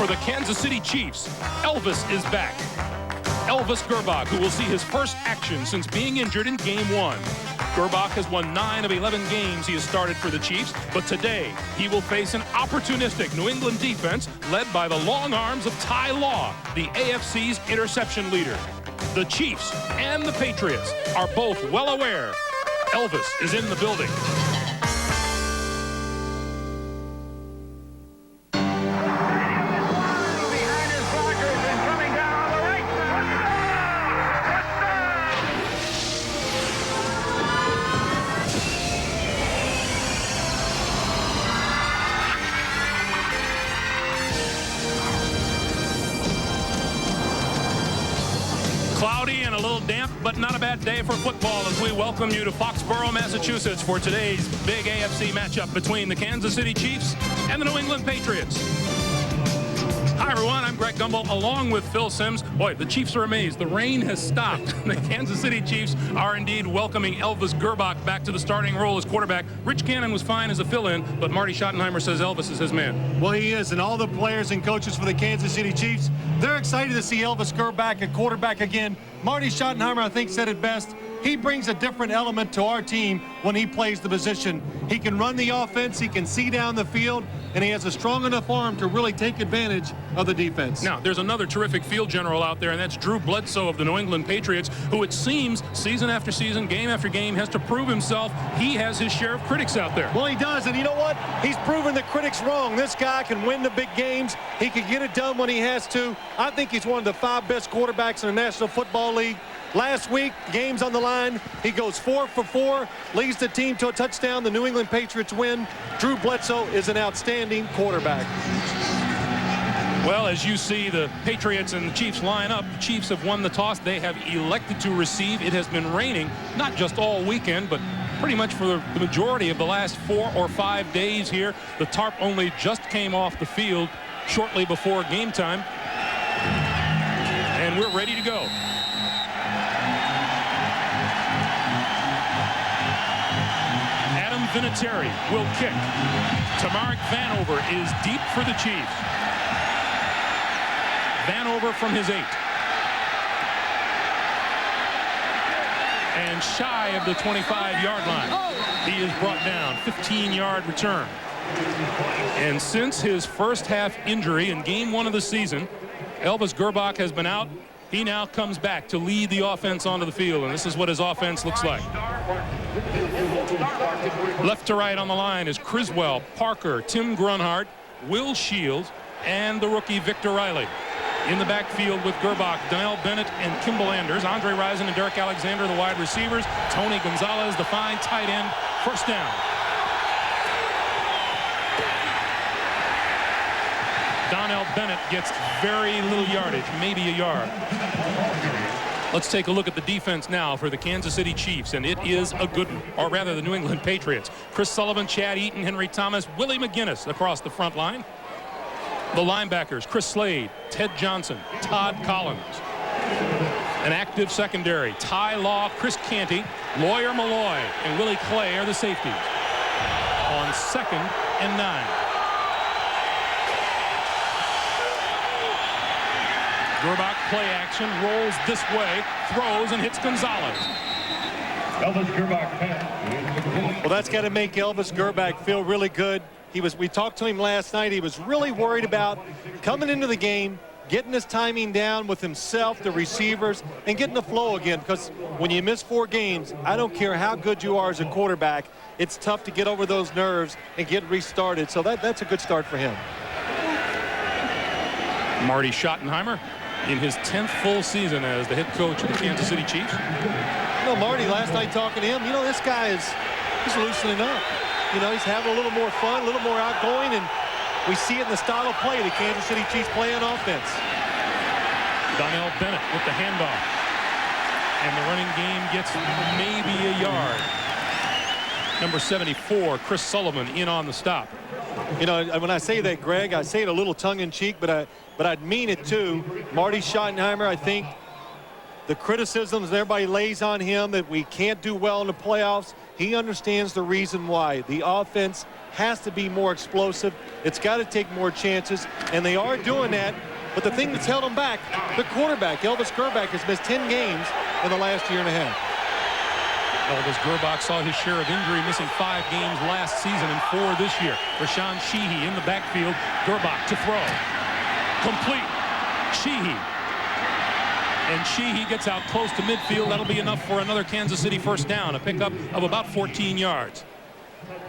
For the Kansas City Chiefs, Elvis is back. Elvis Grbac, who will see his first action since being injured in Game 1. Grbac has won 9 of 11 games he has started for the Chiefs, but today he will face an opportunistic New England defense led by the long arms of Ty Law, the AFC's interception leader. The Chiefs and the Patriots are both well aware Elvis is in the building. Cloudy and a little damp, but not a bad day for football as we welcome you to Foxboro, Massachusetts for today's big AFC matchup between the Kansas City Chiefs and the New England Patriots. Hi, everyone. I'm Greg Gumbel along with Phil Simms. Boy, the Chiefs are amazed. The rain has stopped. The Kansas City Chiefs are indeed welcoming Elvis Grbac back to the starting role as quarterback. Rich Gannon was fine as a fill-in, but Marty Schottenheimer says Elvis is his man. Well, he is, and all the players and coaches for the Kansas City Chiefs, they're excited to see Elvis Grbac at quarterback again. Marty Schottenheimer, I think, said it best. He brings a different element to our team when he plays the position. He can run the offense, he can see down the field, and he has a strong enough arm to really take advantage of the defense. Now, there's another terrific field general out there, and that's Drew Bledsoe of the New England Patriots, who it seems season after season, game after game, has to prove himself. He has his share of critics out there. Well, he does, and you know what? He's proven the critics wrong. This guy can win the big games. He can get it done when he has to. I think he's one of the 5 best quarterbacks in the National Football League. Last week, game's on the line. He goes 4 for 4, leads the team to a touchdown. The New England Patriots win. Drew Bledsoe is an outstanding quarterback. Well, as you see the Patriots and the Chiefs line up, the Chiefs have won the toss. They have elected to receive. It has been raining, not just all weekend, but pretty much for the majority of the last 4 or 5 days here. The tarp only just came off the field shortly before game time. And we're ready to go. Vinatieri will kick. Tamarick Vanover is deep for the Chiefs. Vanover from his 8. And shy of the 25-yard line. He is brought down. 15-yard return. And since his first half injury in game 1 of the season, Elvis Grbac has been out. He now comes back to lead the offense onto the field, and this is what his offense looks like. Left to right on the line is Criswell, Parker, Tim Grunhard, Will Shields, and the rookie Victor Riley. In the backfield with Grbac, Donnell Bennett and Kimball Anders, Andre Rison and Derek Alexander, the wide receivers, Tony Gonzalez, the fine tight end. First down. Donnell Bennett gets very little yardage, maybe a yard. Let's take a look at the defense now for the Kansas City Chiefs, and it is a good one, or rather the New England Patriots. Chris Sullivan, Chad Eaton, Henry Thomas, Willie McGinnis across the front line. The linebackers, Chris Slade, Ted Johnson, Todd Collins. An active secondary, Ty Law, Chris Canty, Lawyer Malloy, and Willie Clay are the safeties. On 2nd and 9. Grbac play action, rolls this way, throws, and hits Gonzalez. Elvis Grbac. Well, that's got to make Elvis Grbac feel really good. We talked to him last night. He was really worried about coming into the game, getting his timing down with himself, the receivers, and getting the flow again. Because when you miss 4 games, I don't care how good you are as a quarterback, it's tough to get over those nerves and get restarted. So that's a good start for him. Marty Schottenheimer in his 10th full season as the head coach of the Kansas City Chiefs. You know, Marty, last night talking to him, you know, this guy he's loosening up. You know, he's having a little more fun, a little more outgoing, and we see it in the style of play the Kansas City Chiefs play on offense. Donnell Bennett with the handoff. And the running game gets maybe a yard. Number 74, Chris Sullivan, in on the stop. You know, when I say that, Greg, I say it a little tongue-in-cheek, but I'd mean it too. Marty Schottenheimer, I think, the criticisms that everybody lays on him that we can't do well in the playoffs, he understands the reason why. The offense has to be more explosive. It's got to take more chances, and they are doing that. But the thing that's held them back, the quarterback, Elvis Grbac, has missed 10 games in the last year and a half. Elvis Grbac saw his share of injury, missing 5 games last season and 4 this year. Rashawn Sheehy in the backfield. Grbac to throw. Complete. Sheehy. And Sheehy gets out close to midfield. That'll be enough for another Kansas City first down, a pickup of about 14 yards.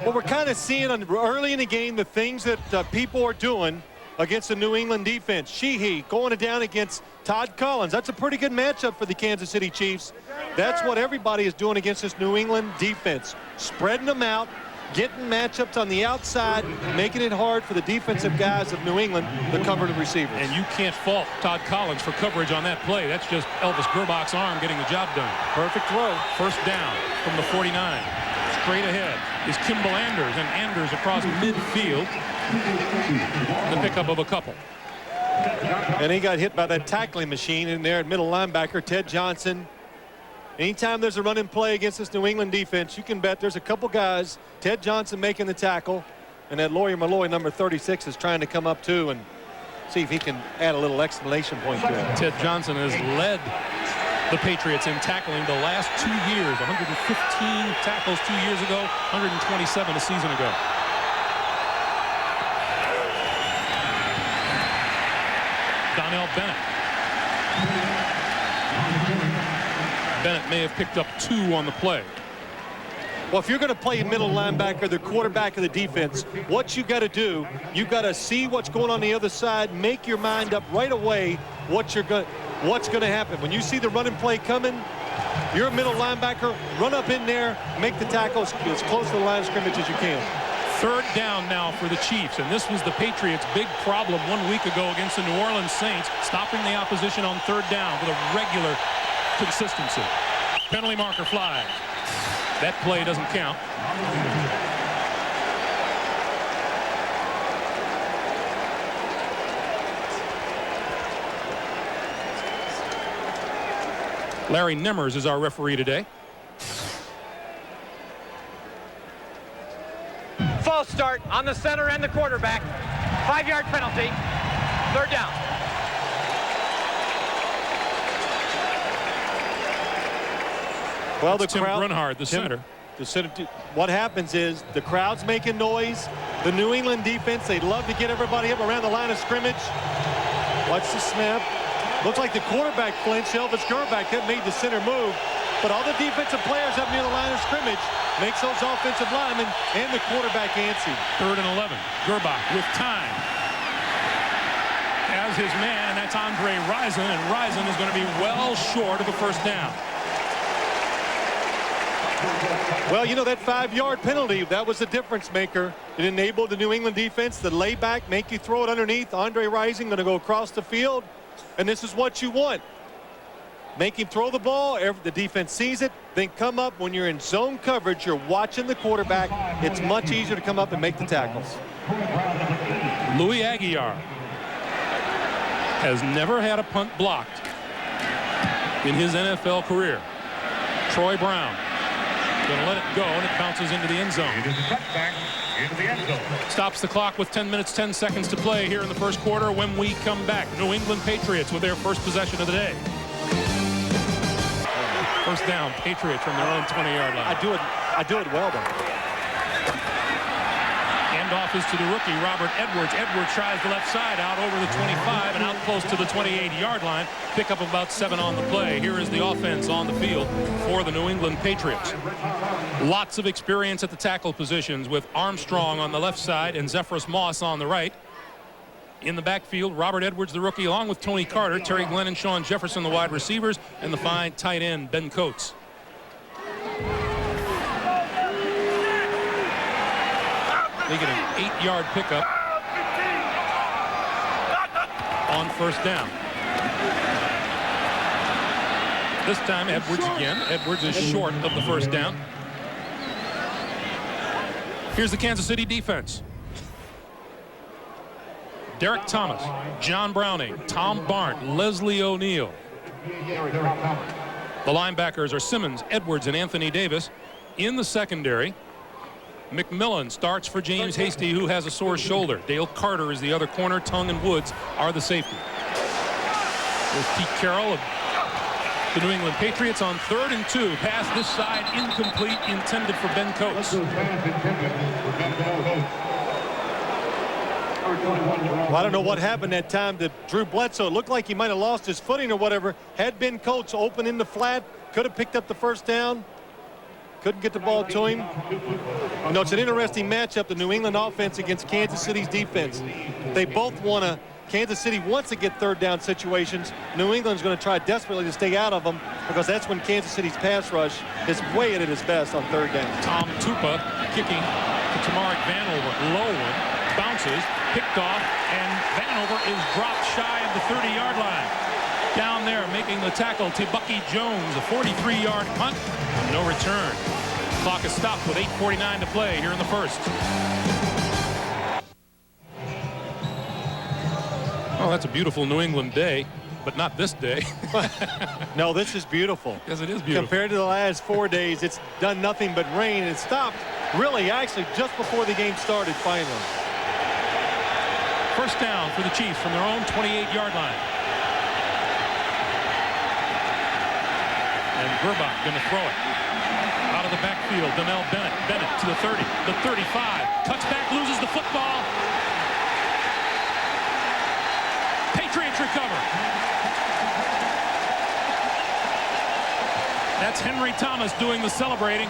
Well, we're kind of seeing early in the game the things that people are doing against the New England defense. Sheehy going down against Todd Collins. That's a pretty good matchup for the Kansas City Chiefs. That's what everybody is doing against this New England defense. Spreading them out, getting matchups on the outside, making it hard for the defensive guys of New England to cover the receivers. And you can't fault Todd Collins for coverage on that play. That's just Elvis Grbac arm getting the job done. Perfect throw. First down from the 49. Straight ahead is Kimball Anders, and Anders across midfield. The pickup of a couple. And he got hit by that tackling machine in there at middle linebacker, Ted Johnson. Anytime there's a running play against this New England defense, you can bet there's a couple guys, Ted Johnson making the tackle, and that Lawyer Malloy, number 36, is trying to come up too and see if he can add a little exclamation point to it. Ted Johnson has led the Patriots in tackling the last 2 years. 115 tackles 2 years ago, 127 a season ago. Donnell Bennett. Bennett may have picked up 2 on the play. Well, if you're going to play middle linebacker, the quarterback of the defense, what you got to do, you got to see what's going on the other side, make your mind up right away what's going to happen. When you see the running play coming, you're a middle linebacker, run up in there, make the tackle as close to the line of scrimmage as you can. Third down now for the Chiefs, and this was the Patriots' big problem 1 week ago against the New Orleans Saints, stopping the opposition on third down with a regular consistency. Penalty marker flies. That play doesn't count. Larry Nemmers is our referee today. False start on the center and the quarterback. 5-yard penalty. Third down. Well, the Tim crowd, Brunhard, the center. What happens is the crowd's making noise. The New England defense, they love to get everybody up around the line of scrimmage. Watch the snap. Looks like the quarterback flinched. Elvis Grbac that made the center move. But all the defensive players up near the line of scrimmage makes those offensive linemen and the quarterback antsy. 3rd and 11. Grbac with time. Has his man, and that's Andre Rison, and Rison is going to be well short of a first down. Well, you know, that 5-yard penalty, that was the difference maker. It enabled the New England defense to lay back, make you throw it underneath. Andre Rison going to go across the field, and this is what you want. Make him throw the ball. The defense sees it, then come up. When you're in zone coverage, you're watching the quarterback. It's much easier to come up and make the tackles. Louis Aguiar has never had a punt blocked in his NFL career. Troy Brown going to let it go, and it bounces into the end zone. Stops the clock with 10 minutes, 10 seconds to play here in the first quarter. When we come back, New England Patriots with their first possession of the day. First down, Patriots from their own 20-yard line. I do it well, though. Handoff is to the rookie, Robert Edwards. Edwards tries the left side out over the 25 and out close to the 28-yard line. Pickup of about 7 on the play. Here is the offense on the field for the New England Patriots. Lots of experience at the tackle positions with Armstrong on the left side and Zephyrus Moss on the right. In the backfield, Robert Edwards, the rookie, along with Tony Carter, Terry Glenn, and Sean Jefferson, the wide receivers, and the fine tight end, Ben Coates. They get an 8-yard pickup on first down. This time, Edwards again. Edwards is short of the first down. Here's the Kansas City defense. Derek Thomas, John Browning, Tom Barnt, Leslie O'Neal, The linebackers are Simmons, Edwards, and Anthony Davis. In the secondary, McMillan starts for James Hasty, who has a sore shoulder. Dale Carter is the other corner. Tongue and Woods are the safety. There's Pete Carroll of the New England Patriots on 3rd and 2. Pass this side, incomplete, intended for Ben Coates. Well, I don't know what happened that time to Drew Bledsoe. It looked like he might have lost his footing or whatever. Had Ben Coates open in the flat, could have picked up the first down. Couldn't get the ball to him. You know, it's an interesting matchup, the New England offense against Kansas City's defense. They both want to, Kansas City wants to get 3rd down situations. New England's going to try desperately to stay out of them because that's when Kansas City's pass rush is way at its best on 3rd down. Tom Tupa kicking to Tamarick Vanover. Low one, bounces, picked off, and Vanover is dropped shy of the 30-yard line. Down there making the tackle, Tibucky Jones, a 43-yard punt, no return. Clock is stopped with 8:49 to play here in the first. Oh, that's a beautiful New England day, but not this day. No, this is beautiful. Yes, it is beautiful. Compared to the last 4 days, it's done nothing but rain. It stopped really actually just before the game started finally. First down for the Chiefs from their own 28-yard line. And Gerbach going to throw it. Out of the backfield, Donnell Bennett. Bennett to the 30, the 35. Cuts back, loses the football. Patriots recover. That's Henry Thomas doing the celebrating.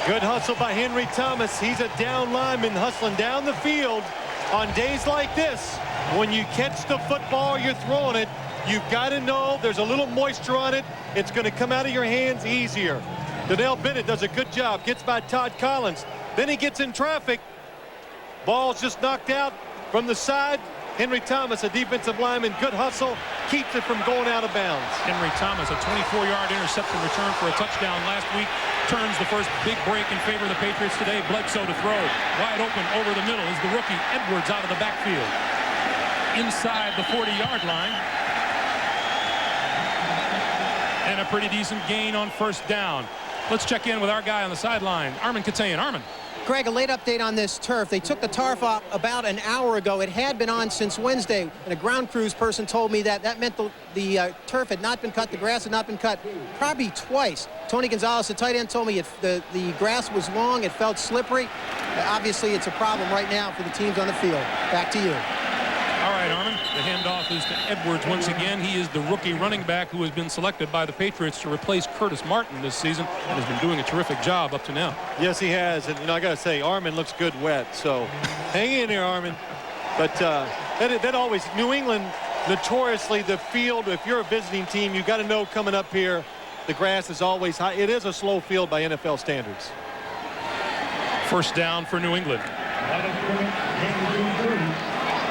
Good hustle by Henry Thomas. He's a down lineman hustling down the field. On days like this, when you catch the football, you're throwing it, you've got to know there's a little moisture on it. It's going to come out of your hands easier. Donnell Bennett does a good job. Gets by Todd Collins. Then he gets in traffic. Ball's just knocked out from the side. Henry Thomas, a defensive lineman, good hustle, keeps it from going out of bounds. Henry Thomas, a 24-yard interception return for a touchdown last week. Turns the first big break in favor of the Patriots today. Bledsoe to throw. Wide open over the middle is the rookie Edwards out of the backfield. Inside the 40-yard line. And a pretty decent gain on first down. Let's check in with our guy on the sideline, Armin Katayan. Armin. Greg, a late update on this turf. They took the tarp off about an hour ago. It had been on since Wednesday, and a ground crews person told me that meant the turf had not been cut, the grass had not been cut probably twice. Tony Gonzalez, the tight end, told me if the grass was long, it felt slippery. Obviously, it's a problem right now for the teams on the field. Back to you. All right, Armin. The handoff is to Edwards once again. He is the rookie running back who has been selected by the Patriots to replace Curtis Martin this season and has been doing a terrific job up to now. Yes, he has. And, you know, I got to say, Armin looks good wet. So hang in there, Armin. But that always, New England, notoriously the field, if you're a visiting team, you got to know coming up here, the grass is always high. It is a slow field by NFL standards. First down for New England.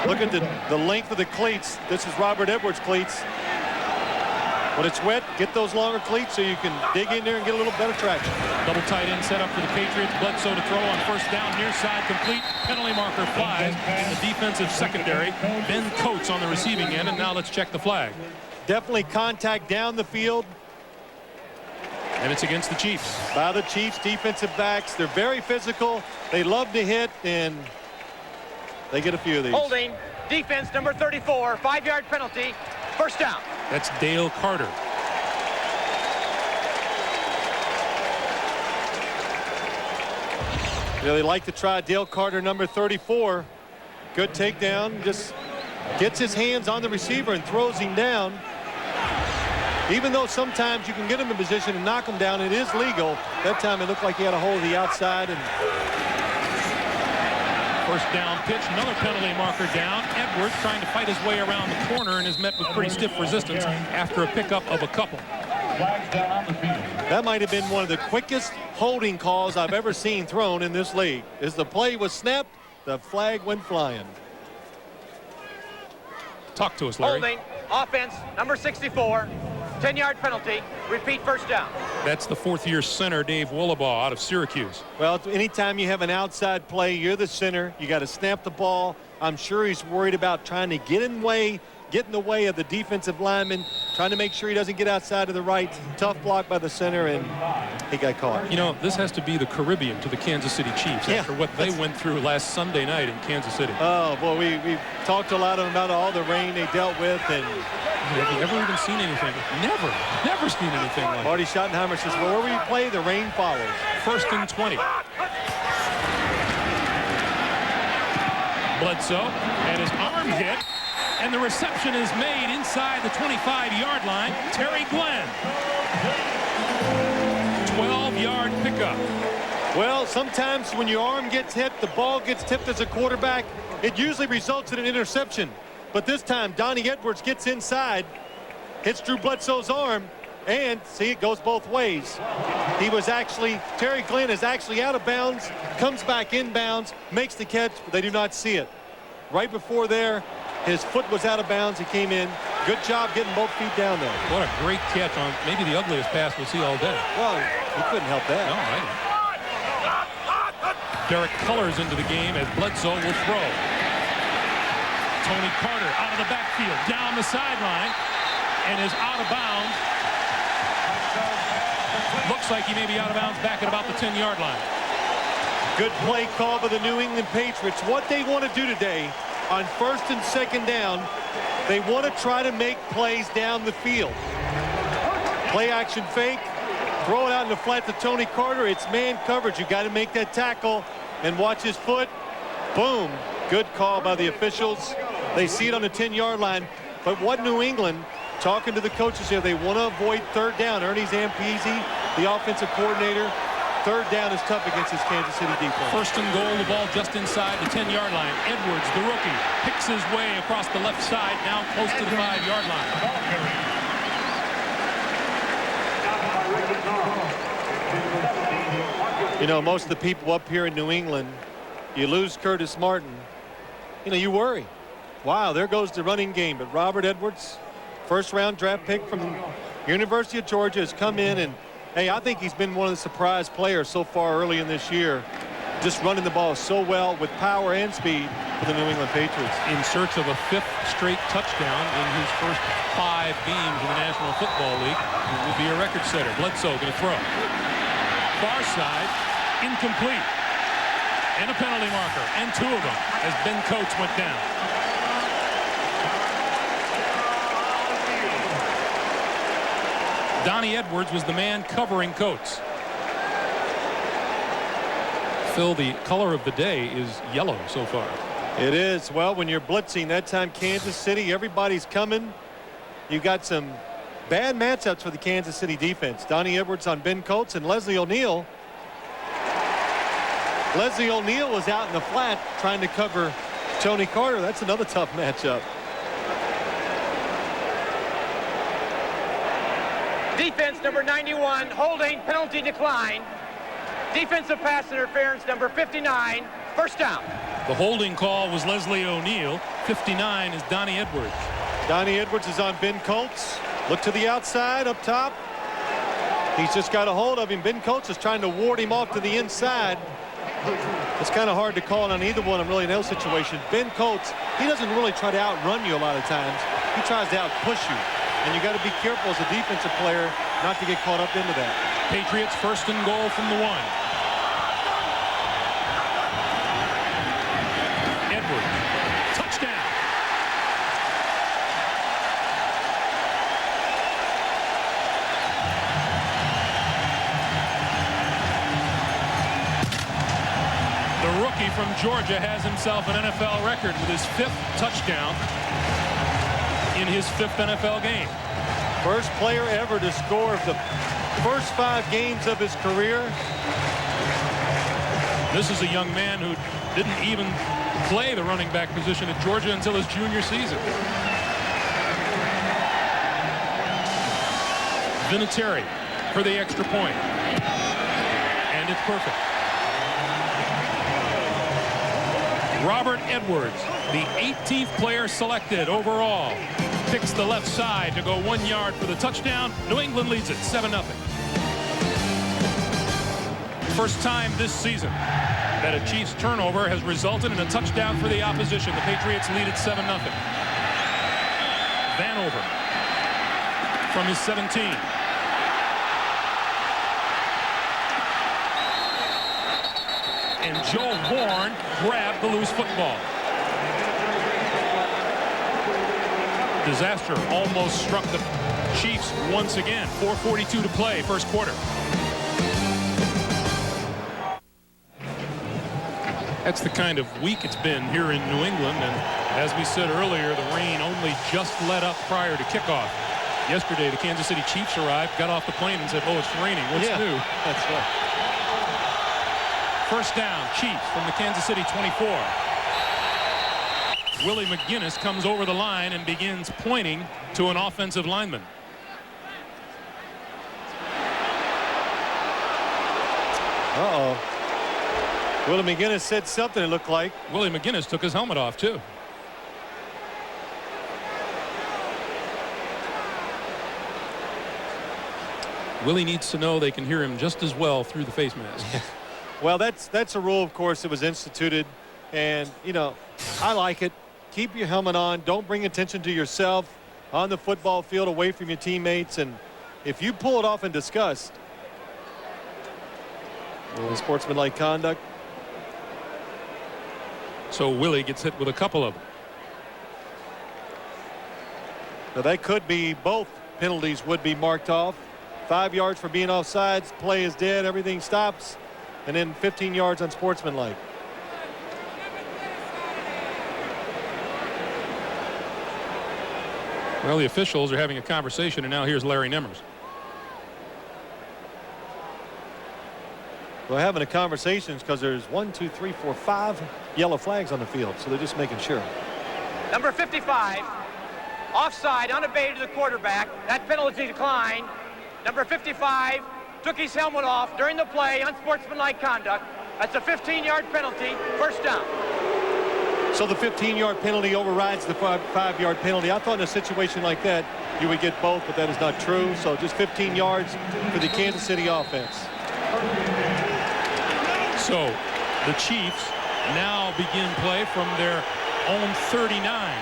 Look at the length of the cleats. This is Robert Edwards cleats. When it's wet, get those longer cleats so you can dig in there and get a little better traction. Double tight end set up for the Patriots. Bledsoe to throw on first down, near side complete. Penalty marker flies in the defensive secondary. Ben Coates on the receiving end, and now let's check the flag. Definitely contact down the field. And it's against the Chiefs. By the Chiefs defensive backs. They're very physical. They love to hit, and they get a few of these. Holding, defense number 34, 5-yard penalty, first down. That's Dale Carter. Yeah, they like to try Dale Carter, number 34. Good takedown. Just gets his hands on the receiver and throws him down. Even though sometimes you can get him in position and knock him down, it is legal. That time it looked like he had a hold of the outside. And first down pitch, another penalty marker down. Edwards trying to fight his way around the corner and is met with pretty stiff resistance after a pickup of a couple. That might have been one of the quickest holding calls I've ever seen thrown in this league. As the play was snapped, the flag went flying. Talk to us, Larry. Holding, offense number 64, 10-yard penalty, repeat first down. That's the fourth-year center, Dave Wollabaugh, out of Syracuse. Well, anytime you have an outside play, you're the center. You got to snap the ball. I'm sure he's worried about trying to get in the way, get in the way of the defensive lineman, trying to make sure he doesn't get outside to the right. Tough block by the center, and he got caught. You know, this has to be the Caribbean to the Kansas City Chiefs after what they went through last Sunday night in Kansas City. Oh, boy, we talked a lot about all the rain they dealt with. And have you ever even seen anything? Never seen anything like that. Marty Schottenheimer says, well, where we play, the rain follows. 1st and 20. Bledsoe and his arm hit, and the reception is made inside the 25-yard line. Terry Glenn. 12-yard pickup. Well, sometimes when your arm gets hit, the ball gets tipped as a quarterback, it usually results in an interception. But this time, Donnie Edwards gets inside, hits Drew Bledsoe's arm, and see, it goes both ways. Terry Glenn is actually out of bounds, comes back inbounds, makes the catch, but they do not see it. Right before there, his foot was out of bounds. He came in. Good job getting both feet down there. What a great catch on maybe the ugliest pass we'll see all day. Well, he couldn't help that. No, Derek Cullors into the game as Bledsoe will throw. Tony Carter out of the backfield, down the sideline, and is out of bounds. Looks like he may be out of bounds back at about the 10-yard line. Good play call by the New England Patriots. What they want to do today on 1st and 2nd down, they want to try to make plays down the field. Play action fake, throw it out in the flat to Tony Carter. It's man coverage. You got to make that tackle and watch his foot. Boom. Good call by the officials. They see it on the 10-yard line. But what New England, talking to the coaches here, they want to avoid 3rd down. Ernie Zampese, the offensive coordinator, 3rd down is tough against this Kansas City defense. 1st and goal, the ball just inside the 10-yard line. Edwards, the rookie, picks his way across the left side, now close to the 5-yard line. You know, most of the people up here in New England, you lose Curtis Martin, you know, you worry. Wow, there goes the running game. But Robert Edwards, 1st-round draft pick from the University of Georgia, has come in, and hey, I think he's been one of the surprise players so far early in this year. Just running the ball so well with power and speed for the New England Patriots. In search of a 5th straight touchdown in his first 5 games in the National Football League. He will be a record setter. Bledsoe going to throw. Far side, incomplete. And a penalty marker, and 2 of them as Ben Coates went down. Donnie Edwards was the man covering Coates. Phil, the color of the day is yellow so far. It is. Well, when you're blitzing, that time Kansas City, everybody's coming. You've got some bad matchups for the Kansas City defense. Donnie Edwards on Ben Coates and Leslie O'Neal. Leslie O'Neal was out in the flat trying to cover Tony Carter. That's another tough matchup. Defense number 91, holding, penalty decline. Defensive pass interference number 59, 1st down. The holding call was Leslie O'Neal. 59 is Donnie Edwards. Donnie Edwards is on Ben Coates. Look to the outside up top. He's just got a hold of him. Ben Coates is trying to ward him off to the inside. It's kind of hard to call on either one. I'm really in no situation. Ben Coates, he doesn't really try to outrun you a lot of times. He tries to outpush you. And you got to be careful as a defensive player not to get caught up into that. Patriots 1st and goal from the 1. Edwards, touchdown. The rookie from Georgia has himself an NFL record with his 5th touchdown in his 5th NFL game. First player ever to score the first 5 games of his career. This is a young man who didn't even play the running back position at Georgia until his junior season. Vinatieri for the extra point. And it's perfect. Robert Edwards, the 18th player selected overall, picks the left side to go 1 yard for the touchdown. New England leads it 7-0. First time this season that a Chiefs turnover has resulted in a touchdown for the opposition. The Patriots lead it 7-0. turnover from his 17. And Joe Bourne grabbed the loose football. Disaster almost struck the Chiefs once again. 4:42 to play, first quarter. That's the kind of week it's been here in New England, and as we said earlier, the rain only just let up prior to kickoff. Yesterday, the Kansas City Chiefs arrived, got off the plane, and said, "Oh, it's raining. What's new?" That's right. First down, Chiefs from the Kansas City 24. Willie McGinnis comes over the line and begins pointing to an offensive lineman. Uh-oh. Willie McGinnis said something, it looked like. Willie McGinnis took his helmet off, too. Willie needs to know they can hear him just as well through the face mask. Well, that's a rule, of course, that was instituted. And, you know, I like it. Keep your helmet on. Don't bring attention to yourself on the football field, away from your teammates. And if you pull it off in disgust, sportsmanlike conduct. So Willie gets hit with a couple of them. Now that could be, both penalties would be marked off. 5 yards for being offsides. Play is dead. Everything stops. And then 15 yards on sportsmanlike. Well, the officials are having a conversation, and now here's Larry Nemmers. Well, having a conversation because there's 1, 2, 3, 4, 5 yellow flags on the field, so they're just making sure. Number 55, offside, unabated to the quarterback. That penalty declined. Number 55 took his helmet off during the play, unsportsmanlike conduct. That's a 15-yard penalty, first down. So the 15-yard penalty overrides the 5-yard penalty. I thought in a situation like that you would get both, but that is not true. So just 15 yards for the Kansas City offense. So the Chiefs now begin play from their own 39.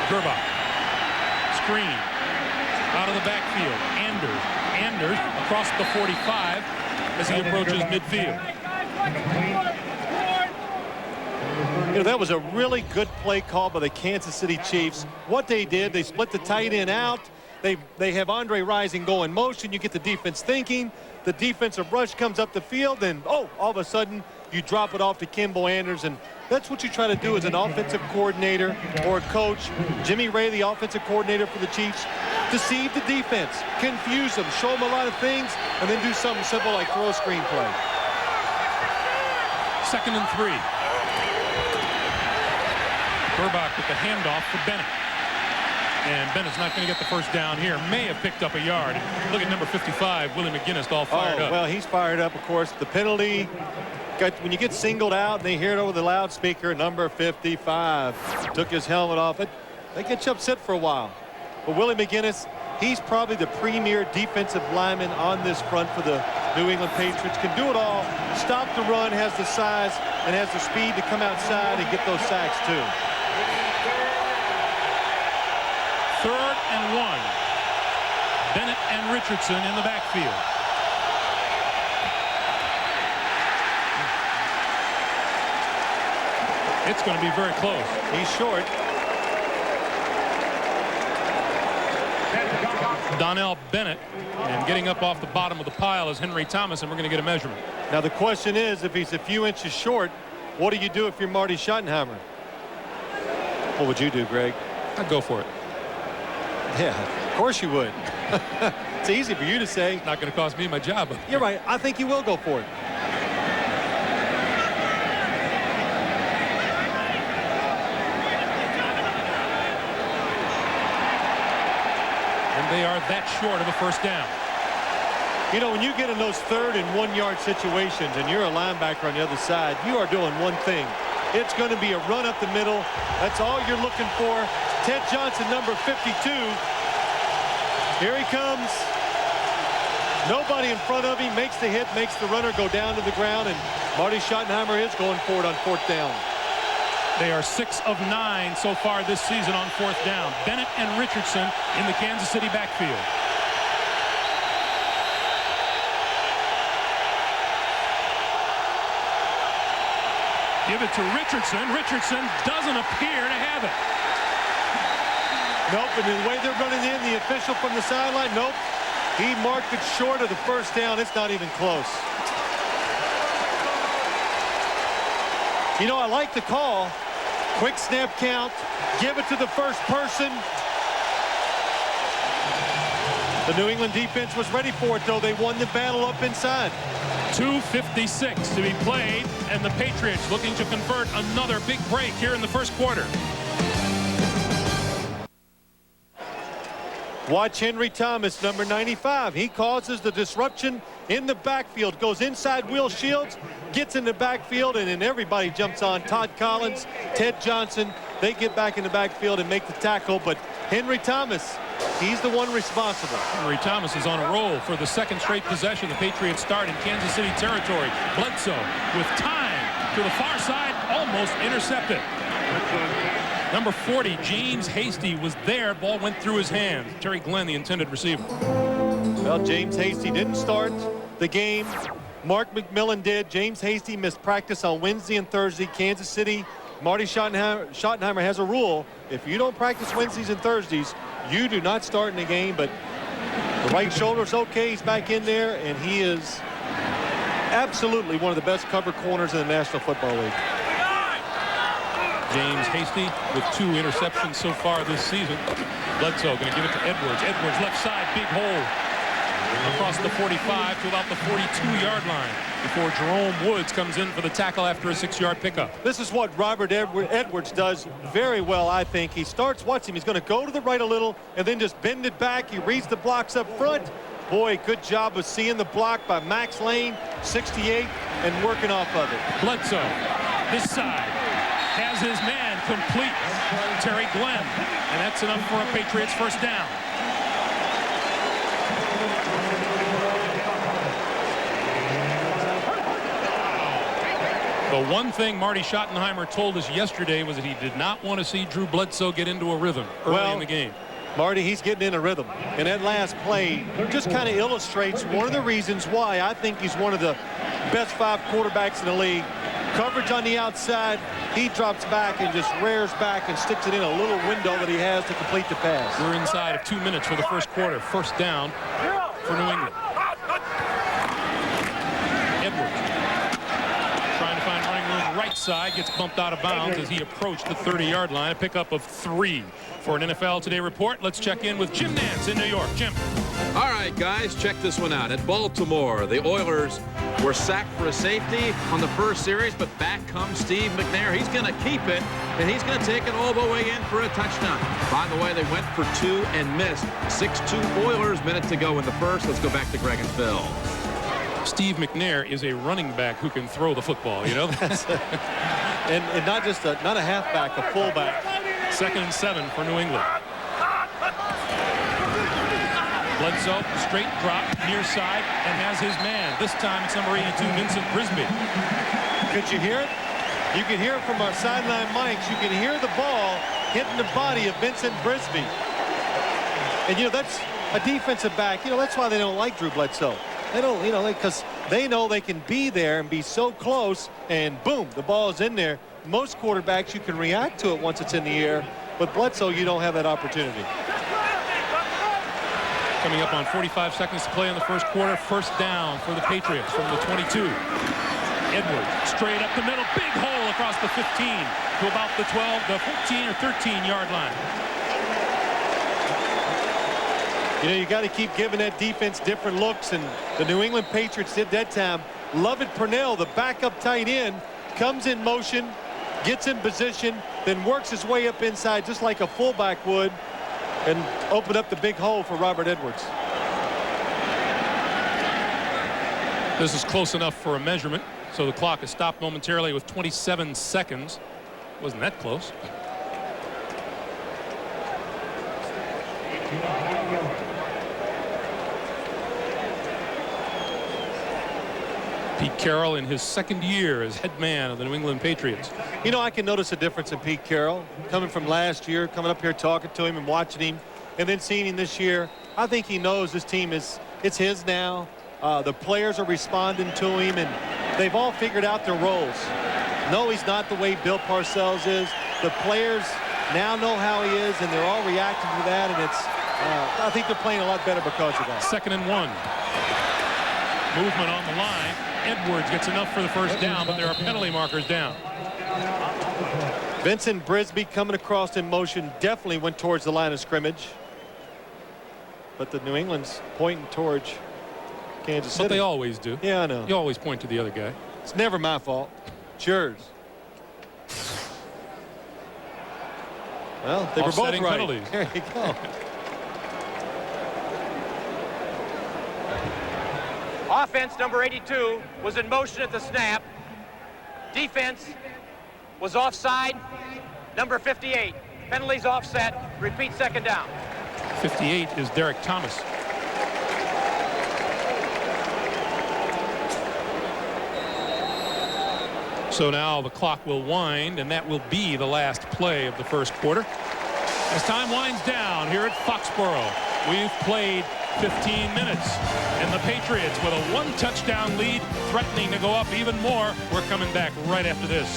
Gerbach. Screen. Out of the backfield. Anders across the 45 as he approaches midfield. You know, that was a really good play call by the Kansas City Chiefs. What they did, they split the tight end out. They have Andre Rising go in motion. You get the defense thinking. The defensive rush comes up the field, and all of a sudden you drop it off to Kimbo Anders, and that's what you try to do as an offensive coordinator or a coach. Jimmy Ray, the offensive coordinator for the Chiefs, deceive the defense, confuse them, show them a lot of things, and then do something simple like throw a screen play. 2nd and 3. Gerbach with the handoff for Bennett. And Bennett's not going to get the first down here. May have picked up a yard. Look at number 55, Willie McGinnis, all fired up. Well, he's fired up, of course. The penalty, when you get singled out and they hear it over the loudspeaker, number 55 took his helmet off. They get you upset for a while. But Willie McGinnis, he's probably the premier defensive lineman on this front for the New England Patriots. Can do it all, stop the run, has the size, and has the speed to come outside and get those sacks too. 3rd and 1. Bennett and Richardson in the backfield. It's going to be very close. He's short. Donnell Bennett, and getting up off the bottom of the pile is Henry Thomas, and we're going to get a measurement. Now the question is, if he's a few inches short, what do you do if you're Marty Schottenheimer? What would you do, Greg? I'd go for it. Yeah, of course you would. It's easy for you to say. It's not going to cost me my job. You're right. I think you will go for it. And they are that short of a first down. You know, when you get in those 3rd and 1 yard situations and you're a linebacker on the other side, you are doing one thing. It's going to be a run up the middle. That's all you're looking for. Ted Johnson, number 52. Here he comes. Nobody in front of him, makes the hit, makes the runner go down to the ground, and Marty Schottenheimer is going for it on 4th down. They are 6 of 9 so far this season on 4th down. Bennett and Richardson in the Kansas City backfield. Give it to Richardson. Richardson doesn't appear to have it. Nope, and the way they're running in, the official from the sideline, nope. He marked it short of the 1st down. It's not even close. You know, I like the call. Quick snap count. Give it to the first person. The New England defense was ready for it, though. They won the battle up inside. 2:56 to be played, and the Patriots looking to convert another big break here in the first quarter. Watch Henry Thomas, number 95. He causes the disruption in the backfield. Goes inside Will Shields, gets in the backfield, and then everybody jumps on. Todd Collins, Ted Johnson. They get back in the backfield and make the tackle. But Henry Thomas, he's the one responsible. Henry Thomas is on a roll for the 2nd straight possession. The Patriots start in Kansas City territory. Bledsoe with time to the far side, almost intercepted. Number 40, James Hasty, was there. Ball went through his hands. Terry Glenn, the intended receiver. Well, James Hasty didn't start the game. Mark McMillan did. James Hasty missed practice on Wednesday and Thursday. Kansas City, Marty Schottenheimer has a rule. If you don't practice Wednesdays and Thursdays, you do not start in the game. But the right shoulder's okay. He's back in there, and he is absolutely one of the best cover corners in the National Football League. James Hasty with 2 interceptions so far this season. Bledsoe going to give it to Edwards. Edwards left side, big hole across the 45 to about the 42-yard line before Jerome Woods comes in for the tackle after a 6-yard pickup. This is what Robert Edwards does very well, I think. He starts, watch him, he's going to go to the right a little and then just bend it back. He reads the blocks up front. Boy, good job of seeing the block by Max Lane, 68, and working off of it. Bledsoe, this side, has his man complete. Terry Glenn, and that's enough for a Patriots 1st down. The one thing Marty Schottenheimer told us yesterday was that he did not want to see Drew Bledsoe get into a rhythm early in the game. Marty, he's getting in a rhythm. And that last play just kind of illustrates one of the reasons why I think he's one of the best 5 quarterbacks in the league. Coverage on the outside, he drops back and just rears back and sticks it in a little window that he has to complete the pass. We're inside of 2 minutes for the first quarter. 1st down for New England. Edwards trying to find running room right side, gets bumped out of bounds as he approached the 30-yard line. A pickup of 3 for an NFL Today report. Let's check in with Jim Nantz in New York. Jim. All right, guys, check this one out. At Baltimore, the Oilers were sacked for a safety on the first series, but back comes Steve McNair. He's going to keep it, and he's going to take it all the way in for a touchdown. By the way, they went for 2 and missed. 6-2 Oilers, minute to go in the first. Let's go back to Greg and Phil. Steve McNair is a running back who can throw the football, you know? and not just not a halfback, a fullback. 2nd and 7 for New England. Bledsoe, straight drop, near side, and has his man. This time it's number 82, Vincent Brisby. Could you hear it? You can hear it from our sideline mics. You can hear the ball hitting the body of Vincent Brisby. And, you know, that's a defensive back. You know, that's why they don't like Drew Bledsoe. They don't, you know, because they know they can be there and be so close, and boom, the ball is in there. Most quarterbacks, you can react to it once it's in the air. But Bledsoe, you don't have that opportunity. Coming up on 45 seconds to play in the first quarter. 1st down for the Patriots from the 22. Edwards straight up the middle. Big hole across the 15 to about the 12, the 14 or 13-yard line. You know, you got to keep giving that defense different looks, and the New England Patriots did that time. Lovett Purnell, the backup tight end, comes in motion, gets in position, then works his way up inside just like a fullback would, and open up the big hole for Robert Edwards. This is close enough for a measurement, so the clock is stopped momentarily with 27 seconds. Wasn't that close? Pete Carroll in his second year as head man of the New England Patriots. You know, I can notice a difference in Pete Carroll coming from last year, coming up here talking to him and watching him, and then seeing him this year. I think he knows this team it's his now. The players are responding to him, and they've all figured out their roles. No, he's not the way Bill Parcells is. The players now know how he is, and they're all reacting to that, and I think they're playing a lot better because of that. 2nd and 1. Movement on the line. Edwards gets enough for the first down, but there are penalty markers down. Vincent Brisby coming across in motion definitely went towards the line of scrimmage. But the New England's pointing towards Kansas City. But they always do. Yeah, I know. You always point to the other guy. It's never my fault. It's yours. Well, they were both Offsetting right. penalties. There you go. Offense number 82 was in motion at the snap. Defense was offside. Number 58. Penalties offset. Repeat 2nd down. 58 is Derek Thomas. So now the clock will wind, and that will be the last play of the first quarter. As time winds down here at Foxboro, we've played 15 minutes, and the Patriots with a 1-touchdown lead, threatening to go up even more. We're coming back right after this.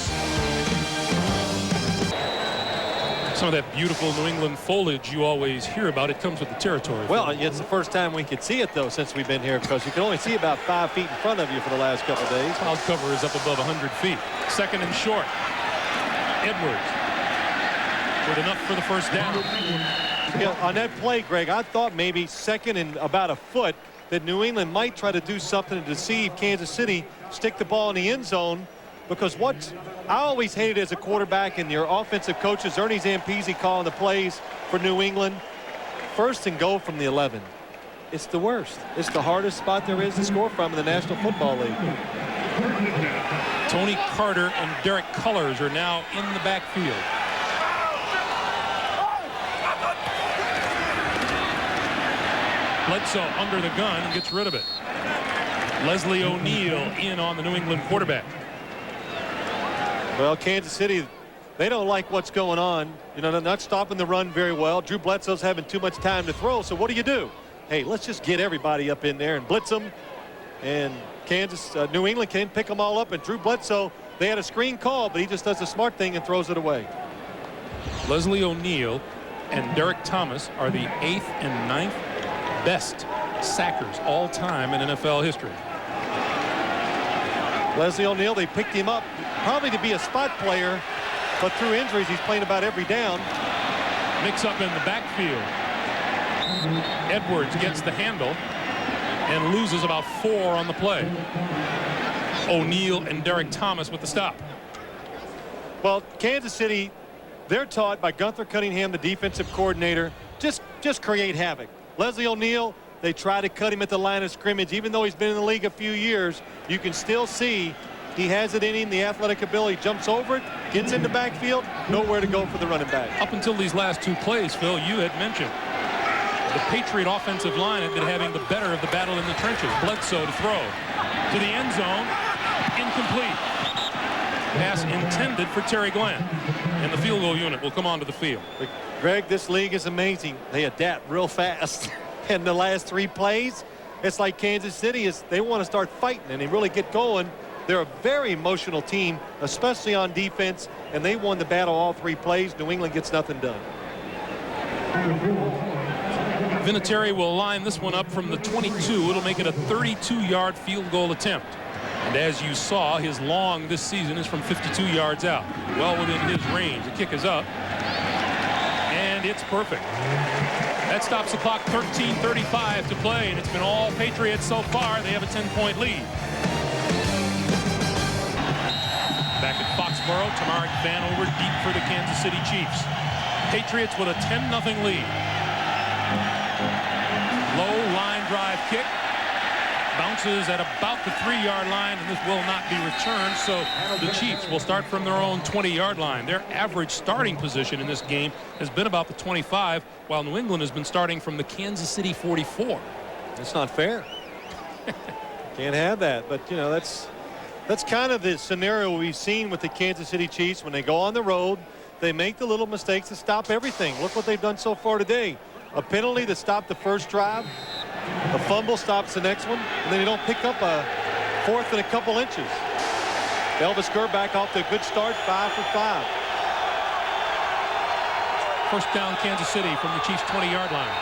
Some of that beautiful New England foliage you always hear about, it comes with the territory. Well, it's the first time we could see it, though, since we've been here, because you can only see about 5 feet in front of you for the last couple of days. Cloud cover is up above 100 feet. 2nd and short. Edwards with enough for the first down. Yeah, on that play, Greg, I thought maybe 2nd and about a foot that New England might try to do something to deceive Kansas City, stick the ball in the end zone, because what I always hated as a quarterback, and your offensive coaches, Ernie Zampese calling the plays for New England, 1st and goal from the 11. It's the worst. It's the hardest spot there is to score from in the National Football League. Tony Carter and Derek Cullors are now in the backfield. Bledsoe under the gun and gets rid of it. Leslie O'Neal in on the New England quarterback. Well, Kansas City, they don't like what's going on. You know, they're not stopping the run very well. Drew Bledsoe's having too much time to throw, so what do? Hey, let's just get everybody up in there and blitz them. And New England can pick them all up, and Drew Bledsoe, they had a screen call, but he just does the smart thing and throws it away. Leslie O'Neal and Derek Thomas are the 8th and 9th best sackers all time in NFL history. Leslie O'Neal, they picked him up probably to be a spot player, but through injuries, he's playing about every down. Mix up in the backfield. Edwards gets the handle and loses about 4 on the play. O'Neal and Derek Thomas with the stop. Well, Kansas City, they're taught by Gunther Cunningham, the defensive coordinator, just create havoc. Leslie O'Neal, they try to cut him at the line of scrimmage. Even though he's been in the league a few years, you can still see he has it in him, the athletic ability, jumps over it, gets in the backfield, nowhere to go for the running back. Up until these last 2 plays, Phil, you had mentioned the Patriot offensive line had been having the better of the battle in the trenches. Bledsoe to throw to the end zone, incomplete. Pass intended for Terry Glenn, and the field goal unit will come onto the field. But Greg, this league is amazing. They adapt real fast. And the last 3 plays, it's like Kansas City they want to start fighting and they really get going. They're a very emotional team, especially on defense, and they won the battle all 3 plays. New England gets nothing done. Vinatieri will line this one up from the 22. It'll make it a 32-yard field goal attempt. And as you saw, his long this season is from 52 yards out. Well within his range. The kick is up. And it's perfect. That stops the clock. 13:35 to play, and it's been all Patriots so far. They have a 10-point lead. Back at Foxboro, Tamarick Vanover deep for the Kansas City Chiefs. Patriots with a 10-0 lead. Low line drive kick. Bounces at about the 3-yard line, and this will not be returned, so the Chiefs will start from their own 20-yard line. Their average starting position in this game has been about the 25, while New England has been starting from the Kansas City 44. It's not fair. Can't have that, but you know, that's That's kind of the scenario we've seen with the Kansas City Chiefs. When they go on the road, they make the little mistakes to stop everything. Look what they've done so far today. A penalty that stopped the first drive. A fumble stops the next one. And then you don't pick up a fourth and a couple inches. Elvis Gerback off to a good start, 5 for 5. First down, Kansas City from the Chiefs' 20-yard line.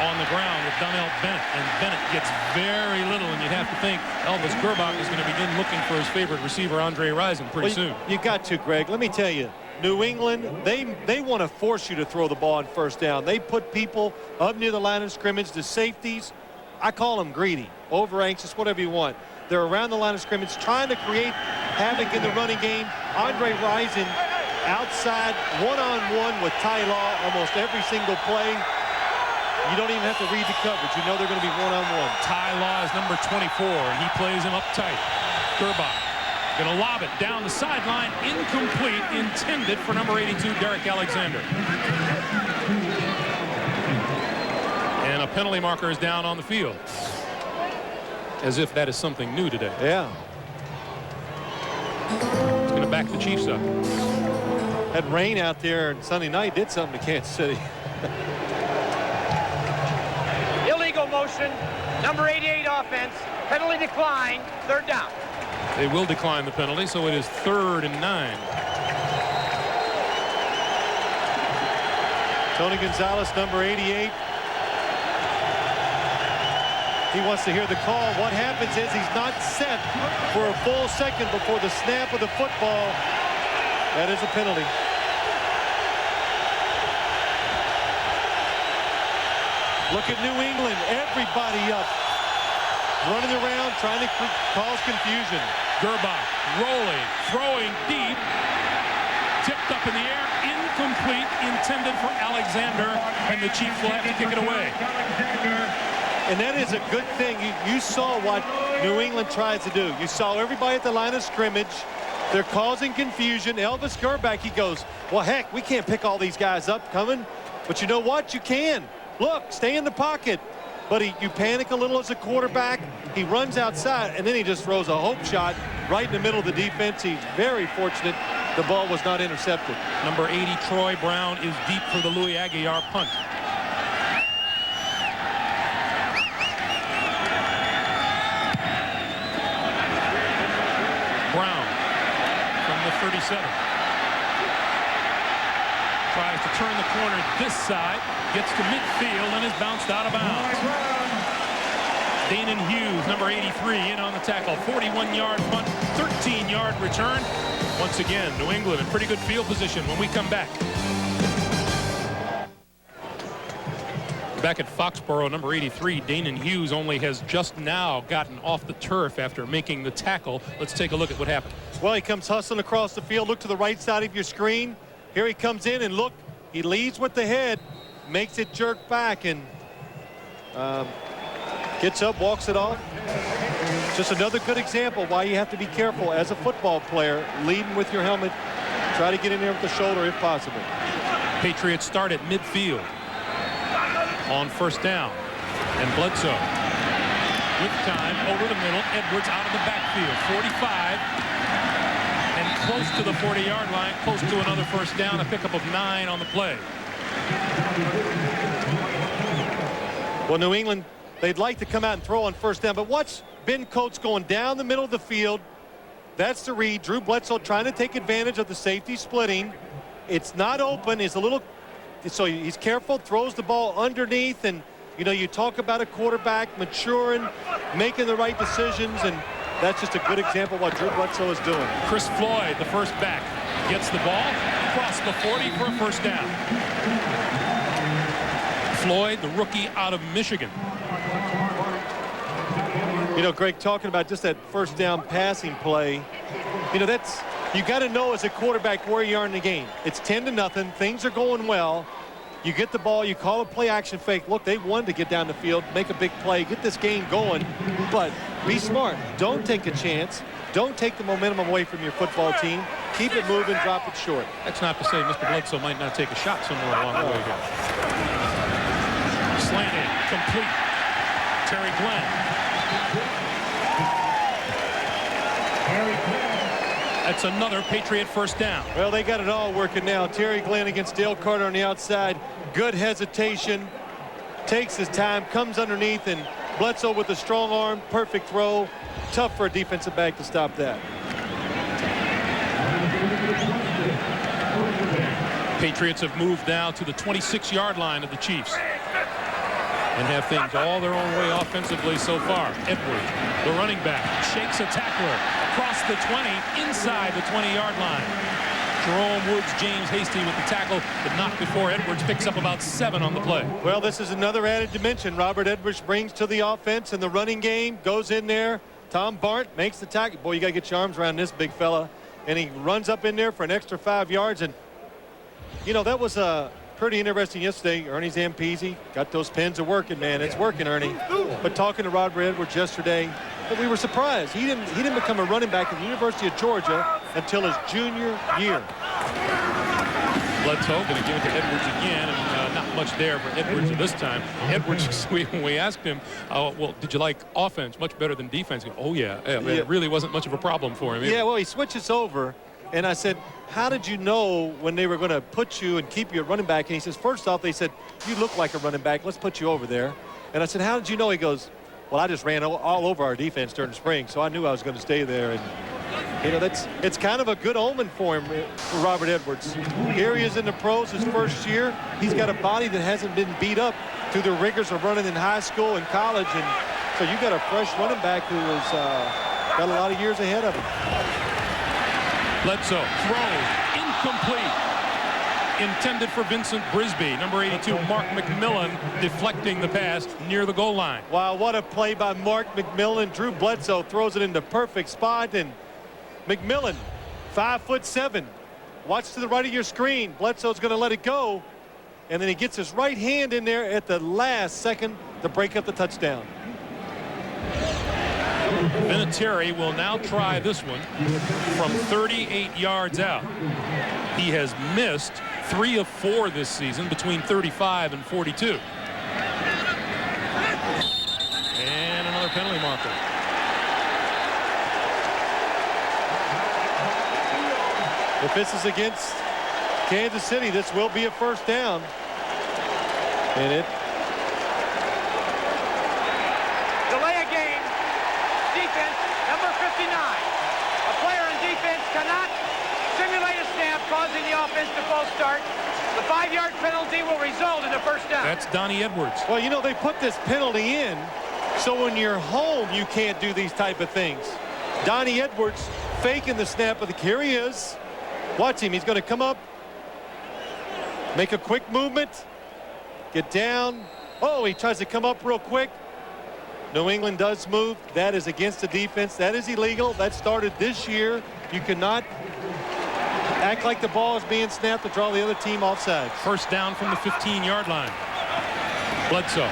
On the ground with Donnell Bennett, and Bennett gets very little, and you'd have to think Elvis Gerbach is going to begin looking for his favorite receiver, Andre Rison, pretty soon. You got to, Greg. Let me tell you, New England, they want to force you to throw the ball on first down. They put people up near the line of scrimmage, the safeties. I call them greedy, over anxious, whatever you want. They're around the line of scrimmage trying to create havoc in the running game. Andre Rison outside one-on-one with Ty Law almost every single play. You don't even have to read the coverage. You know they're going to be one-on-one. Ty Law is number 24, and he plays him up tight. Gerbach going to lob it down the sideline. Incomplete, intended for number 82, Derek Alexander. And a penalty marker is down on the field. As if that is something new today. Yeah. It's going to back the Chiefs up. That rain out there on Sunday night did something to Kansas City. Illegal motion, number 88 offense, penalty decline, third down. They will decline the penalty, so it is 3rd and 9. Tony Gonzalez, number 88. He wants to hear the call. What happens is he's not set for a full second before the snap of the football. That is a penalty. Look at New England. Everybody up. Running around, trying to cause confusion. Gerbach rolling, throwing deep. Tipped up in the air. Incomplete. Intended for Alexander. And the Chiefs will have to kick it away. And that is a good thing. You saw what New England tries to do. You saw everybody at the line of scrimmage. They're causing confusion. Elvis Gerbach, he goes, well, heck, we can't pick all these guys up coming. But you know what? You can. Look, stay in the pocket. But you panic a little as a quarterback. He runs outside, and then he just throws a hope shot right in the middle of the defense. He's very fortunate the ball was not intercepted. Number 80, Troy Brown, is deep for the Louis Aguilar punt. Brown from the 37. Tries to turn the corner this side, gets to midfield, and is bounced out of bounds. Danon Hughes, number 83, in on the tackle. 41-yard punt, 13-yard return. Once again, New England in pretty good field position when we come back. Back at Foxboro, number 83, Danon Hughes only has just now gotten off the turf after making the tackle. Let's take a look at what happened. Well, he comes hustling across the field. Look to the right side of your screen. Here he comes in, and look, he leads with the head, makes it jerk back, and gets up, walks it off. Just another good example why you have to be careful as a football player, leading with your helmet. Try to get in there with the shoulder if possible. Patriots start at midfield on first down. And Bledsoe with time over the middle. Edwards out of the backfield. 45. And close to the 40-yard line. Close to another first down. A pickup of 9 on the play. Well, New England, they'd like to come out and throw on first down. But watch Ben Coates going down the middle of the field. That's the read. Drew Bledsoe trying to take advantage of the safety splitting. It's not open. It's a little... So he's careful, throws the ball underneath, and you know, you talk about a quarterback maturing, making the right decisions, and that's just a good example of what Drew Bledsoe is doing. Chris Floyd, the first back, gets the ball across the 40 for a first down. Floyd, the rookie out of Michigan. You know, Greg, talking about just that first down passing play, you know, that's, you got to know as a quarterback where you are in the game. It's 10-0. Things are going well. You get the ball, you call a play action fake. Look, they wanted to get down the field, make a big play, get this game going. But be smart. Don't take a chance. Don't take the momentum away from your football team. Keep it moving, drop it short. That's not to say Mr. Bledsoe might not take a shot somewhere along the way here. Slanted, complete. Terry Glenn. That's another Patriot first down. Well, they got it all working now. Terry Glenn against Dale Carter on the outside. Good hesitation. Takes his time, comes underneath, and Bledsoe with a strong arm, perfect throw. Tough for a defensive back to stop that. Patriots have moved now to the 26-yard line of the Chiefs and have things all their own way offensively so far. Edwards, the running back, shakes a tackler across the 20, inside the 20-yard line. Jerome Woods, James Hasty with the tackle, but not before Edwards picks up about 7 on the play. Well, this is another added dimension Robert Edwards brings to the offense in the running game. Goes in there. Tom Barnt makes the tackle. Boy, you got to get your arms around this big fella. And he runs up in there for an extra 5 yards. And, you know, that was pretty interesting yesterday. Ernie Zampese got those pins are working, man. It's working, Ernie. But talking to Robert Edwards yesterday, we were surprised. He didn't become a running back at the University of Georgia until his junior year. Bledsoe going to give it to Edwards again, and not much there for Edwards this time. Edwards, when we asked him, well, did you like offense much better than defense? He goes, oh, yeah. It really wasn't much of a problem for him. Yeah, well, he switches over, and I said, how did you know when they were going to put you and keep you at running back? And he says, first off, they said, you look like a running back. Let's put you over there. And I said, how did you know? He goes, well, I just ran all over our defense during the spring, so I knew I was going to stay there. And, you know, it's kind of a good omen for him, for Robert Edwards. Here he is in the pros his first year. He's got a body that hasn't been beat up through the rigors of running in high school and college. And so you got a fresh running back who has got a lot of years ahead of him. Bledsoe throws incomplete. Intended for Vincent Brisby. Number 82, Mark McMillan, deflecting the pass near the goal line. Wow, what a play by Mark McMillan. Drew Bledsoe throws it in the perfect spot, and McMillan, 5'7". Watch to the right of your screen. Bledsoe's going to let it go, and then he gets his right hand in there at the last second to break up the touchdown. Vinatieri will now try this one from 38 yards out. He has missed 3 of 4 this season between 35 and 42. And another penalty marker. If this is against Kansas City, this will be a first down. And it Delay a game. Defense, number 59. A player in defense cannot simulate a snap, causing the offense to false start. The 5-yard penalty will result in a first down. That's Donnie Edwards. Well, you know, they put this penalty in so when you're home you can't do these type of things. Donnie Edwards faking the snap of the here he is. Watch him. He's going to come up, make a quick movement, get down. Oh, he tries to come up real quick. New England does move. That is against the defense. That is illegal. That started this year. You cannot act like the ball is being snapped to draw the other team offside. First down from the 15-yard line. Bledsoe.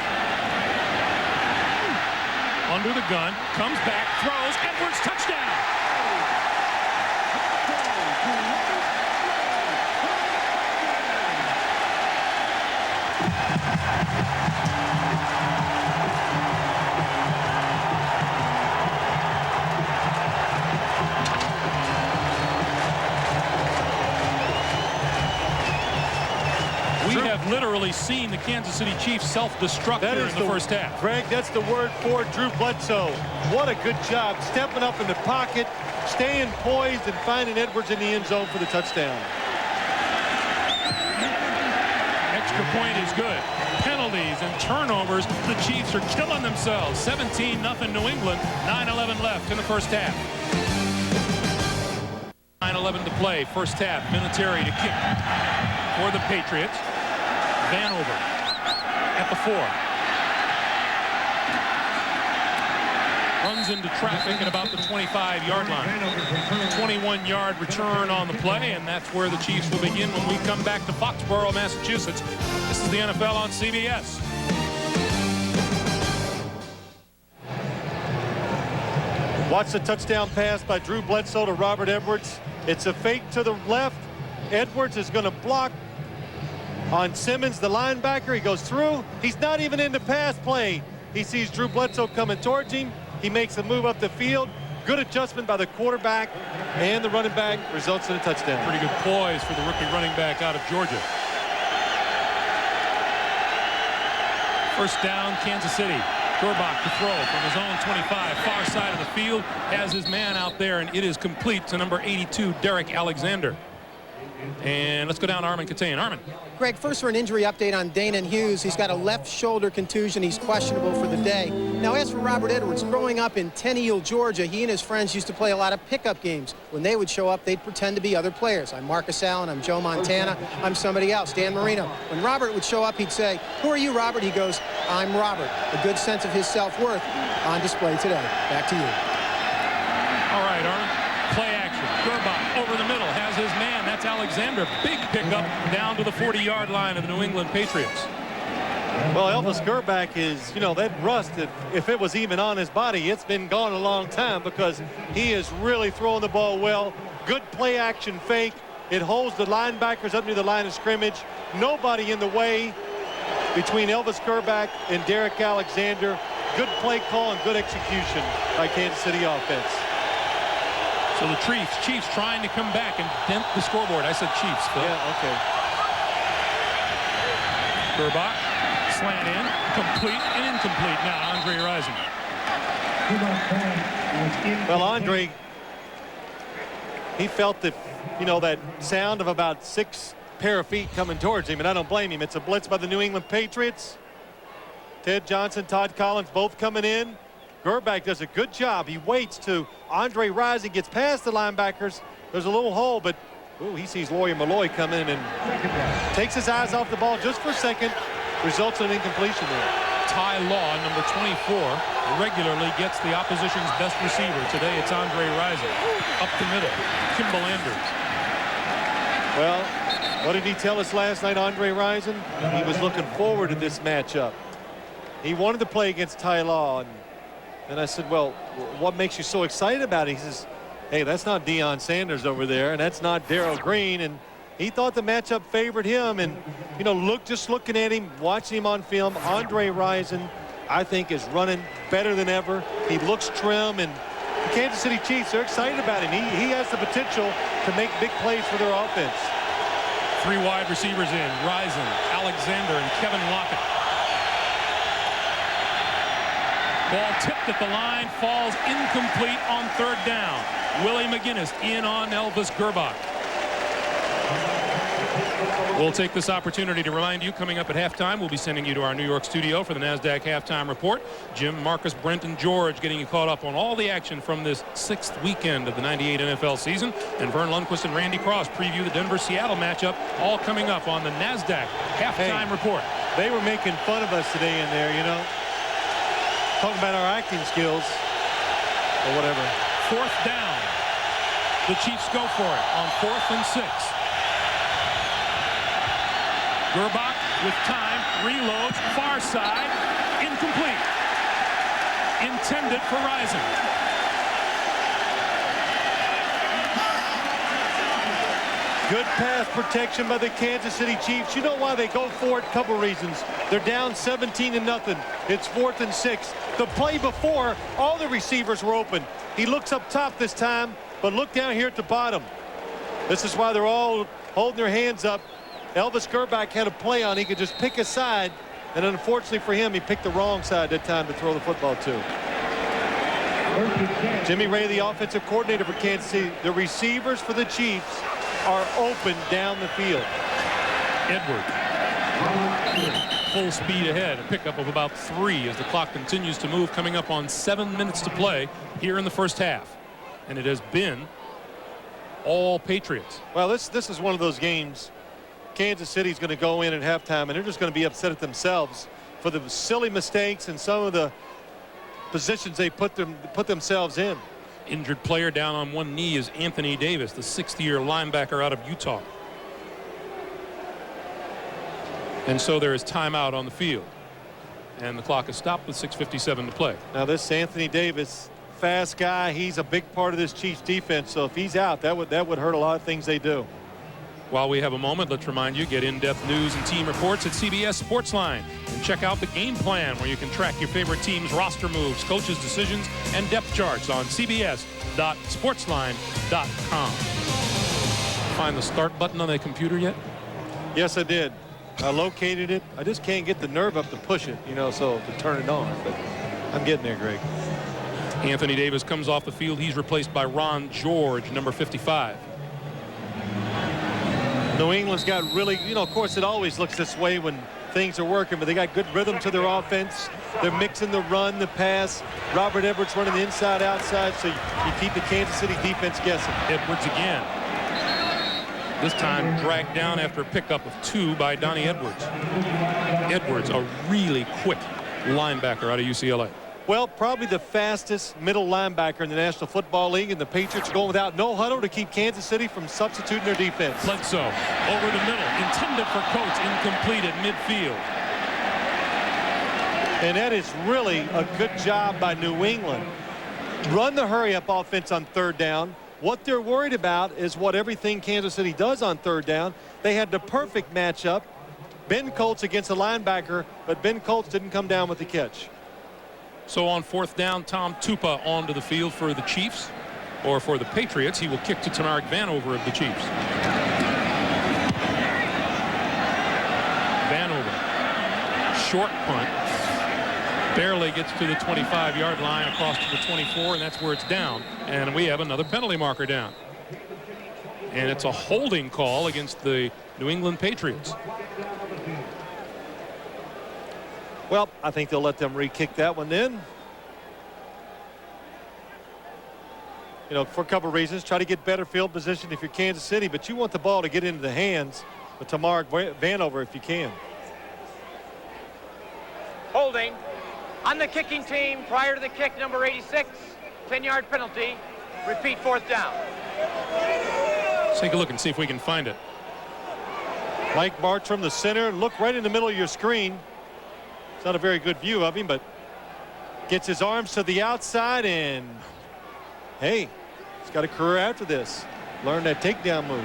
Under the gun, comes back, throws, Edwards, touchdown! We have literally seen the Kansas City Chiefs self-destruct here in the first half. Greg, that's the word for Drew Bledsoe. What a good job stepping up in the pocket, staying poised, and finding Edwards in the end zone for the touchdown. Extra point is good. Penalties and turnovers. The Chiefs are killing themselves. 17-0 New England. 9:11 left in the first half. 9:11 to play. First half. Vinatieri to kick for the Patriots. Vanover at the 4. Runs into traffic at about the 25-yard line. 21-yard return on the play, and that's where the Chiefs will begin when we come back to Foxboro, Massachusetts. This is the NFL on CBS. Watch the touchdown pass by Drew Bledsoe to Robert Edwards. It's a fake to the left. Edwards is going to block. on Simmons, the linebacker. He goes through. He's not even in the pass play. He sees Drew Bledsoe coming towards him. He makes a move up the field. Good adjustment by the quarterback and the running back, results in a touchdown. Pretty good poise for the rookie running back out of Georgia. First down, Kansas City. Gerbach to throw from his own 25, far side of the field, has his man out there, and it is complete to number 82, Derek Alexander. And let's go down to Armin Catane. Armin. Greg, first for an injury update on Danon Hughes. He's got a left shoulder contusion. He's questionable for the day. Now, as for Robert Edwards, growing up in Tenniel, Georgia, he and his friends used to play a lot of pickup games. When they would show up, they'd pretend to be other players. I'm Marcus Allen, I'm Joe Montana, I'm somebody else, Dan Marino. When Robert would show up, he'd say, "Who are you, Robert?" He goes, "I'm Robert." A good sense of his self-worth on display today. Back to you. All right, Armin. Play action. Gerbach over the middle, has his man. That's Alexander. Big pickup down to the 40-yard line of the New England Patriots. Well, Elvis Gerbach is, you know, that rust, if it was even on his body, it's been gone a long time because he is really throwing the ball well. Good play action fake. It holds the linebackers up near the line of scrimmage. Nobody in the way between Elvis Gerbach and Derek Alexander. Good play call and good execution by Kansas City offense. So the Chiefs trying to come back and dent the scoreboard. I said Chiefs, Phil. Yeah, okay. Gerbach, slant in, complete and incomplete. Now Andre Rison. Well, Andre, he felt that, you know, that sound of about 6 pair of feet coming towards him, and I don't blame him. It's a blitz by the New England Patriots. Ted Johnson, Todd Collins both coming in. Gerbach does a good job. He waits to Andre Rison, gets past the linebackers. There's a little hole, but he sees Lawyer Malloy come in and takes his eyes off the ball just for a second. Results in an incompletion there. Ty Law, number 24, regularly gets the opposition's best receiver. Today it's Andre Rison. Up the middle, Kimball Anders. Well, what did he tell us last night, Andre Rison? He was looking forward to this matchup. He wanted to play against Ty Law. And I said, well, what makes you so excited about it? He says, hey, that's not Deion Sanders over there, and that's not Darrell Green. And he thought the matchup favored him. And, you know, just looking at him, watching him on film, Andre Rison, I think, is running better than ever. He looks trim, and the Kansas City Chiefs are excited about him. He has the potential to make big plays for their offense. 3 wide receivers in, Rison, Alexander, and Kevin Lockett. Ball tipped at the line, falls incomplete on 3rd down. Willie McGinnis in on Elvis Gerbach. We'll take this opportunity to remind you, coming up at halftime, we'll be sending you to our New York studio for the NASDAQ halftime report. Jim, Marcus, Brent, and George getting you caught up on all the action from this 6th weekend of the '98 NFL season. And Vern Lundquist and Randy Cross preview the Denver-Seattle matchup, all coming up on the NASDAQ halftime report. They were making fun of us today in there, you know. Talking about our acting skills or whatever. 4th down. The Chiefs go for it on 4th and 6. Gerbach with time, reloads, far side, incomplete. Intended for Rison. Good pass protection by the Kansas City Chiefs. You know why they go for it? A couple reasons. They're down 17-0. It's 4th and 6. The play before, all the receivers were open. He looks up top this time, but look down here at the bottom. This is why they're all holding their hands up. Elvis Gerbach had a play on. He could just pick a side, and unfortunately for him, he picked the wrong side that time to throw the football to. Jimmy Ray, the offensive coordinator for Kansas City. The receivers for the Chiefs are open down the field. Edwards. Full speed ahead. A pickup of about 3 as the clock continues to move, coming up on 7 minutes to play here in the first half. And it has been all Patriots. Well, this is one of those games. Kansas City's going to go in at halftime, and they're just going to be upset at themselves for the silly mistakes and some of the positions they put themselves in. Injured player down on one knee is Anthony Davis, the 6th-year linebacker out of Utah. And so there is timeout on the field. And the clock is stopped with 6:57 to play. Now this Anthony Davis, fast guy, he's a big part of this Chiefs defense. So if he's out, that would hurt a lot of things they do. While we have a moment, let's remind you, get in-depth news and team reports at CBS Sportsline. And check out the game plan, where you can track your favorite team's roster moves, coaches' decisions, and depth charts on cbs.sportsline.com. Find the start button on the computer yet? Yes, I did. I located it. I just can't get the nerve up to push it, so to turn it on. But I'm getting there, Greg. Anthony Davis comes off the field. He's replaced by Ron George, number 55. New England's got really, of course, it always looks this way when things are working, but they got good rhythm to their offense. They're mixing the run, the pass. Robert Edwards running the inside, outside, so you keep the Kansas City defense guessing. Edwards again. This time dragged down after a pickup of 2 by Donnie Edwards. Edwards, a really quick linebacker out of UCLA. Well, probably the fastest middle linebacker in the National Football League, and the Patriots are going without no huddle to keep Kansas City from substituting their defense. Bledsoe over the middle, intended for Coates, incomplete at midfield. And that is really a good job by New England. Run the hurry-up offense on third down. What they're worried about is what everything Kansas City does on third down. They had the perfect matchup. Ben Coates against a linebacker, but Ben Coates didn't come down with the catch. So on fourth down, Tom Tupa onto the field for the Chiefs, or for the Patriots. He will kick to Tamarick Vanover of the Chiefs. Vanover, short punt, barely gets to the 25-yard line, across to the 24, and that's where it's down. And we have another penalty marker down. And it's a holding call against the New England Patriots. Well, I think they'll let them re-kick that one then. For a couple of reasons. Try to get better field position if you're Kansas City, but you want the ball to get into the hands of Tamarick Vanover if you can. Holding on the kicking team prior to the kick, number 86, 10-yard penalty. Repeat, fourth down. Let's take a look and see if we can find it. Mike Bartram, the center. Look right in the middle of your screen. It's not a very good view of him, but gets his arms to the outside, and hey, he's got a career after this. Learn that takedown move.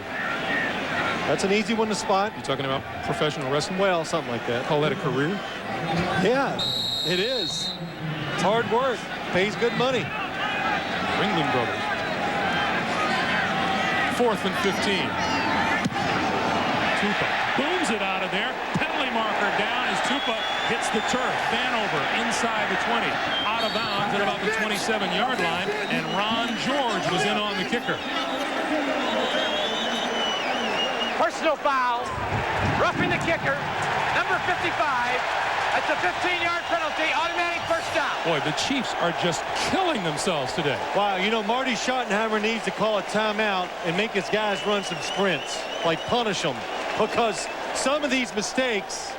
That's an easy one to spot. You talking about professional wrestling? Well, something like that. Call that a career? Yeah, it is. It's hard work. Pays good money. Ringling Brothers. 4th and 15. Tupa booms it out of there. Penalty marker down as Tupa hits the turf. Vanover inside the 20. Out of bounds at about the 27-yard line. And Ron George was in on the kicker. Personal foul. Roughing the kicker. Number 55. That's a 15-yard penalty. Automatic first down. Boy, the Chiefs are just killing themselves today. Wow, Marty Schottenheimer needs to call a timeout and make his guys run some sprints. Like punish them. Because some of these mistakes,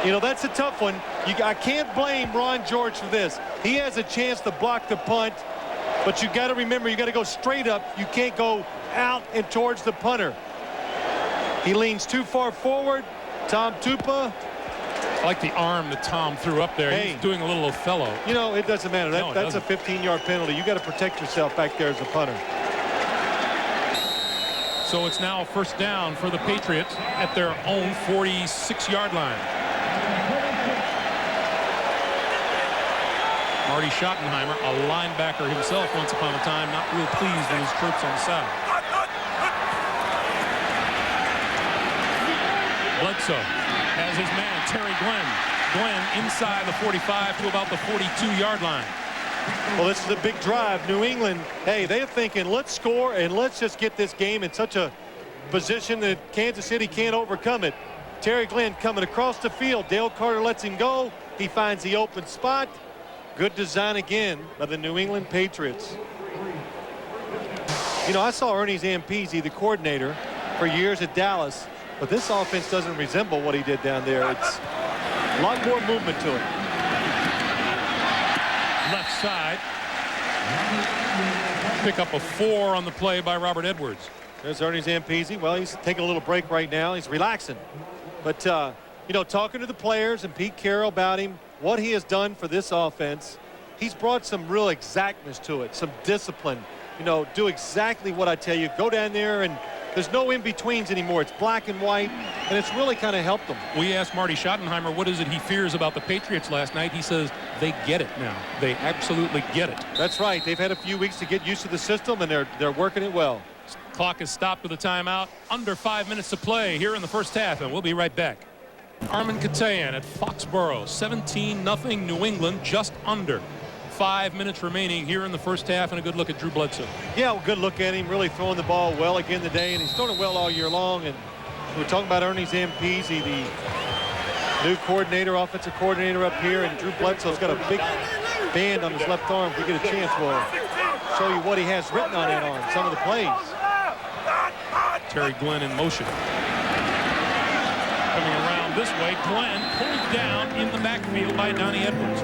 that's a tough one. I can't blame Ron George for this. He has a chance to block the punt, but you got to remember, you got to go straight up. You can't go out and towards the punter. He leans too far forward. Tom Tupa. I like the arm that Tom threw up there. He's doing a little Othello. It doesn't matter. That's a 15-yard penalty. You got to protect yourself back there as a punter. So it's now first down for the Patriots at their own 46-yard line. Marty Schottenheimer, a linebacker himself once upon a time, not real pleased with his troops on the side. Bledsoe has his man, Terry Glenn. Glenn inside the 45 to about the 42-yard line. Well, this is a big drive. New England, hey, they're thinking, let's score and let's just get this game in such a position that Kansas City can't overcome it. Terry Glenn coming across the field. Dale Carter lets him go. He finds the open spot. Good design again by the New England Patriots. I saw Ernie Zampese, the coordinator, for years at Dallas, but this offense doesn't resemble what he did down there. It's a lot more movement to it. Left side. Pick up a 4 on the play by Robert Edwards. There's Ernie Zampese. Well, he's taking a little break right now. He's relaxing. But, talking to the players and Pete Carroll about him, what he has done for this offense, he's brought some real exactness to it, some discipline. Do exactly what I tell you. Go down there and There's no in-betweens anymore. It's black and white, and it's really kind of helped them. We asked Marty Schottenheimer what is it he fears about the Patriots last night. He says they get it now. They absolutely get it. That's right. They've had a few weeks to get used to the system, and they're working it well. Clock is stopped with a timeout. Under 5 minutes to play here in the first half, and we'll be right back. Armin Katayan at Foxboro, 17-0 New England, just under. 5 minutes remaining here in the first half, and a good look at Drew Bledsoe. Yeah, good look at him, really throwing the ball well again today, and he's throwing it well all year long. And we're talking about Ernie Zampese, the new coordinator, offensive coordinator up here, and Drew Bledsoe's got a big band on his left arm. If we get a chance, we'll show you what he has written on that arm, some of the plays. Terry Glenn in motion. Coming around this way, Glenn pulled down in the backfield by Donnie Edwards.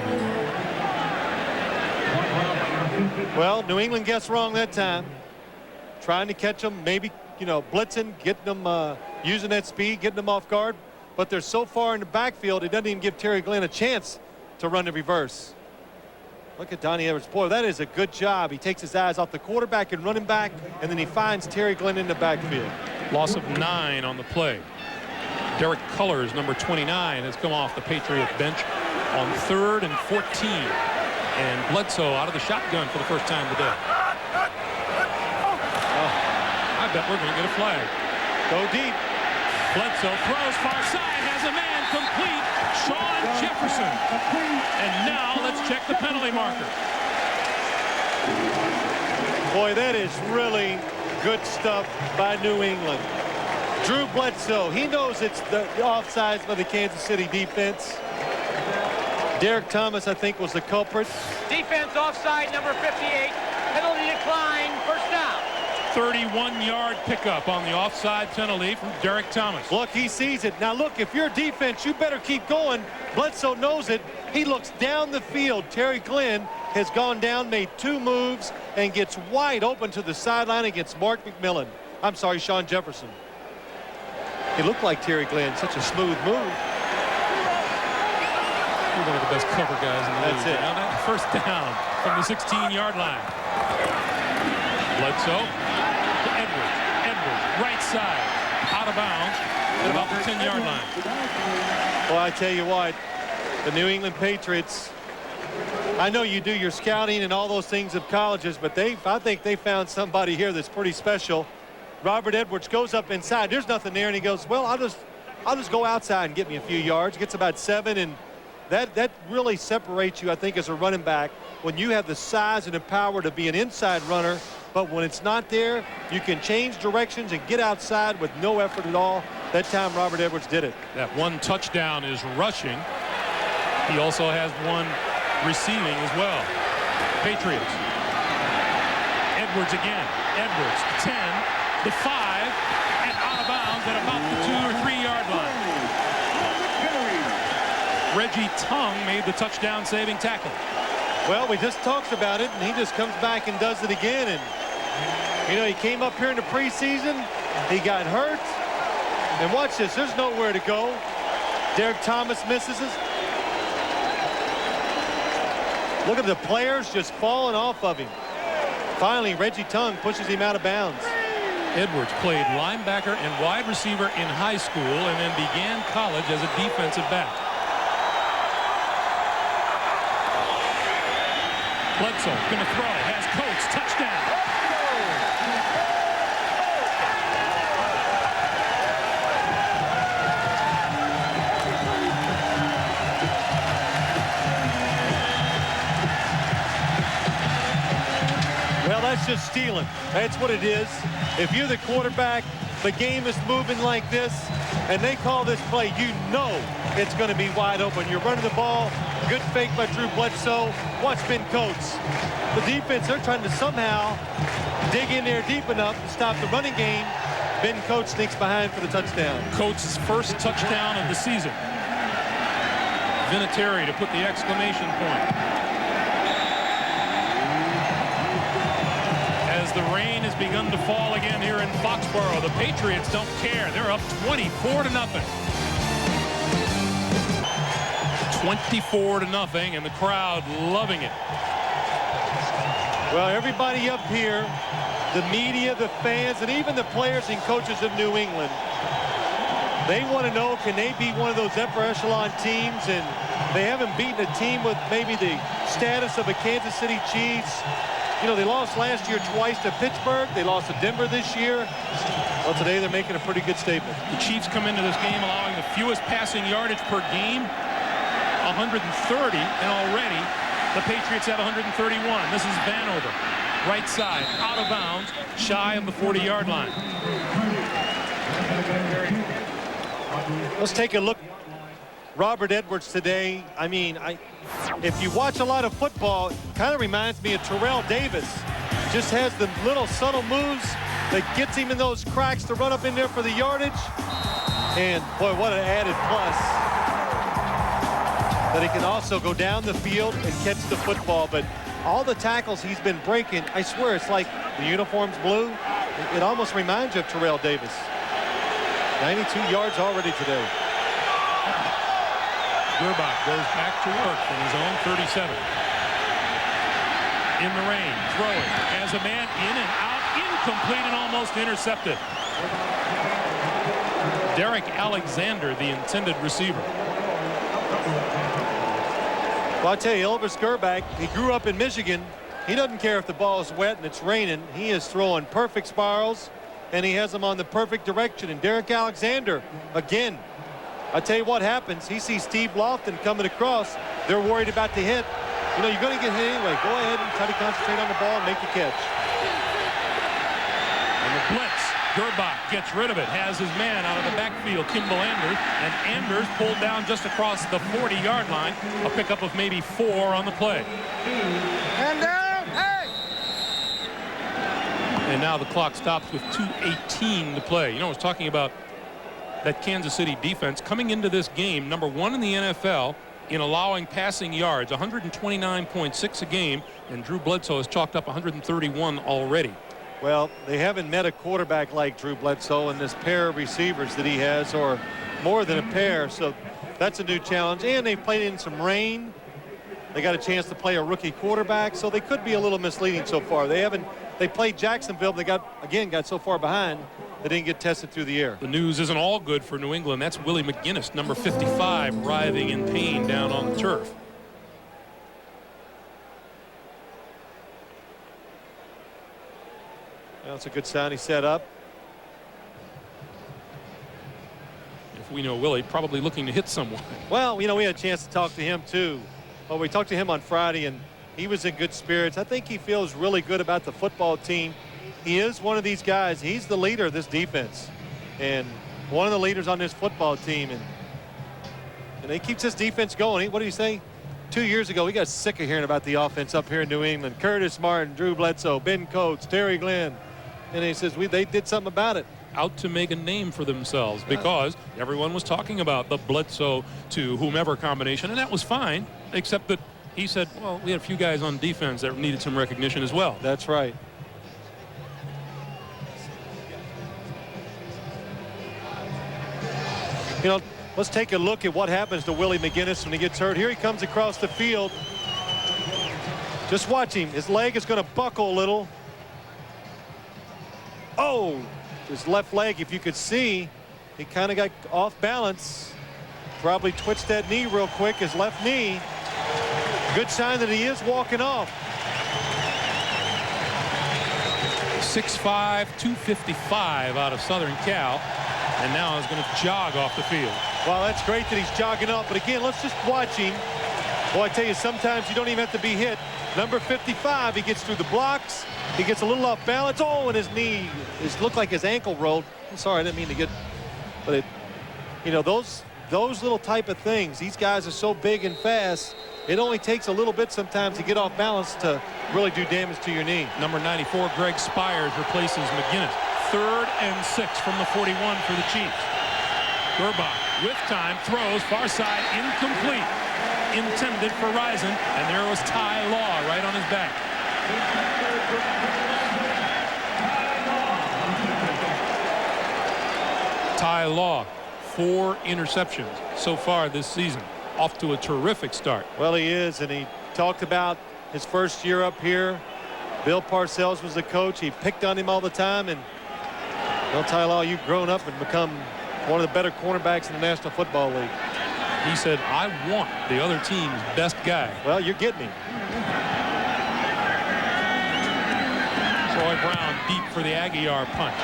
Well, New England guessed wrong that time. Trying to catch them, maybe, blitzing, getting them, using that speed, getting them off guard. But they're so far in the backfield, it doesn't even give Terry Glenn a chance to run the reverse. Look at Donnie Edwards. Boy, that is a good job. He takes his eyes off the quarterback and running back, and then he finds Terry Glenn in the backfield. Loss of 9 on the play. Derek Cullors, number 29, has come off the Patriot bench on 3rd and 14. And Bledsoe out of the shotgun for the first time today. I bet we're going to get a flag. Go deep. Bledsoe throws far side, has a man complete. Sean Jefferson. And now let's check the penalty marker. Boy, that is really good stuff by New England. Drew Bledsoe, he knows it's the offsides by the Kansas City defense. Derek Thomas, I think, was the culprit. Defense offside, number 58. Penalty decline, first down. 31-yard pickup on the offside penalty from Derek Thomas. Look, he sees it. Now, look, if you're defense, you better keep going. Bledsoe knows it. He looks down the field. Terry Glenn has gone down, made 2 moves, and gets wide open to the sideline against Mark McMillan. I'm sorry, Sean Jefferson. He looked like Terry Glenn, such a smooth move. One of the best cover guys in the league. That's it. Now that first down from the 16-yard line. Bledsoe to Edwards. Edwards, right side, out of bounds at about the 10-yard line. Well, I tell you what, the New England Patriots, I know you do your scouting and all those things of colleges, but I think they found somebody here that's pretty special. Robert Edwards goes up inside. There's nothing there, and he goes, well, I'll just go outside and get me a few yards. Gets about 7, and that really separates you, I think, as a running back when you have the size and the power to be an inside runner, but when it's not there, you can change directions and get outside with no effort at all. That time, Robert Edwards did it. That 1 touchdown is rushing. He also has 1 receiving as well. Patriots. Edwards again. Edwards, 10, the 5, and out of bounds at about the 2 or 3 yard line. Reggie Tongue made the touchdown saving tackle. Well, we just talked about it, and he just comes back and does it again. And, he came up here in the preseason. He got hurt. And watch this. There's nowhere to go. Derek Thomas misses it. Look at the players just falling off of him. Finally, Reggie Tongue pushes him out of bounds. Edwards played linebacker and wide receiver in high school and then began college as a defensive back. Bledsoe going to throw, has Coates, touchdown. Well, that's just stealing. That's what it is. If you're the quarterback, the game is moving like this, and they call this play, you know it's going to be wide open. You're running the ball. Good fake by Drew Bledsoe. Watch Ben Coates. The defense, they're trying to somehow dig in there deep enough to stop the running game. Ben Coates sneaks behind for the touchdown. Coates' first touchdown of the season. Vinatieri to put the exclamation point. As the rain has begun to fall again here in Foxboro, the Patriots don't care. They're up 24-0. 24-0, and the crowd loving it. Well, everybody up here the media, the fans, and even the players and coaches of New England, they want to know, can they be one of those upper echelon teams? And they haven't beaten a team with maybe the status of a Kansas City Chiefs. You know, they lost last year twice to Pittsburgh. They lost to Denver this year. Well, today they're making a pretty good statement. The Chiefs come into this game allowing the fewest passing yardage per game, 130, and already the Patriots have 131. This is Vanover, right side, out of bounds, shy of the 40-yard line. Let's take a look. Robert Edwards today, I mean, if you watch a lot of football, it kind of reminds me of Terrell Davis. Just has the little subtle moves that gets him in those cracks to run up in there for the yardage. And boy, what an added plus. That he can also go down the field and catch the football. But all the tackles he's been breaking, I swear, it's like the uniform's blue. It almost reminds you of Terrell Davis. 92 yards already today. Gerbach goes back to work from his own 37. In the rain, throwing as a man in and out, incomplete and almost intercepted. Derek Alexander, the intended receiver. Well, I tell you, Elvis Gerbach, he grew up in Michigan. He doesn't care if the ball is wet and it's raining. He is throwing perfect spirals, and he has them on the perfect direction. And Derek Alexander, again, I tell you what happens. He sees Steve Lofton coming across. They're worried about the hit. You know, you're going to get hit anyway. Go ahead and try to concentrate on the ball and make the catch. And the blitz. Gerbach gets rid of it. Has his man out of the backfield, Kimball Anders. And Anders pulled down just across the 40-yard line. A pickup of maybe 4 on the play. And down, hey! And now the clock stops with 2:18 to play. You know, I was talking about that Kansas City defense coming into this game, number 1 in the NFL in allowing passing yards, 129.6 a game, and Drew Bledsoe has chalked up 131 already. Well, they haven't met a quarterback like Drew Bledsoe and this pair of receivers that he has, or more than a pair, so that's a new challenge. And they played in some rain. They got a chance to play a rookie quarterback, so they could be a little misleading so far. They played Jacksonville, they got so far behind. They didn't get tested through the air. The news isn't all good for New England. That's Willie McGinnis, number 55, writhing in pain down on the turf. Well, that's a good sign. He set up. If we know Willie, probably looking to hit someone. Well, you know, we had a chance to talk to him too. Well, we talked to him on Friday, and he was in good spirits. I think he feels really good about the football team. He is one of these guys. He's the leader of this defense and one of the leaders on this football team. And he keeps this defense going. What did he say? 2 years ago, we got sick of hearing about the offense up here in New England. Curtis Martin, Drew Bledsoe, Ben Coates, Terry Glenn. And he says they did something about it. Out to make a name for themselves because everyone was talking about the Bledsoe to whomever combination, and that was fine, except that he said, well, we had a few guys on defense that needed some recognition as well. That's right. You know, let's take a look at what happens to Willie McGinnis when he gets hurt. Here he comes across the field. Just watch him. His leg is going to buckle a little. Oh, his left leg, if you could see, he kind of got off balance. Probably twitched that knee real quick, his left knee. Good sign that he is walking off. 6'5", 255 out of Southern Cal. And now is going to jog off the field. Well, that's great that he's jogging up. But again, let's just watch him. Well, I tell you, sometimes you don't even have to be hit. Number 55, he gets through the blocks. He gets a little off balance. Oh, and his knee looked like his ankle rolled. I'm sorry, I didn't mean to get, but it, you know, those little type of things. These guys are so big and fast. It only takes a little bit sometimes to get off balance to really do damage to your knee. Number 94, Greg Spires, replaces McGinnis. 3rd and 6 from the 41 for the Chiefs. Gerbach with time throws far side, incomplete, intended for Risen, and there was Ty Law right on his back. Ty Law, 4 interceptions so far this season, off to a terrific start. Well, he is, and he talked about his first year up here. Bill Parcells was the coach. He picked on him all the time, and they'll tell you all, you've grown up and become one of the better cornerbacks in the National Football League. He said, I want the other team's best guy. Well, you're getting him. Troy Brown deep for the Aguiar punt.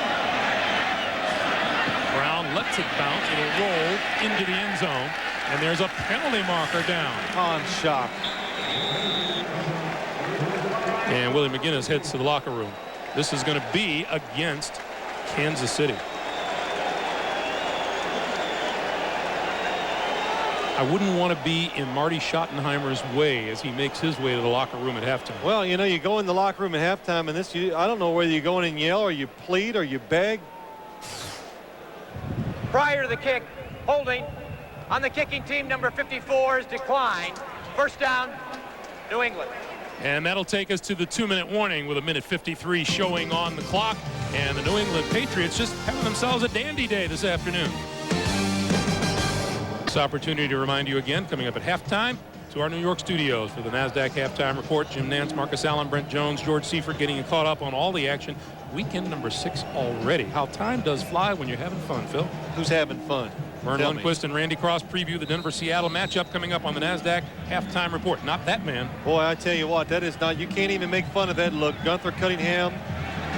Brown lets it bounce. It'll roll into the end zone. And there's a penalty marker down. Oh, I'm shocked. And Willie McGinnis heads to the locker room. This is going to be against Kansas City. I wouldn't want to be in Marty Schottenheimer's way as he makes his way to the locker room at halftime. Well, you know, you go in the locker room at halftime, and this, I don't know whether you go in and yell or you plead or you beg. Prior to the kick, holding on the kicking team, number 54 is declined. First down, New England. And that'll take us to the 2-minute warning with 1:53 showing on the clock. And the New England Patriots just having themselves a dandy day this afternoon. This opportunity to remind you again, coming up at halftime, to our New York studios for the NASDAQ Halftime Report. Jim Nance, Marcus Allen, Brent Jones, George Seifert getting you caught up on all the action. Weekend number 6 already. How time does fly when you're having fun, Phil. Who's having fun? Vern Tell me. Lundquist and Randy Cross preview the Denver-Seattle matchup coming up on the NASDAQ Halftime Report. Not that man. Boy, I tell you what, that is not, you can't even make fun of that look. Gunther Cunningham,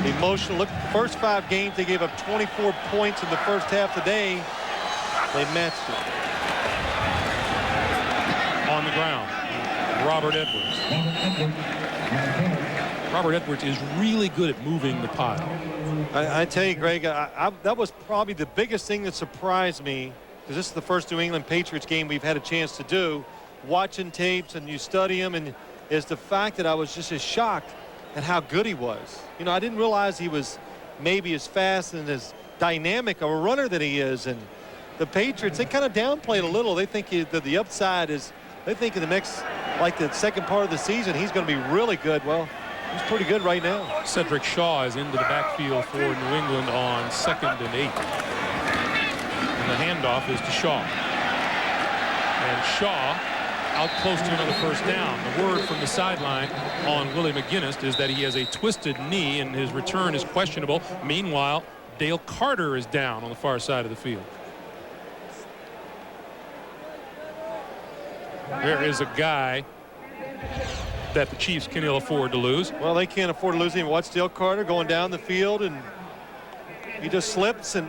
emotional. Look, the first 5 games, they gave up 24 points in the first half today. They matched it. On the ground, Robert Edwards. Robert Edwards is really good at moving the pile. I tell you, Greg, that was probably the biggest thing that surprised me, because this is the first New England Patriots game we've had a chance to do, watching tapes and you study them, and is the fact that I was just as shocked at how good he was. You know, I didn't realize he was maybe as fast and as dynamic of a runner that he is. And the Patriots, they kind of downplayed a little. They think that the upside is, they think in the next, like the second part of the season, he's going to be really good. Well, he's pretty good right now. Cedric Shaw is into the backfield for New England on 2nd and 8. And the handoff is to Shaw. And Shaw out close to another first down. The word from the sideline on Willie McGinnis is that he has a twisted knee and his return is questionable. Meanwhile, Dale Carter is down on the far side of the field. There is a guy that the Chiefs can ill afford to lose. Well, they can't afford to lose him. Watch Dale Carter going down the field, and he just slips, and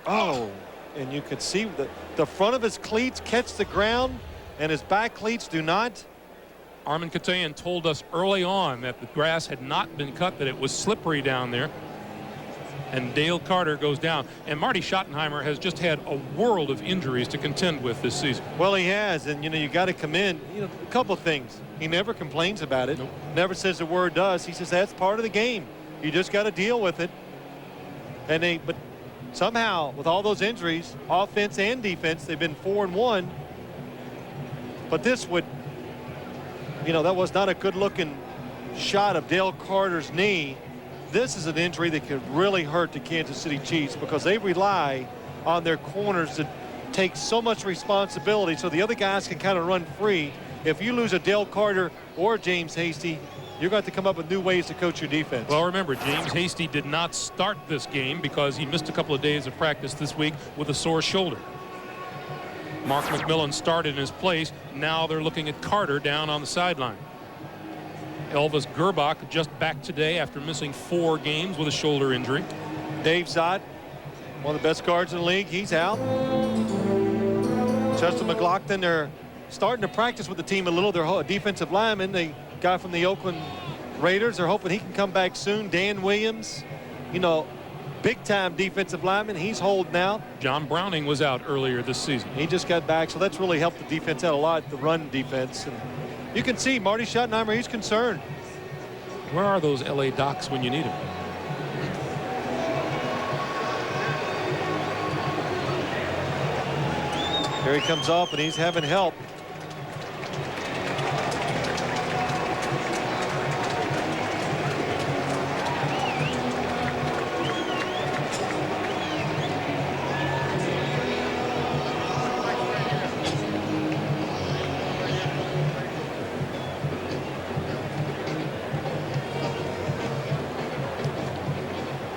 and you could see the front of his cleats catch the ground and his back cleats do not. Armin Katayan told us early on that the grass had not been cut, that it was slippery down there. And Dale Carter goes down. And Marty Schottenheimer has just had a world of injuries to contend with this season. Well, he has, and you know, you got to commend, you know, a couple of things. He never complains about it. Nope. Never says the word does. He says that's part of the game. You just got to deal with it. But somehow, with all those injuries, offense and defense, they've been 4-1. But this would, you know, that was not a good-looking shot of Dale Carter's knee. This is an injury that could really hurt the Kansas City Chiefs because they rely on their corners to take so much responsibility so the other guys can kind of run free. If you lose a Dale Carter or James Hasty, you're going to have to come up with new ways to coach your defense. Well, remember, James Hasty did not start this game because he missed a couple of days of practice this week with a sore shoulder. Mark McMillan started in his place. Now they're looking at Carter down on the sideline. Elvis Gerbach just back today after missing 4 games with a shoulder injury. Dave Zott, one of the best guards in the league, he's out. Justin McLaughlin, they're starting to practice with the team a little. Their defensive lineman, the guy from the Oakland Raiders, they're hoping he can come back soon. Dan Williams, you know, big-time defensive lineman, he's holding out. John Browning was out earlier this season. He just got back, so that's really helped the defense out a lot, the run defense. And you can see Marty Schottenheimer, he's concerned. Where are those LA Docs when you need them? Here he comes off, and he's having help.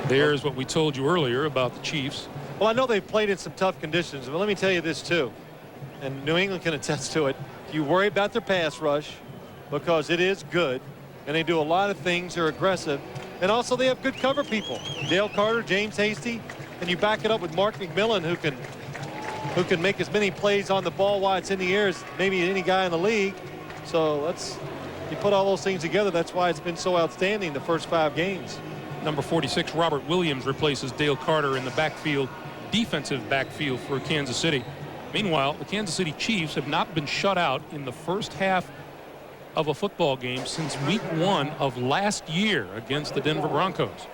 There's what we told you earlier about the Chiefs. Well, I know they've played in some tough conditions, but let me tell you this too, and New England can attest to it. You worry about their pass rush because it is good, and they do a lot of things. They're aggressive, and also they have good cover people. Dale Carter, James Hasty, and you back it up with Mark McMillan, who can make as many plays on the ball while it's in the air as maybe any guy in the league. So you put all those things together. That's why it's been so outstanding the first 5 games. Number 46, Robert Williams, replaces Dale Carter in the backfield, defensive backfield for Kansas City. Meanwhile, the Kansas City Chiefs have not been shut out in the first half of a football game since week 1 of last year against the Denver Broncos.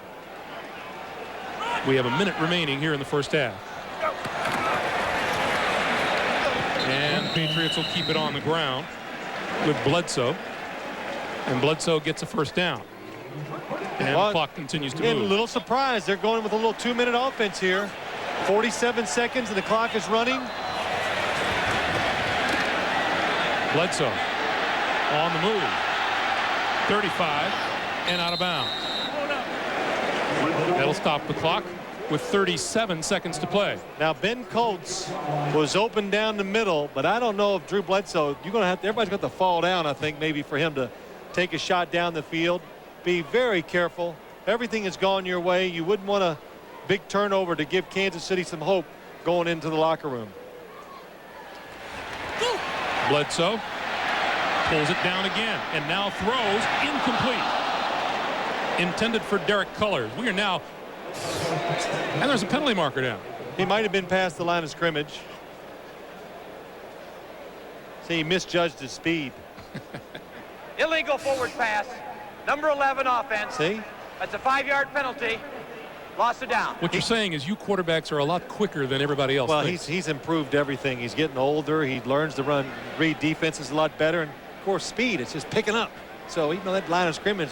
We have a minute remaining here in the first half. And the Patriots will keep it on the ground with Bledsoe. And Bledsoe gets a first down. And the clock continues to move. A little surprise. They're going with a little 2-minute offense here. 47 seconds and the clock is running. Bledsoe on the move. 35 and out of bounds. That'll stop the clock with 37 seconds to play. Now Ben Coates was open down the middle, but I don't know if Drew Bledsoe, everybody's got to fall down, I think, maybe for him to take a shot down the field. Be very careful. Everything has gone your way. You wouldn't want a big turnover to give Kansas City some hope going into the locker room. Bledsoe pulls it down again and now throws incomplete. Intended for Derek Cullors. We are now, and there's a penalty marker down. He might have been past the line of scrimmage. See, he misjudged his speed. Illegal forward pass. Number 11 offense. See? That's a 5-yard penalty. Lost it down. What you're saying is you quarterbacks are a lot quicker than everybody else. Well, thinks. he's improved everything. He's getting older. He learns to read defenses a lot better. And, of course, speed. It's just picking up. So even though that line of scrimmage,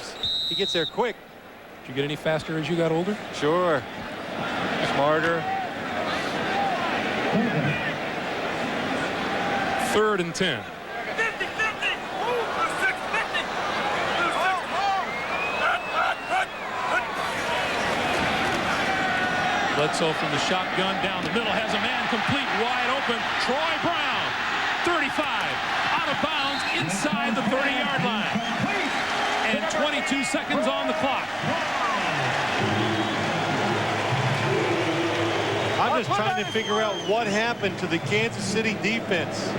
he gets there quick. Did you get any faster as you got older? Sure. Smarter. 3rd and 10. Bledsoe from the shotgun down the middle has a man complete wide open. Troy Brown, 35, out of bounds inside the 30-yard line. And 22 seconds on the clock. I'm just trying to figure out what happened to the Kansas City defense.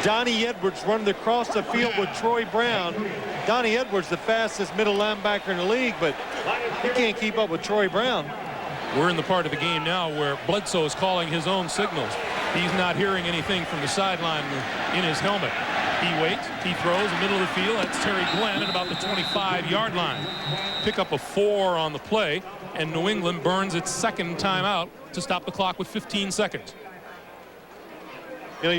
Donnie Edwards running across the field with Troy Brown. Donnie Edwards, the fastest middle linebacker in the league, but he can't keep up with Troy Brown. We're in the part of the game now where Bledsoe is calling his own signals. He's not hearing anything from the sideline in his helmet. He waits, he throws in the middle of the field. That's Terry Glenn at about the 25-yard line. Pick up a 4 on the play, and New England burns its second timeout to stop the clock with 15 seconds. You know,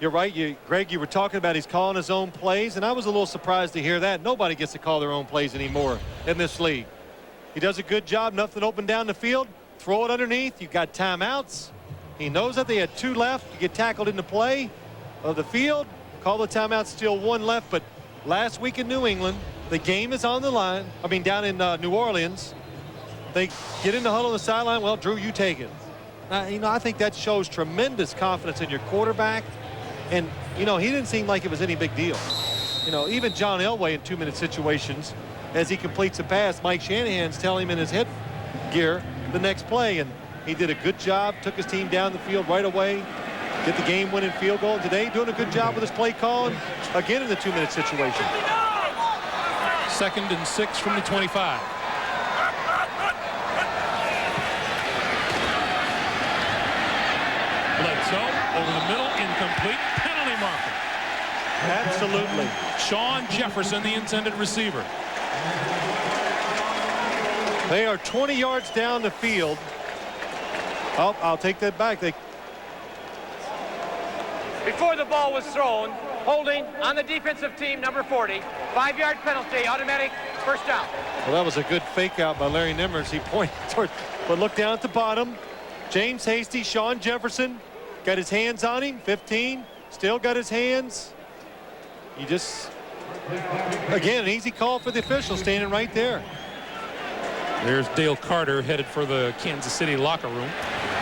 you're right. Greg, you were talking about he's calling his own plays, and I was a little surprised to hear that. Nobody gets to call their own plays anymore in this league. He does a good job. Nothing open down the field. Throw it underneath. You've got timeouts. He knows that they had 2 left. You get tackled in the play of the field. Call the timeout. Still 1 left. But last week in New England, the game is on the line. I mean, down in New Orleans. They get in the huddle on the sideline. Well, Drew, you take it. You know, I think that shows tremendous confidence in your quarterback. And, you know, he didn't seem like it was any big deal. You know, even John Elway in 2-minute situations, as he completes a pass, Mike Shanahan's telling him in his headgear the next play, and he did a good job, took his team down the field right away, get the game-winning field goal. Today, doing a good job with his play calling, again in the 2-minute situation. 2nd and 6 from the 25. Bledsoe over the middle, incomplete, penalty marker. Absolutely. Sean Jefferson, the intended receiver. They are 20 yards down the field. Oh, I'll take that back. Before the ball was thrown, holding on the defensive team, number 40. 5-yard penalty, automatic first down. Well, that was a good fake out by Larry Nimmers. He pointed towards, but look down at the bottom. James Hasty, Sean Jefferson, got his hands on him. 15, still got his hands. You just, again, an easy call for the official standing right there. There's Dale Carter headed for the Kansas City locker room.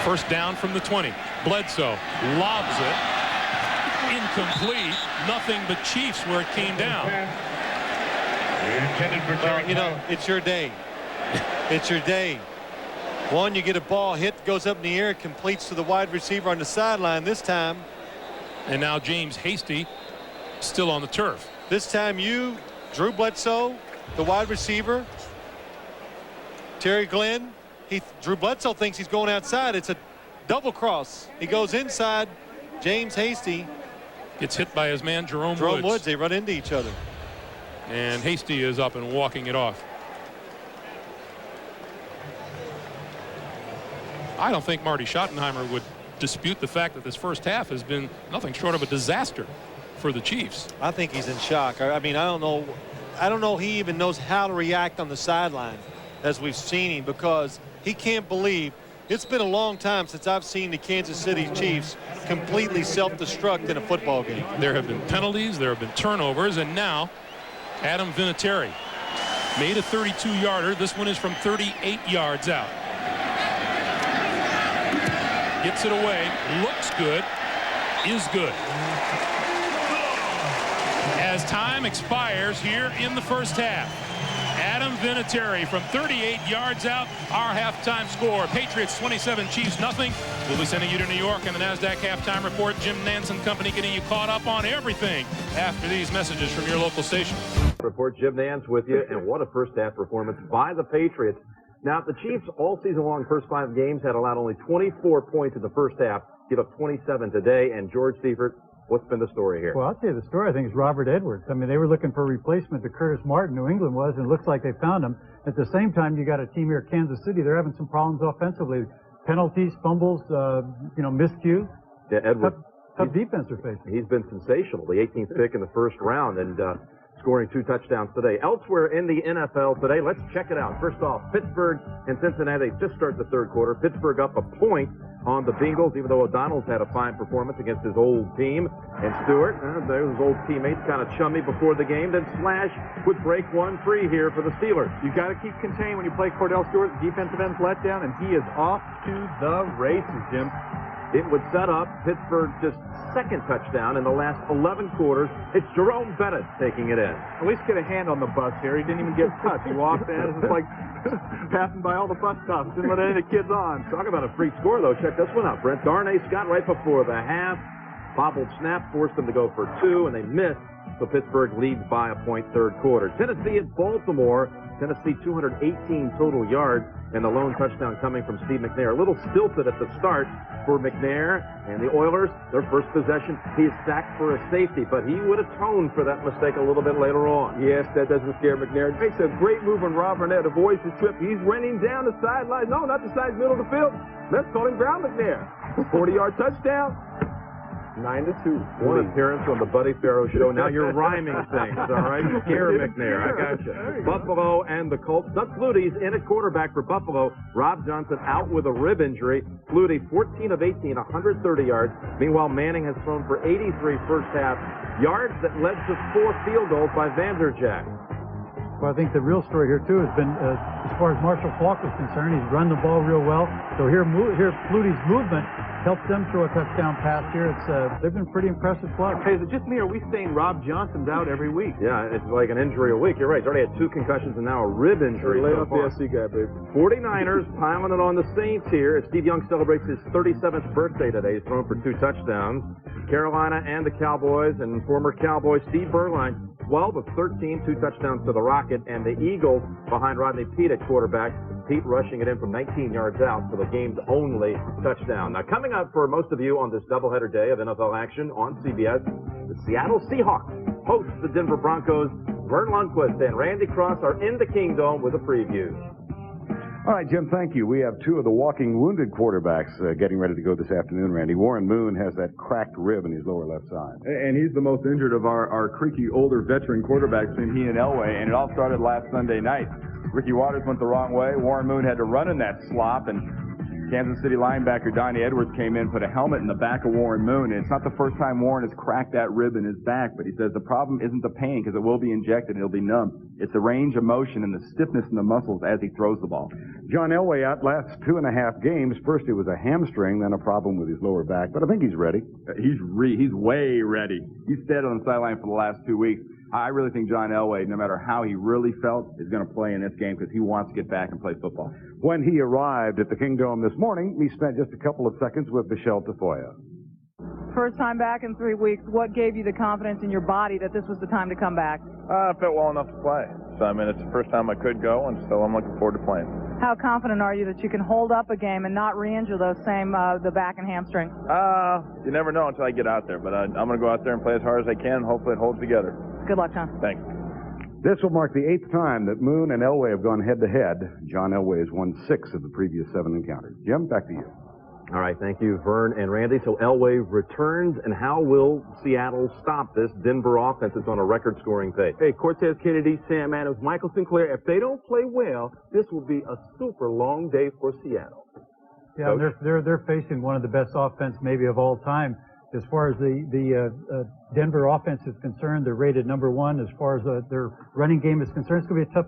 First down from the 20. Bledsoe lobs it. Incomplete. Nothing but Chiefs where it came down. Well, you know, it's your day. It's your day. One, you get a ball hit, goes up in the air, completes to the wide receiver on the sideline this time. And now James Hasty still on the turf. This time Drew Bledsoe, the wide receiver, Terry Glenn, Drew Bledsoe thinks he's going outside. It's a double cross. He goes inside. James Hasty gets hit by his man Jerome Woods. They run into each other. And Hasty is up and walking it off. I don't think Marty Schottenheimer would dispute the fact that this first half has been nothing short of a disaster for the Chiefs. I think he's in shock. I mean, I don't know he even knows how to react on the sideline as we've seen him, because he can't believe it's been a long time since I've seen the Kansas City Chiefs completely self-destruct in a football game. There have been penalties, there have been turnovers, and now Adam Vinatieri made a 32-yarder. This one is from 38 yards out. Gets it away, looks good, is good. As time expires here in the first half, Adam Vinatieri from 38 yards out, our halftime score. Patriots 27, Chiefs nothing. We'll be sending you to New York and the NASDAQ halftime report. Jim Nance and company getting you caught up on everything after these messages from your local station. Report, Jim Nance with you, and what a first half performance by the Patriots. Now, the Chiefs all season long, first 5 games, had allowed only 24 points in the first half, give up 27 today. And George Seifert, what's been the story here? Well, I'll tell you the story, I think, is Robert Edwards. I mean, they were looking for a replacement to Curtis Martin, New England was, and it looks like they found him. At the same time, you got a team here, Kansas City, they're having some problems offensively. Penalties, fumbles, miscues. Yeah, Edwards. Tough defense they're facing. He's been sensational, the 18th pick in the first round, and scoring 2 touchdowns today. Elsewhere in the NFL today, let's check it out. First off, Pittsburgh and Cincinnati just start the third quarter. Pittsburgh up a point on the Bengals, even though O'Donnell's had a fine performance against his old team. And Stewart, those old teammates, kind of chummy before the game. Then Slash would break one free here for the Steelers. You got to keep contained when you play Cordell Stewart. The defensive end's let down, and he is off to the races, Jim. It would set up Pittsburgh's just second touchdown in the last 11 quarters. It's Jerome Bennett taking it in. At least get a hand on the bus here. He didn't even get touched. He walked in. It's like passing by all the bus stops. Didn't let any of the kids on. Talk about a freak score, though. Check this one out. Brent Darnay Scott right before the half. Bobbled snap, forced them to go for 2, and they missed. So Pittsburgh leads by a point third quarter. Tennessee at Baltimore. Tennessee 218 total yards, and the lone touchdown coming from Steve McNair. A little stilted at the start for McNair and the Oilers. Their first possession, he is sacked for a safety, but he would atone for that mistake a little bit later on. Yes, that doesn't scare McNair. It makes a great move on Rob Burnett, avoids the trip. He's running down the sideline. No, not the side, middle of the field. Let's call him ground McNair. 40-yard touchdown. 9-2. One appearance on the Buddy Farrow Show. Now you're rhyming things, all right? Scare McNair. I got you. Buffalo and the Colts. Doug Flutie's in at quarterback for Buffalo. Rob Johnson out with a rib injury. Flutie 14 of 18, 130 yards. Meanwhile, Manning has thrown for 83 first half yards that led to 4 field goals by Vanderjagt. Well, I think the real story here, too, has been, as far as Marshall Faulk is concerned, he's run the ball real well. So here Flutie's movement helps them throw a touchdown pass here. They've been pretty impressive clubs. Hey, is it just me, or are we saying Rob Johnson's out every week? Yeah, it's like an injury a week. You're right. He's already had 2 concussions and now a rib injury. Lay off the SC guy, baby. 49ers piling it on the Saints here as Steve Young celebrates his 37th birthday today. He's thrown for 2 touchdowns. Carolina and the Cowboys, and former Cowboy Steve Berline, 12 of 13, 2 touchdowns to the Rocket, and the Eagles behind Rodney Peete at quarterback. Pete rushing it in from 19 yards out for the game's only touchdown. Now, coming up for most of you on this doubleheader day of NFL action on CBS, the Seattle Seahawks host the Denver Broncos. Vern Lundquist and Randy Cross are in the Kingdome with a preview. All right, Jim, thank you. We have 2 of the walking wounded quarterbacks getting ready to go this afternoon, Randy. Warren Moon has that cracked rib in his lower left side. And he's the most injured of our creaky, older veteran quarterbacks between he and Elway, and it all started last Sunday night. Ricky Waters went the wrong way. Warren Moon had to run in that slop, and Kansas City linebacker Donnie Edwards came in, put a helmet in the back of Warren Moon, and it's not the first time Warren has cracked that rib in his back, but he says the problem isn't the pain, because it will be injected and it'll be numb. It's the range of motion and the stiffness in the muscles as he throws the ball. John Elway out last 2.5 games. First it was a hamstring, then a problem with his lower back, but I think he's ready. He's way ready. He stayed on the sideline for the last 2 weeks. I really think John Elway, no matter how he really felt, is going to play in this game because he wants to get back and play football. When he arrived at the Kingdome this morning, he spent just a couple of seconds with Michelle Tafoya. First time back in 3 weeks, what gave you the confidence in your body that this was the time to come back? I felt well enough to play. So, I mean, it's the first time I could go, and so I'm looking forward to playing. How confident are you that you can hold up a game and not re-injure those same, the back and hamstring? You never know until I get out there, but I'm going to go out there and play as hard as I can, and hopefully it holds together. Good luck, John. Thanks. This will mark the 8th time that Moon and Elway have gone head-to-head. John Elway has won 6 of the previous 7 encounters. Jim, back to you. All right, thank you, Vern and Randy. So Elway returns, and how will Seattle stop this Denver offense that's on a record-scoring pace? Hey, Cortez Kennedy, Sam Adams, Michael Sinclair, if they don't play well, this will be a super long day for Seattle. Yeah, they're facing one of the best offense maybe of all time. As far as the Denver offense is concerned, they're rated number 1. As far as their running game is concerned, it's going to be a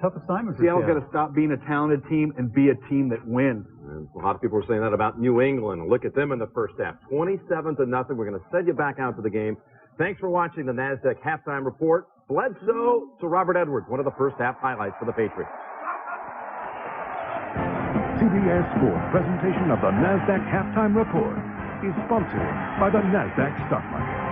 tough assignment for Seattle's got to stop being a talented team and be a team that wins. And a lot of people are saying that about New England. Look at them in the first half, 27-0. We're going to send you back out to the game. Thanks for watching the NASDAQ Halftime Report. Bledsoe to Robert Edwards, one of the first half highlights for the Patriots. CBS Sports presentation of the NASDAQ Halftime Report is sponsored by the NASDAQ Stock Market.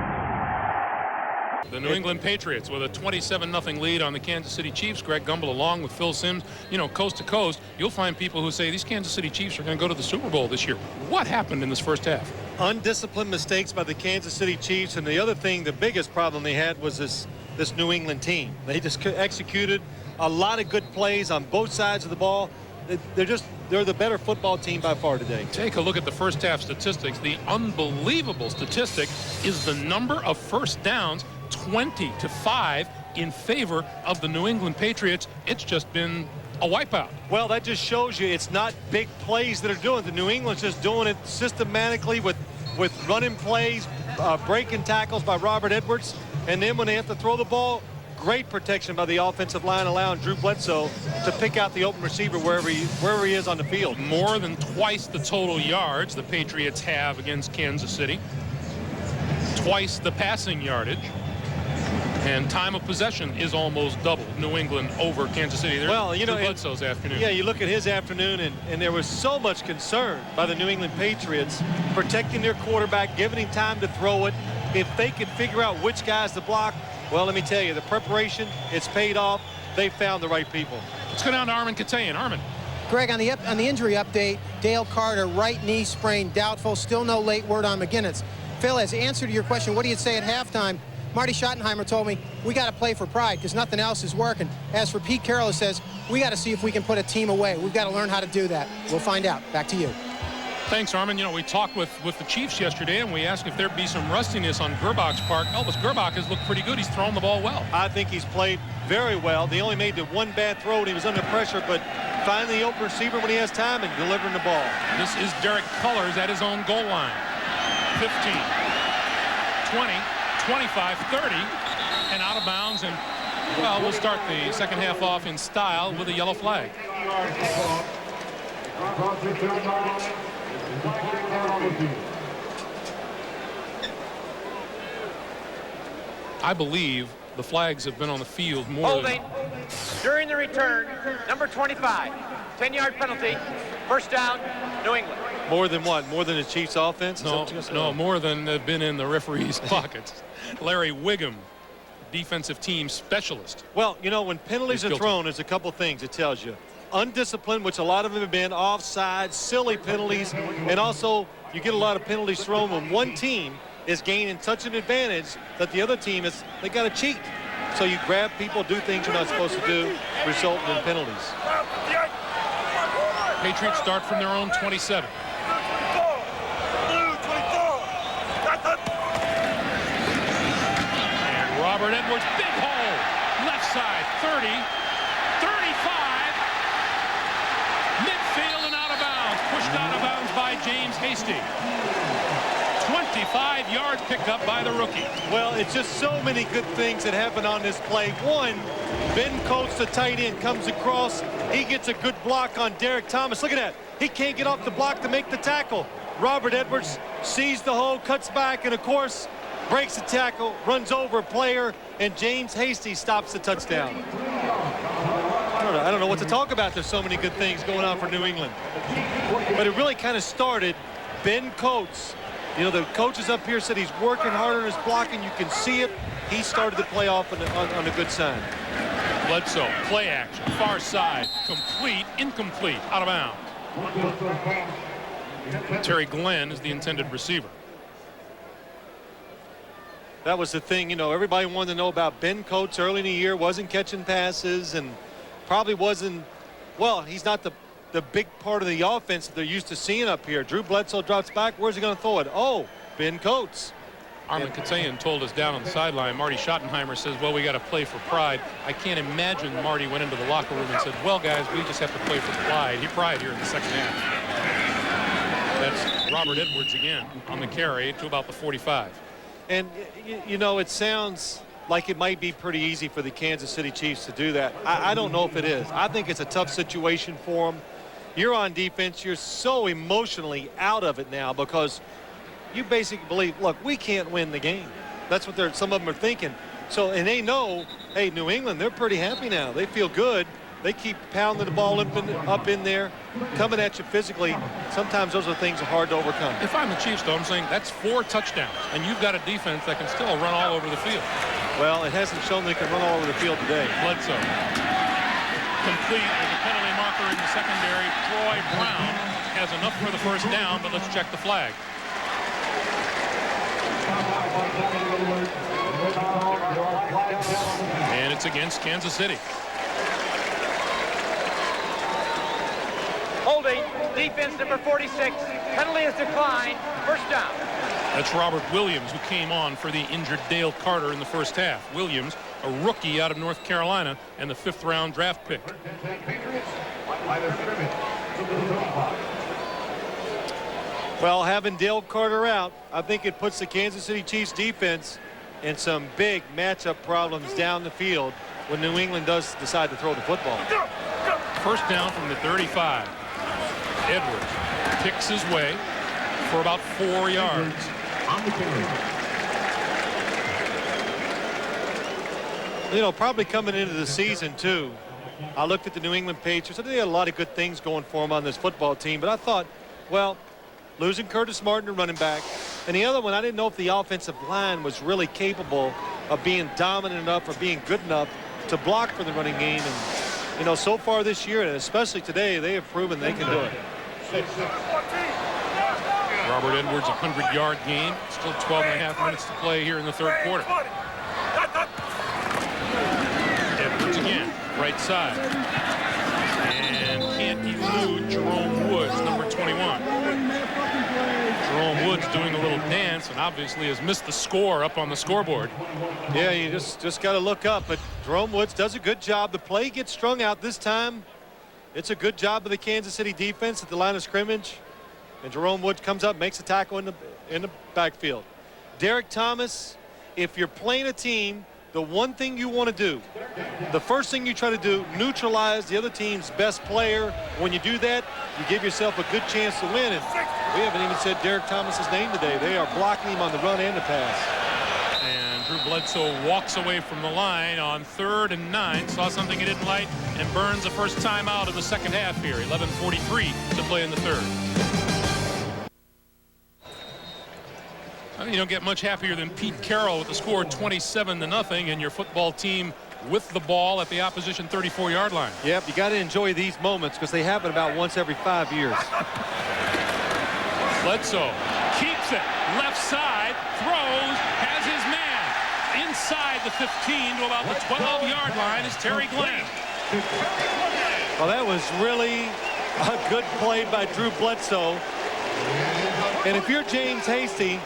The New England Patriots with a 27-0 lead on the Kansas City Chiefs. Greg Gumbel along with Phil Simms. You know, coast to coast, you'll find people who say these Kansas City Chiefs are going to go to the Super Bowl this year. What happened in this first half? Undisciplined mistakes by the Kansas City Chiefs, and the other thing, the biggest problem they had was this New England team. They just executed a lot of good plays on both sides of the ball. They're the better football team by far today. Take a look at the first half statistics. The unbelievable statistic is the number of first downs, 20-5 in favor of the New England Patriots. It's just been a wipeout. Well, that just shows you it's not big plays that are doing it. The New England's just doing it systematically with running plays, breaking tackles by Robert Edwards, and then when they have to throw the ball, great protection by the offensive line, allowing Drew Bledsoe to pick out the open receiver wherever he is on the field. More than twice the total yards the Patriots have against Kansas City. Twice the passing yardage. And time of possession is almost double New England over Kansas City. Well, you know, Drew Bledsoe's afternoon. Yeah, you look at his afternoon, and there was so much concern by the New England Patriots protecting their quarterback, giving him time to throw it. If they could figure out which guys to block, well, let me tell you, the preparation, it's paid off. They found the right people. Let's go down to Armin Katayan. Armin. Greg, on the injury update, Dale Carter, right knee sprain, doubtful. Still no late word on McGinnis. Phil, as answer to your question, what do you say at halftime? Marty Schottenheimer told me, we got to play for pride because nothing else is working. As for Pete Carroll, he says, we got to see if we can put a team away. We've got to learn how to do that. We'll find out. Back to you. Thanks, Armin. You know, we talked with the Chiefs yesterday, and we asked if there'd be some rustiness on Gerbach's part. Elvis Gerbach has looked pretty good. He's thrown the ball well. I think he's played very well. They only made the one bad throw, and he was under pressure, but finding the open receiver when he has time and delivering the ball. This is Derek Cullors at his own goal line. 15, 20, 25, 30, and out of bounds. And, well, we'll start the second half off in style with a yellow flag. I believe the flags have been on the field more Holding during the return, number 25, 10-yard penalty, first down, New England. More than what? More than the Chiefs' offense? No, more than have been in the referee's pockets. Larry Wiggum, defensive team specialist. Well, you know, when penalties are thrown, there's a couple things it tells you. Undisciplined, which a lot of them have been, offside, silly penalties, and also you get a lot of penalties thrown when one team is gaining such an advantage that the other team they got to cheat. So you grab people, do things you're not supposed to do, resulting in penalties. Patriots start from their own 27. And Robert Edwards, big hole, left side, 30, 35, midfield and out of bounds, pushed out of James Hasty. 25-yard pickup by the rookie. Well, it's just so many good things that happen on this play. One, Ben Coates, the tight end, comes across. He gets a good block on Derek Thomas. Look at that. He can't get off the block to make the tackle. Robert Edwards sees the hole, cuts back, and of course, breaks the tackle, runs over a player, and James Hasty stops the touchdown. I don't know what to talk about. There's so many good things going on for New England. But it really kind of started Ben Coates. You know, the coaches up here said he's working hard on his blocking. You can see it. He started the play off on a good sign. Bledsoe, play action, far side, complete, incomplete, out of bounds. Terry Glenn is the intended receiver. That was the thing, you know, everybody wanted to know about Ben Coates early in the year, wasn't catching passes and probably wasn't, well, he's not the big part of the offense that they're used to seeing up here. Drew Bledsoe drops back. Where's he going to throw it? Oh, Ben Coates. Armin Katsayan told us down on the sideline. Marty Schottenheimer says, well, we got to play for pride. I can't imagine Marty went into the locker room and said, well, guys, we just have to play for pride here in the second half. That's Robert Edwards again on the carry to about the 45. And, you know, it sounds like it might be pretty easy for the Kansas City Chiefs to do that. I don't know if it is. I think it's a tough situation for them. You're on defense. You're so emotionally out of it now because you basically believe, look, we can't win the game. That's what some of them are thinking. So, and they know, hey, New England, they're pretty happy now. They feel good. They keep pounding the ball up in there, coming at you physically. Sometimes those are things hard to overcome. If I'm the Chiefs, though, I'm saying that's 4 touchdowns, and you've got a defense that can still run all over the field. Well, it hasn't shown they can run all over the field today. Bledsoe. Complete with the penalty marker in the secondary. Troy Brown has enough for the first down, but let's check the flag. And it's against Kansas City. Holding, defense number 46. Penalty is declined. First down. That's Robert Williams, who came on for the injured Dale Carter in the first half. Williams, a rookie out of North Carolina and the 5th-round draft pick. Well, having Dale Carter out, I think it puts the Kansas City Chiefs defense in some big matchup problems down the field when New England does decide to throw the football. First down from the 35. Edwards picks his way for about 4 yards. You know, probably coming into the season, too, I looked at the New England Patriots. They had a lot of good things going for them on this football team, but I thought, well, losing Curtis Martin to running back, and the other one, I didn't know if the offensive line was really capable of being dominant enough or being good enough to block for the running game. And, you know, so far this year, and especially today, they have proven they can do it. Robert Edwards, 100-yard gain. Still 12 and a half minutes to play here in the third quarter. Edwards again, right side. And can't elude Jerome Woods, number 21. Jerome Woods doing a little dance and obviously has missed the score up on the scoreboard. Yeah, you just got to look up, but Jerome Woods does a good job. The play gets strung out this time. It's a good job of the Kansas City defense at the line of scrimmage. And Jerome Woods comes up, makes a tackle in the backfield. Derek Thomas, if you're playing a team, the one thing you want to do, the first thing you try to do, neutralize the other team's best player. When you do that, you give yourself a good chance to win. And we haven't even said Derek Thomas's name today. They are blocking him on the run and the pass. And Drew Bledsoe walks away from the line on 3rd and 9. Saw something he didn't like and burns the first time out of the second half here. 11:43 to play in the third. You don't get much happier than Pete Carroll with the score 27-0 and your football team with the ball at the opposition 34-yard line. Yep, you got to enjoy these moments because they happen about once every 5 years. Bledsoe keeps it left side, throws, has his man inside the 15 to about the 12-yard line is Terry Glenn. Well, that was really a good play by Drew Bledsoe. And if you're James Hasty,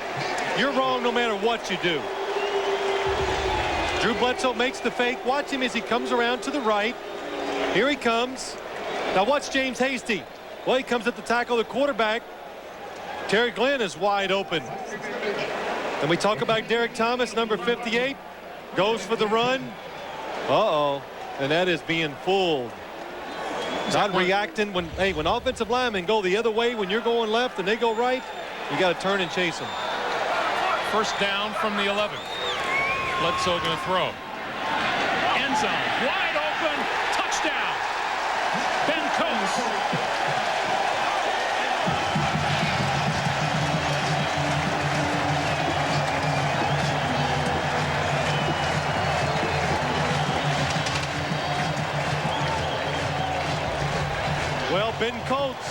you're wrong no matter what you do. Drew Bledsoe makes the fake. Watch him as he comes around to the right. Here he comes. Now watch James Hasty. Well, he comes at the tackle of the quarterback. Terry Glenn is wide open. And we talk about Derek Thomas, number 58, goes for the run. Uh-oh, and that is being fooled. Not reacting when offensive linemen go the other way, when you're going left and they go right, you got to turn and chase them. First down from the 11. Bledsoe going to throw. End zone, wide open, touchdown. Ben Coates. Well, Ben Coates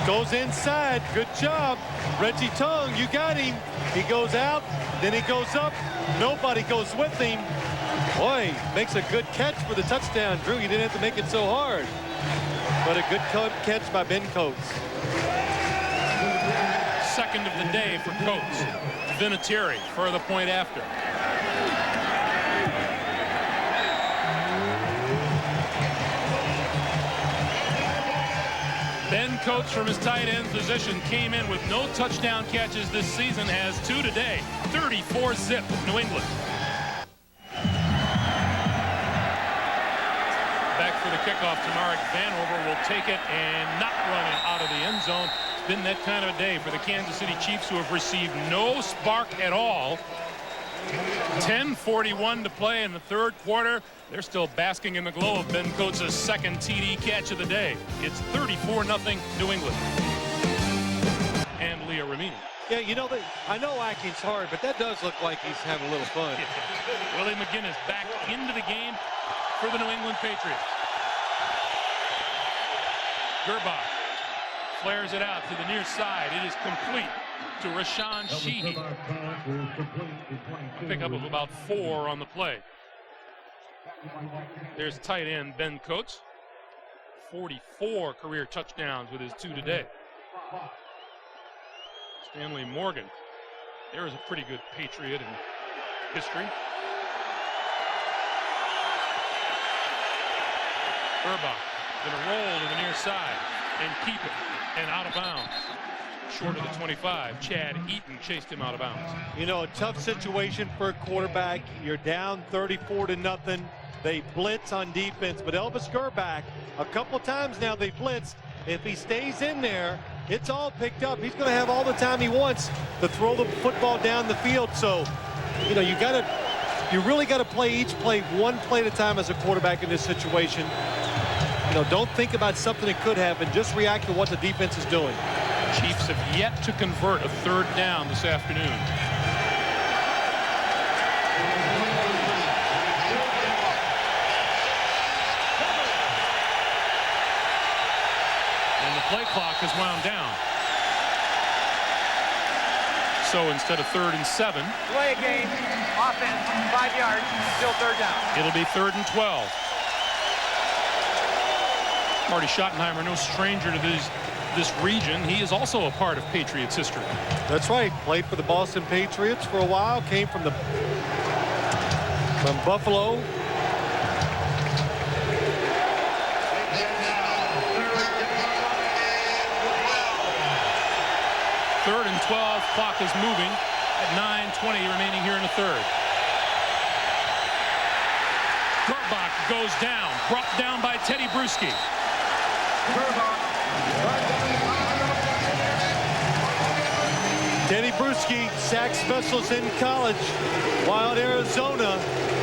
goes inside. Good job. Reggie Tongue, you got him. He goes out, then he goes up. Nobody goes with him. Boy, makes a good catch for the touchdown. Drew, you didn't have to make it so hard. But a good catch by Ben Coates. Second of the day for Coates. Vinatieri for the point after. Ben Coates from his tight end position came in with no touchdown catches this season, has 2 today. 34 zip, New England. Back for the kickoff, Tamarick Vanover will take it and not run it out of the end zone. It's been that kind of a day for the Kansas City Chiefs, who have received no spark at all. 10:41 to play in the third quarter. They're still basking in the glow of Ben Coates' second TD catch of the day. It's 34-0 New England. And Leah Ramini. Yeah, you know, I know Atkins hard, but that does look like he's having a little fun. Willie McGinnis back into the game for the New England Patriots. Gerbach flares it out to the near side. It is complete to Rashawn Sheehy. Pickup of about 4 on the play. There's tight end Ben Coates. 44 career touchdowns with his 2 today. Stanley Morgan. There is a pretty good Patriot in history. Gerbach going to roll to the near side and keep it, and out of bounds. Short of the 25. Chad Eaton chased him out of bounds. You know, a tough situation for a quarterback. You're down 34-0. They blitz on defense, but Elvis Gerbach, a couple times now they blitzed. If he stays in there, it's all picked up. He's going to have all the time he wants to throw the football down the field. So, you know, you really got to play each play one play at a time as a quarterback in this situation. You know, don't think about something that could happen. Just react to what the defense is doing. Chiefs have yet to convert a third down this afternoon. And the play clock has wound down. So instead of 3rd and 7, play a game, offense, 5 yards, still third down. It'll be 3rd and 12. Marty Schottenheimer, no stranger to this region. He is also a part of Patriots history. That's right. Played for the Boston Patriots for a while. Came from Buffalo. Third and 12. Clock is moving at 9:20 remaining here in the third. Gerbach goes down. Brought down by Teddy Bruschi. Teddy Bruschi, sack specialist in college while at Arizona,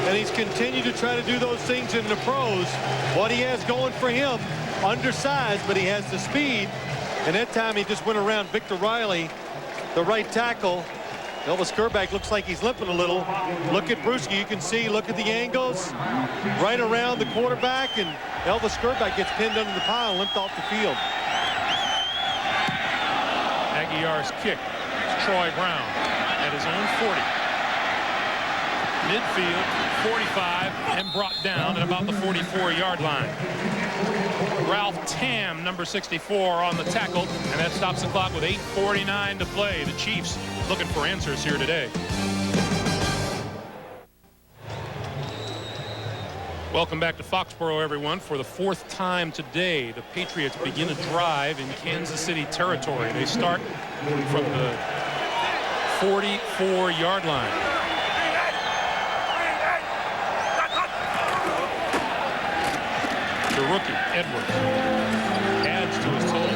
and he's continued to try to do those things in the pros. What he has going for him, undersized, but he has the speed, and that time he just went around Victor Riley, the right tackle. Elvis Gerbach looks like he's limping a little. Look at Bruschi, you can see, look at the angles, right around the quarterback, and Elvis Gerbach gets pinned under the pile, limped off the field. Aguiar's kick. Troy Brown at his own 40. Midfield, 45, and brought down at about the 44-yard line. Ralph Tam, number 64, on the tackle, and that stops the clock with 8:49 to play. The Chiefs looking for answers here today. Welcome back to Foxboro, everyone. For the 4th time today, the Patriots begin a drive in Kansas City territory. They start from the 44-yard line. The rookie, Edwards, adds to his total.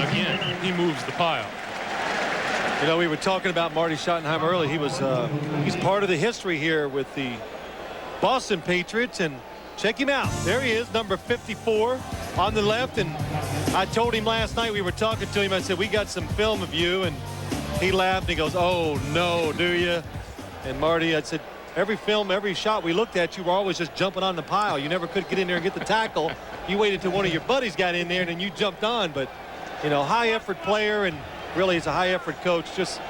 Again, he moves the pile. You know, we were talking about Marty Schottenheimer earlier. He's part of the history here with the Boston Patriots, and check him out. There he is, number 54 on the left. And I told him last night, we were talking to him, I said, we got some film of you, and he laughed and he goes, oh no, do you? And Marty, I said, every film, every shot we looked at, you were always just jumping on the pile. You never could get in there and get the tackle. You waited till one of your buddies got in there and then you jumped on. But you know, high effort player, and really is a high effort coach. Just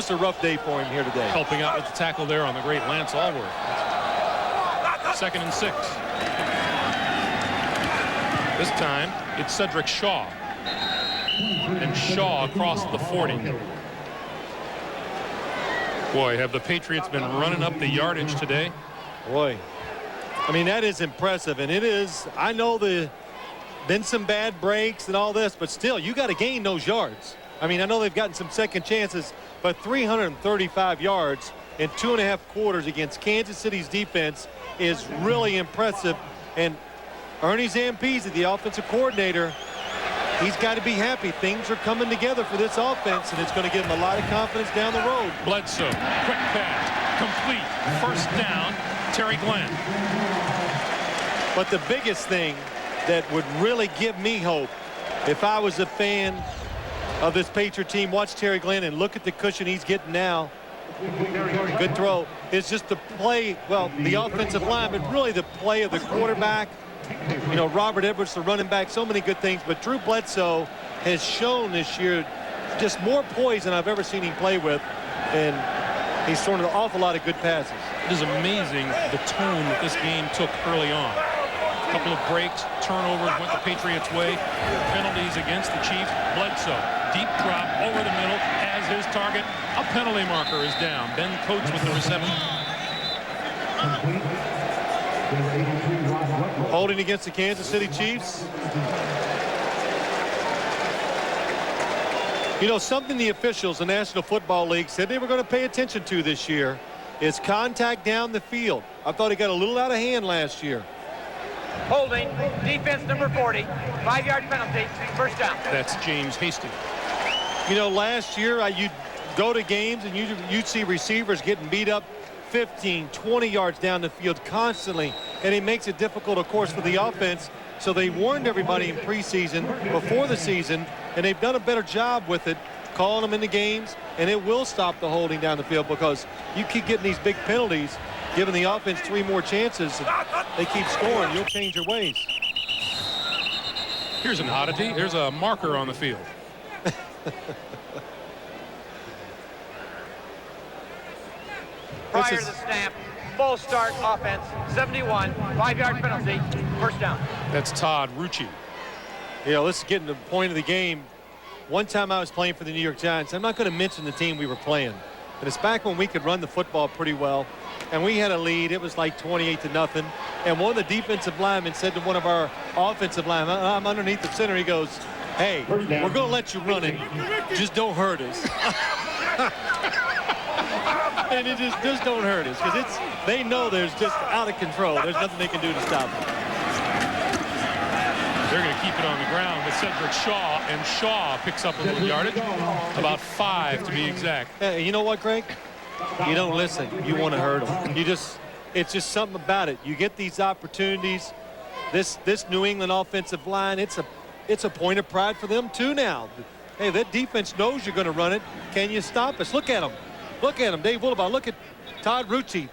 a rough day for him here today. Helping out with the tackle there on the great Lance Allworth. 2nd and 6. This time it's Cedric Shaw, and Shaw across the 40. Boy, have the Patriots been running up the yardage today. Boy, I mean, that is impressive, and it is. I know been some bad breaks and all this, but still, you got to gain those yards. I mean, I know they've gotten some second chances, but 335 yards in 2.5 quarters against Kansas City's defense is really impressive. And Ernie Zampese, the offensive coordinator, he's got to be happy. Things are coming together for this offense, and it's going to give him a lot of confidence down the road. Bledsoe, quick pass, complete, 1st down, Terry Glenn. But the biggest thing that would really give me hope, if I was a fan of this Patriot team, watch Terry Glenn and look at the cushion he's getting now. Good throw. It's just the play, well, the offensive line, but really the play of the quarterback. You know, Robert Edwards, the running back, so many good things. But Drew Bledsoe has shown this year just more poise than I've ever seen him play with. And he's thrown an awful lot of good passes. It is amazing the tone that this game took early on. A couple of breaks, turnovers went the Patriots' way. Penalties against the Chiefs. Bledsoe, deep drop over the middle as his target. A penalty marker is down. Ben Coates with the reception. Holding against the Kansas City Chiefs. You know, something the officials, the National Football League, said they were going to pay attention to this year is contact down the field. I thought he got a little out of hand last year. Holding, defense number 40, 5-yard penalty, 1st down. That's James Hasty. You know, last year you'd go to games and you'd see receivers getting beat up 15, 20 yards down the field constantly, and it makes it difficult, of course, for the offense. So they warned everybody in preseason, before the season, and they've done a better job with it, calling them into games, and it will stop the holding down the field because you keep getting these big penalties, giving the offense 3 more chances. They keep scoring. You'll change your ways. Here's an oddity. There's a marker on the field. Prior to the snap, full start offense, 71, 5-yard penalty, 1st down. That's Todd Rucci. You know, let's get to the point of the game. One time I was playing for the New York Giants. I'm not going to mention the team we were playing, but it's back when we could run the football pretty well, and we had a lead. It was like 28-0, and one of the defensive linemen said to one of our offensive linemen, I'm underneath the center, he goes, hey, we're going to let you run it, just don't hurt us. And it just don't hurt us, because they know there's just out of control. There's nothing they can do to stop it. They're going to keep it on the ground with Cedric Shaw, and Shaw picks up a little yardage, about 5 to be exact. Hey, you know what, Greg? You don't listen. You want to hurt them. It's just something about it. You get these opportunities. This New England offensive line, it's a point of pride for them too now. Hey, that defense knows you're going to run it. Can you stop us? Look at them. Look at him, Dave Willoughby. Look at Todd Rucci.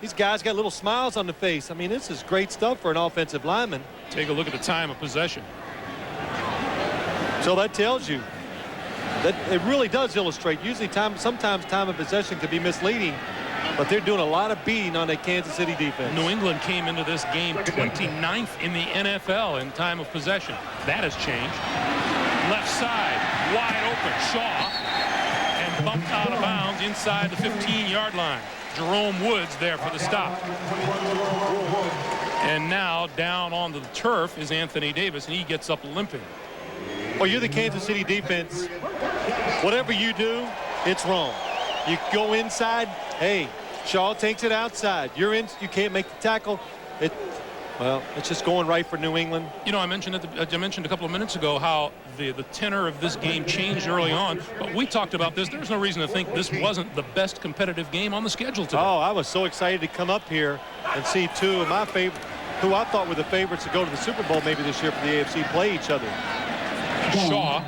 These guys got little smiles on the face. I mean, this is great stuff for an offensive lineman. Take a look at the time of possession. So that tells you that it really does illustrate. Usually sometimes time of possession could be misleading, but they're doing a lot of beating on that Kansas City defense. New England came into this game 29th in the NFL in time of possession. That has changed. Left side, wide open, Shaw, and bumped out of bounds inside the 15-yard line. Jerome Woods there for the stop. And now down onto the turf is Anthony Davis, and he gets up limping. Well, you're the Kansas City defense. Whatever you do, it's wrong. You go inside. Hey, Shaw takes it outside. You're in. You can't make the tackle. Well, it's just going right for New England. You know, I mentioned a couple of minutes ago how the tenor of this game changed early on, but we talked about this. There's no reason to think this wasn't the best competitive game on the schedule today. Oh, I was so excited to come up here and see two of my favorite, who I thought were the favorites to go to the Super Bowl maybe this year for the AFC, play each other. Shaw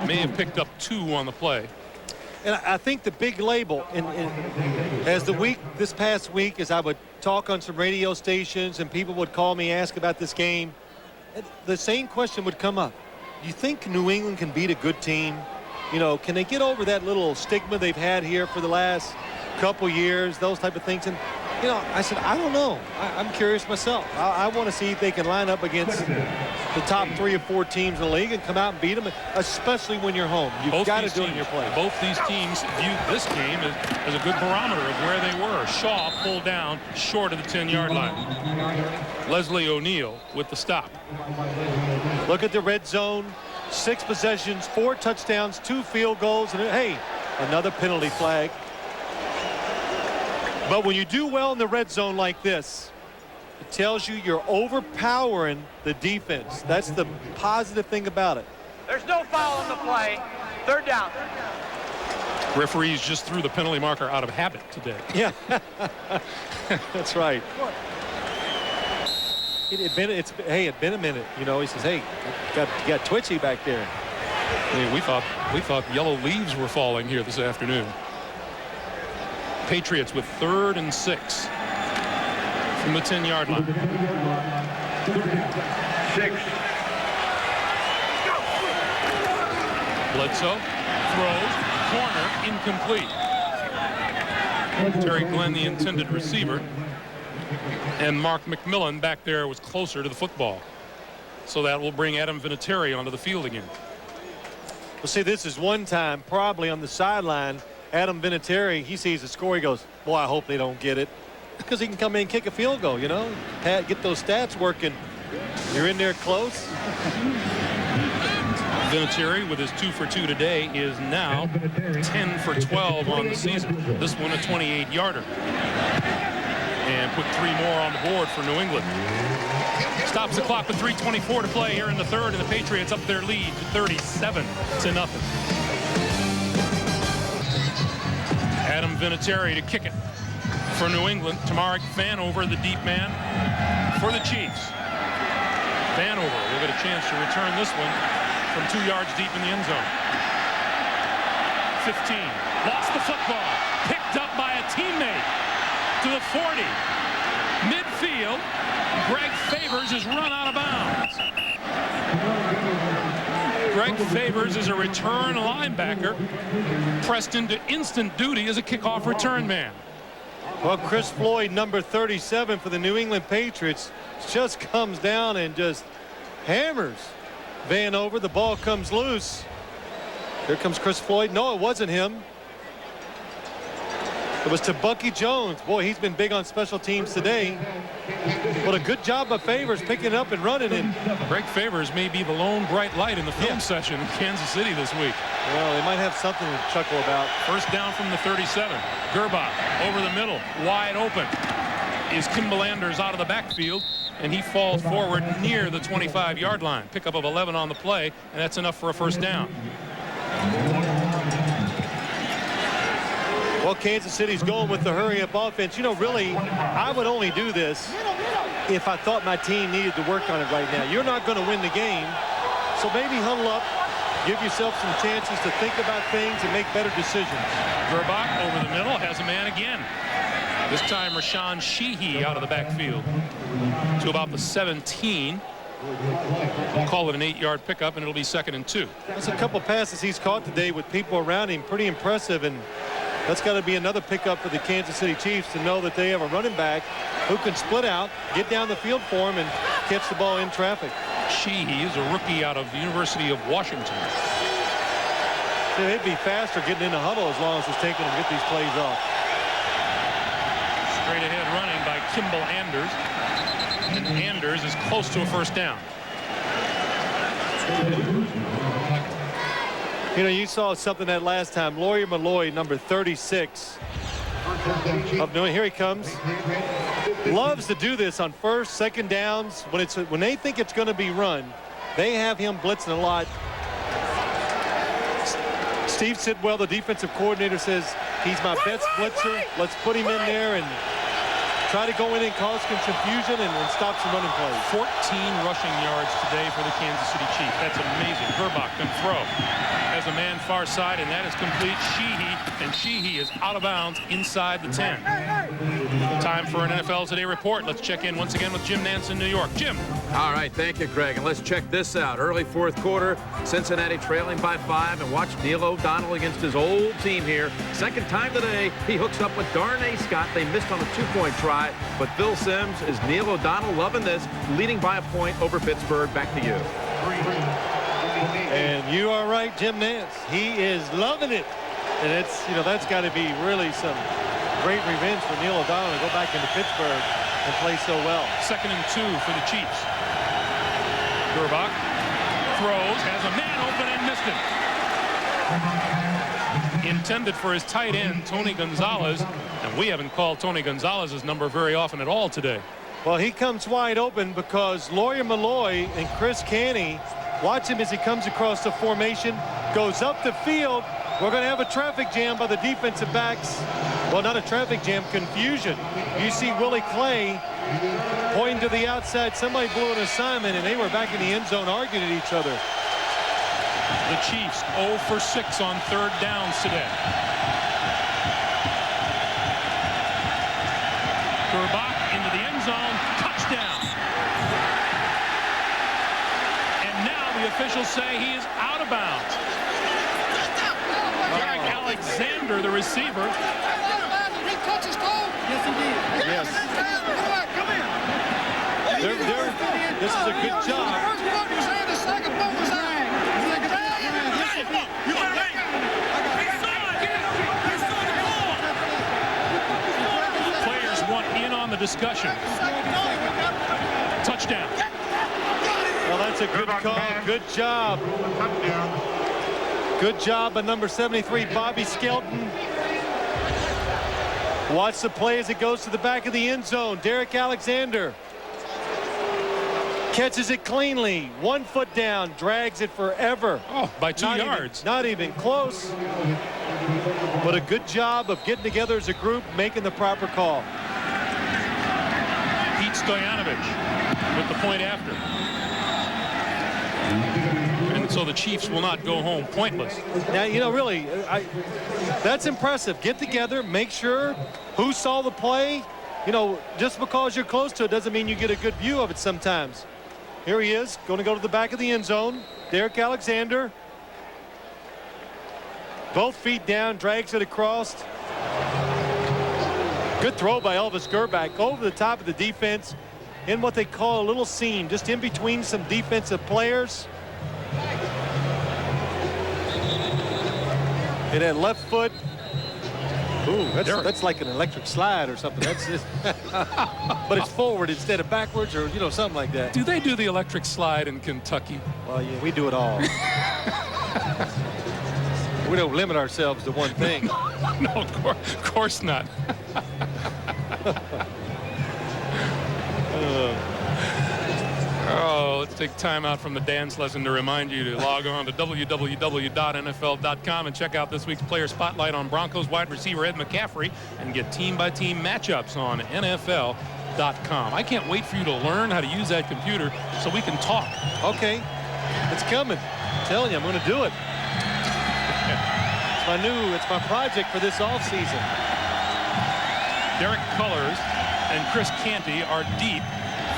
may have picked up 2 on the play. And I think the big label, as this past week, as I would talk on some radio stations and people would call me, ask about this game, the same question would come up. Do you think New England can beat a good team? You know, can they get over that little stigma they've had here for the last couple years, those type of things? And, you know, I said, I don't know. I'm curious myself. I want to see if they can line up against the top 3 or 4 teams in the league and come out and beat them, especially when you're home. You've got to do it in your play. Both these teams viewed this game as a good barometer of where they were. Shaw pulled down short of the 10-yard line. Leslie O'Neal with the stop. Look at the red zone. 6 possessions, 4 touchdowns, 2 field goals, and hey, another penalty flag. But when you do well in the red zone like this, it tells you you're overpowering the defense. That's the positive thing about it. There's no foul on the play. 3rd down. Referees just threw the penalty marker out of habit today. Yeah, that's right. It'd been a minute. You know, he says, hey, you got twitchy back there. I mean, we thought yellow leaves were falling here this afternoon. Patriots with 3rd and 6 from the 10-yard line. 6. Bledsoe throws, corner, incomplete. Terry Glenn, the intended receiver, and Mark McMillan back there was closer to the football. So that will bring Adam Vinatieri onto the field again. Well, see, this is one time probably on the sideline. Adam Vinatieri, he sees the score. He goes, boy, I hope they don't get it. Because he can come in and kick a field goal, you know. Get those stats working. You're in there close. Vinatieri, with his 2 for 2 today, is now 10 for 12 on the season. This one a 28-yarder. And put 3 more on the board for New England. Stops the clock with 3:24 to play here in the 3rd, and the Patriots up their lead to 37-0. Adam Vinatieri to kick it for New England. Tamarick Vanover, the deep man for the Chiefs. Vanover will get a chance to return this one from 2 yards deep in the end zone. 15. Lost the football. Picked up by a teammate to the 40. Midfield. Greg Favors is run out of bounds. Greg Favors is a return linebacker, pressed into instant duty as a kickoff return man. Well, Chris Floyd, number 37 for the New England Patriots, just comes down and just hammers Vanover. The ball comes loose. Here comes Chris Floyd. No, it wasn't him. It was to Bucky Jones. Boy, he's been big on special teams today. But a good job by Favors picking it up and running it. Greg Favors may be the lone bright light in the film session in Kansas City this week. Well, they might have something to chuckle about. First down from the 37. Gerbach over the middle, wide open. Is Kimball Anders out of the backfield, and he falls forward near the 25-yard line. Pickup of 11 on the play, and that's enough for a first down. Well, Kansas City's going with the hurry-up offense. You know, really, I would only do this if I thought my team needed to work on it right now. You're not going to win the game, so maybe huddle up, give yourself some chances to think about things and make better decisions. Gerbach over the middle, has a man again. This time Rashawn Sheehy out of the backfield to about the 17. We'll call it an 8-yard pickup, and it'll be 2nd and 2. That's a couple passes he's caught today with people around him. Pretty impressive, and that's got to be another pickup for the Kansas City Chiefs to know that they have a running back who can split out, get down the field for him, and catch the ball in traffic. Sheehy is a rookie out of the University of Washington. So they'd be faster getting in the huddle as long as it's taking them to get these plays off. Straight ahead running by Kimball Anders. And Anders is close to a first down. You know, you saw something that last time. Lawyer Malloy, number 36. Of New, here he comes. Loves to do this on first, second downs. When they think it's going to be run, they have him blitzing a lot. Steve Sidwell, the defensive coordinator, says he's my best blitzer. Let's put him in there and try to go in and cause some confusion and stop some running plays. 14 rushing yards today for the Kansas City Chiefs. That's amazing. Gerbach can throw. Has a man far side, and that is complete. Sheehy is out of bounds inside the 10. Time for an NFL Today report. Let's check in once again with Jim Nance in New York. Jim. All right, thank you, Greg. And let's check this out. Early fourth quarter, Cincinnati trailing by 5, and watch Neil O'Donnell against his old team here. Second time today, he hooks up with Darnay Scott. They missed on a 2-point try, but Phil Simms is Neil O'Donnell loving this, leading by a point over Pittsburgh. Back to you. And you are right, Jim Nance. He is loving it. And it's, you know, that's got to be really some great revenge for Neil O'Donnell to go back into Pittsburgh and play so well. 2nd and 2 for the Chiefs. Gerbach throws, has a man open and missed him. Intended for his tight end, Tony Gonzalez, and we haven't called Tony Gonzalez's number very often at all today. Well, he comes wide open because Lawyer Malloy and Chris Canny watch him as he comes across the formation, goes up the field. We're going to have a traffic jam by the defensive backs. Well, not a traffic jam, confusion. You see Willie Clay pointing to the outside. Somebody blew an assignment, and they were back in the end zone arguing at each other. The Chiefs 0 for 6 on 3rd downs today. Gerbach into the end zone, touchdown. And now the officials say he is out of bounds. Derek Alexander, the receiver. He touched his toe. Yes, he did. Yes. Come here. This is a good job. The first foot was in, the second foot was out. Players want in on the discussion. Touchdown. Well, that's a good call. Good job. Good job by number 73, Bobby Skelton. Watch the play as it goes to the back of the end zone. Derek Alexander catches it cleanly. 1 foot down, drags it forever. Oh, by 2 yards. Not even close. But a good job of getting together as a group, making the proper call. Pete Stoyanovich with the point after. And so the Chiefs will not go home pointless. Now, you know, really, that's impressive. Get together, make sure who saw the play. You know, just because you're close to it doesn't mean you get a good view of it sometimes. Here he is, going to go to the back of the end zone. Derek Alexander. Both feet down, drags it across. Good throw by Elvis Gerbach over the top of the defense in what they call a little seam, just in between some defensive players. And that left foot. Ooh, that's like an electric slide or something. That's just but it's forward instead of backwards, or, you know, something like that. Do they do the electric slide in Kentucky? Well, yeah, we do it all. We don't limit ourselves to one thing. No, of course not. Oh, let's take time out from the dance lesson to remind you to log on to www.nfl.com and check out this week's player spotlight on Broncos wide receiver Ed McCaffrey and get team-by-team matchups on NFL.com. I can't wait for you to learn how to use that computer so we can talk. Okay, it's coming. I'm telling you, I'm going to do it. It's my project for this offseason. Derek Cullors and Chris Canty are deep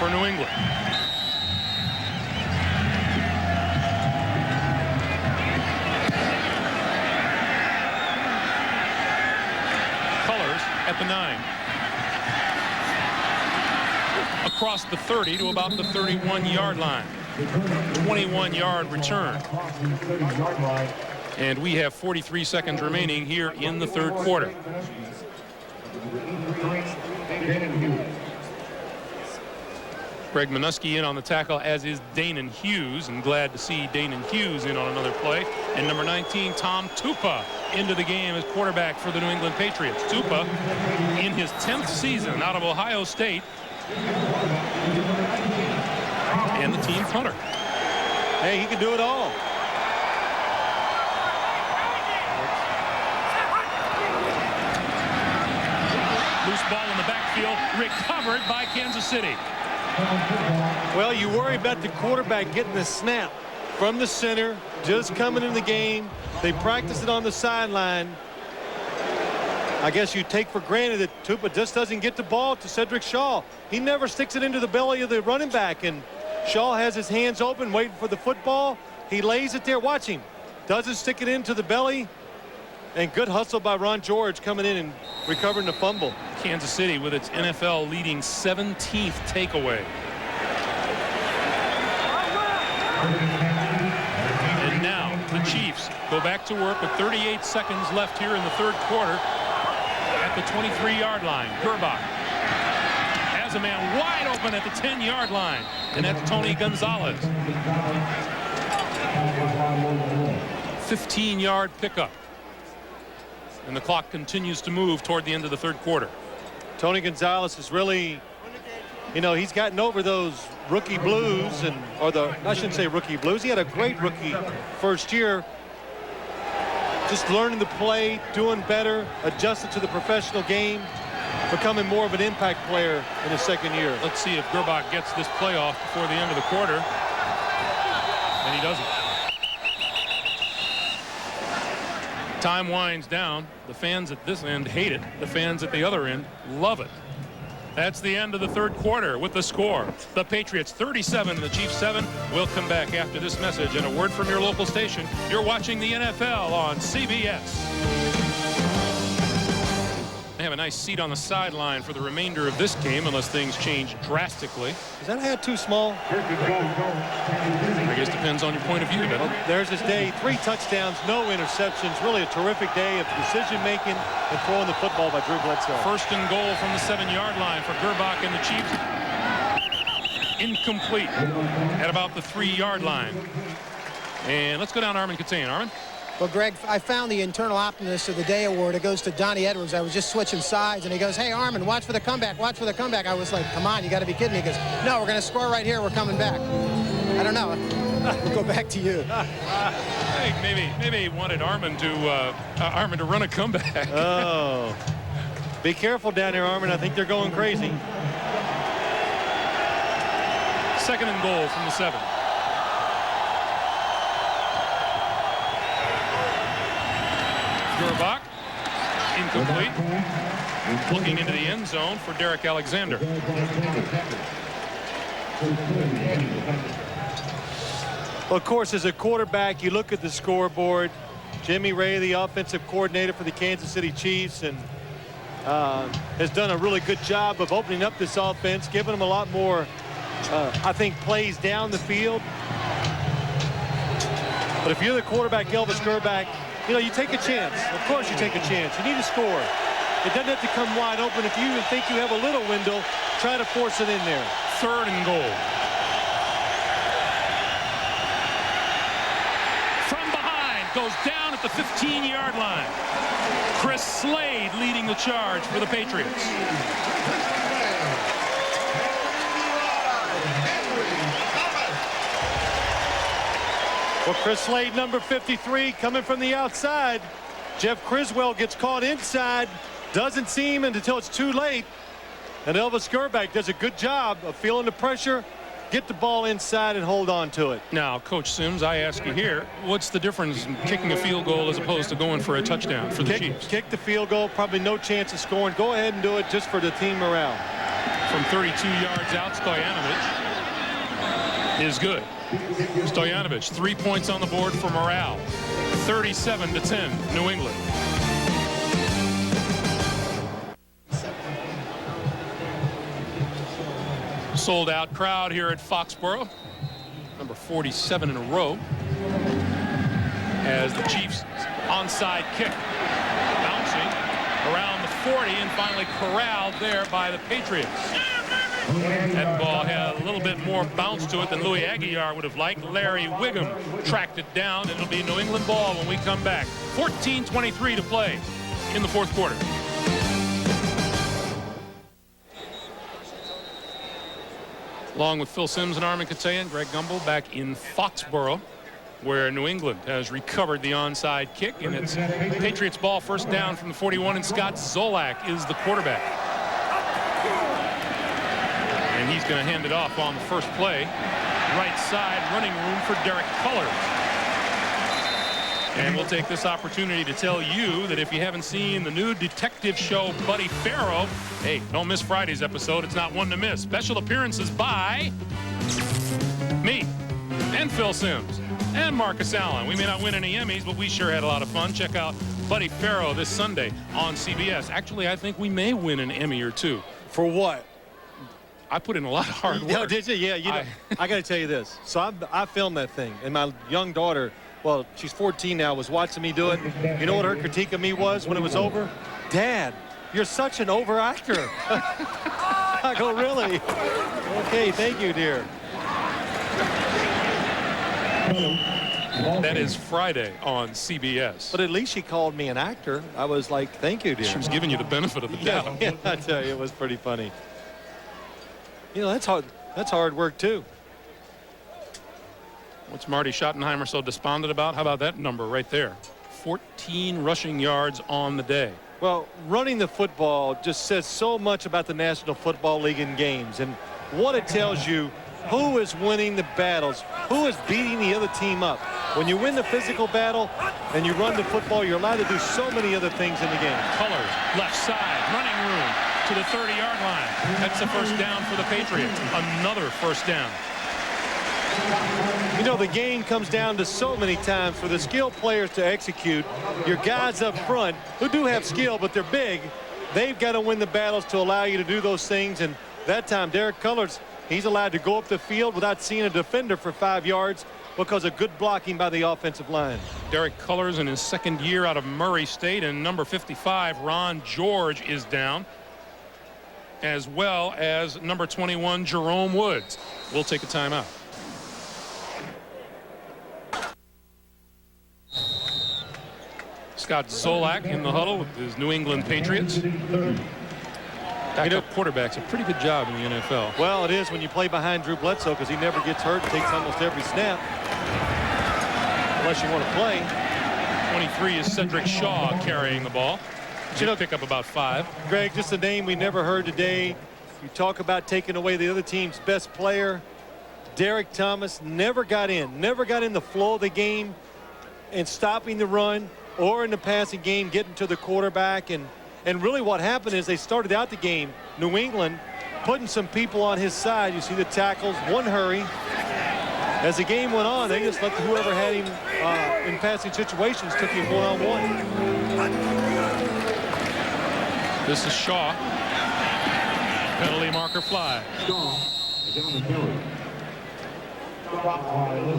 for New England. Cullors at the 9. Across the 30 to about the 31-yard line. 21-yard return. And we have 43 seconds remaining here in the third quarter. Greg Minuski in on the tackle, as is Danon Hughes, and glad to see Danon Hughes in on another play. And number 19, Tom Tupa, into the game as quarterback for the New England Patriots. Tupa in his 10th season out of Ohio State, and the team punter. Hey, he can do it all. Loose ball in the backfield, recovered by Kansas City. Well, you worry about the quarterback getting the snap from the center, just coming in the game. They practice it on the sideline. I guess you take for granted that Tupa just doesn't get the ball to Cedric Shaw. He never sticks it into the belly of the running back, and Shaw has his hands open waiting for the football. He lays it there. Watch him. Doesn't stick it into the belly. And good hustle by Ron George coming in and recovering the fumble. Kansas City with its NFL leading 17th takeaway. And now the Chiefs go back to work with 38 seconds left here in the third quarter at the 23-yard line. Gerbach has a man wide open at the 10-yard line, and that's Tony Gonzalez. 15-yard pickup. And the clock continues to move toward the end of the third quarter. Tony Gonzalez is really, you know, he's gotten over those rookie blues, I shouldn't say rookie blues. He had a great rookie first year. Just learning to play, doing better, adjusted to the professional game, becoming more of an impact player in his second year. Let's see if Gerbach gets this playoff before the end of the quarter. And he doesn't. Time winds down. The fans at this end hate it. The fans at the other end love it. That's the end of the third quarter with the score. The Patriots 37 and the Chiefs 7. We'll come back after this message and a word from your local station. You're watching the NFL on CBS. They have a nice seat on the sideline for the remainder of this game unless things change drastically. Is that hat too small? I guess depends on your point of view. Well, there's his day. 3 touchdowns, no interceptions. Really a terrific day of decision making and throwing the football by Drew Bledsoe. First and goal from the 7-yard line for Gerbach and the Chiefs. Incomplete at about the 3-yard line. And let's go down to Armin Katain. Armin? Well, Greg, I found the Internal Optimist of the Day award. It goes to Donnie Edwards. I was just switching sides, and he goes, "Hey, Armin, watch for the comeback. Watch for the comeback." I was like, "Come on, you got to be kidding me." He goes, "No, we're going to score right here. We're coming back." I don't know. We'll go back to you. Hey, maybe he wanted Armin to run a comeback. Oh, be careful down there, Armin. I think they're going crazy. Second and goal from the 7. Gerbach, incomplete. Looking into the end zone for Derek Alexander. Well, of course, as a quarterback, you look at the scoreboard. Jimmy Ray, the offensive coordinator for the Kansas City Chiefs, and has done a really good job of opening up this offense, giving them a lot more, I think, plays down the field. But if you're the quarterback, Elvis Gerbach, you know, you take a chance. Of course you take a chance. You need to score. It doesn't have to come wide open. If you even think you have a little window, try to force it in there. Third and goal. From behind, goes down at the 15-yard line. Chris Slade leading the charge for the Patriots. Well, Chris Slade, number 53, coming from the outside. Jeff Criswell gets caught inside. Doesn't see him until it's too late. And Elvis Gerbach does a good job of feeling the pressure, get the ball inside and hold on to it. Now, Coach Sims, I ask you here, what's the difference in kicking a field goal as opposed to going for a touchdown for the Chiefs? Kick the field goal, probably no chance of scoring. Go ahead and do it just for the team morale. From 32 yards out, Stojanovic is good. Stojanovic, 3 points on the board for morale. 37-10, New England. Sold out crowd here at Foxboro. Number 47 in a row. As the Chiefs onside kick. Bouncing around the 40 and finally corralled there by the Patriots. That ball had a little bit more bounce to it than Louis Aguilar would have liked. Larry Wiggum tracked it down, and it'll be New England ball when we come back. 14:23 to play in the fourth quarter. Along with Phil Simms and Armin Katayan, Greg Gumbel back in Foxboro, where New England has recovered the onside kick, and it's Patriots ball, first down from the 41, and Scott Zolak is the quarterback. And he's going to hand it off on the first play. Right side, running room for Derek Cullers. And we'll take this opportunity to tell you that if you haven't seen the new detective show Buddy Farrow, hey, don't miss Friday's episode. It's not one to miss. Special appearances by me and Phil Simms and Marcus Allen. We may not win any Emmys, but we sure had a lot of fun. Check out Buddy Farrow this Sunday on CBS. Actually, I think we may win an Emmy or two. For what? I put in a lot of hard work. Yeah, did you? Yeah, you know, I got to tell you this. So I filmed that thing, and my young daughter, well, she's 14 now, was watching me do it. You know what her critique of me was when it was over? Dad, you're such an overactor. I go, really? Okay, thank you, dear. That is Friday on CBS. But at least she called me an actor. I was like, thank you, dear. She was giving you the benefit of the doubt. Yeah, I tell you, it was pretty funny. You know, that's hard. That's hard work, too. What's Marty Schottenheimer so despondent about? How about that number right there? 14 rushing yards on the day. Well, running the football just says so much about the National Football League in games and what it tells you, who is winning the battles, who is beating the other team up. When you win the physical battle and you run the football, you're allowed to do so many other things in the game. Cullers, left side, running room to the 30-yard line. That's the first down for the Patriots. Another first down. You know, the game comes down to so many times for the skilled players to execute. Your guys up front who do have skill, but they're big. They've got to win the battles to allow you to do those things. And that time, Derek Cullers, he's allowed to go up the field without seeing a defender for 5 yards because of good blocking by the offensive line. Derek Cullers in his second year out of Murray State, and number 55, Ron George, is down, as well as number 21, Jerome Woods. We'll take a timeout. Scott Zolak in the huddle with his New England Patriots. Backup quarterback's a pretty good job in the NFL. Well, it is when you play behind Drew Bledsoe because he never gets hurt and takes almost every snap. Unless you want to play. 23 is Cedric Shaw carrying the ball. Should pick up about 5. Greg, just a name we never heard today. You talk about taking away the other team's best player. Derek Thomas never got in the flow of the game and stopping the run or in the passing game, getting to the quarterback. And really what happened is they started out the game, New England, putting some people on his side. You see the tackles, one hurry. As the game went on, they just let whoever had him in passing situations took him one-on-one. This is Shaw. Penalty marker flag.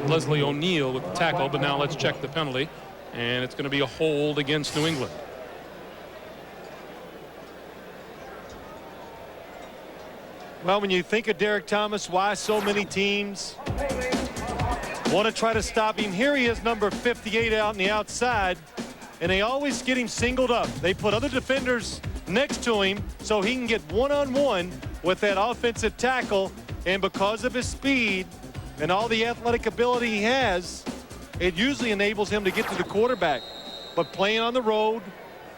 Leslie O'Neal with the tackle, but now let's check the penalty. And it's going to be a hold against New England. Well, when you think of Derek Thomas, why so many teams want to try to stop him? Here he is, number 58 out on the outside, and they always get him singled up. They put other defenders next to him so he can get one-on-one with that offensive tackle, and because of his speed and all the athletic ability he has, it usually enables him to get to the quarterback. But playing on the road,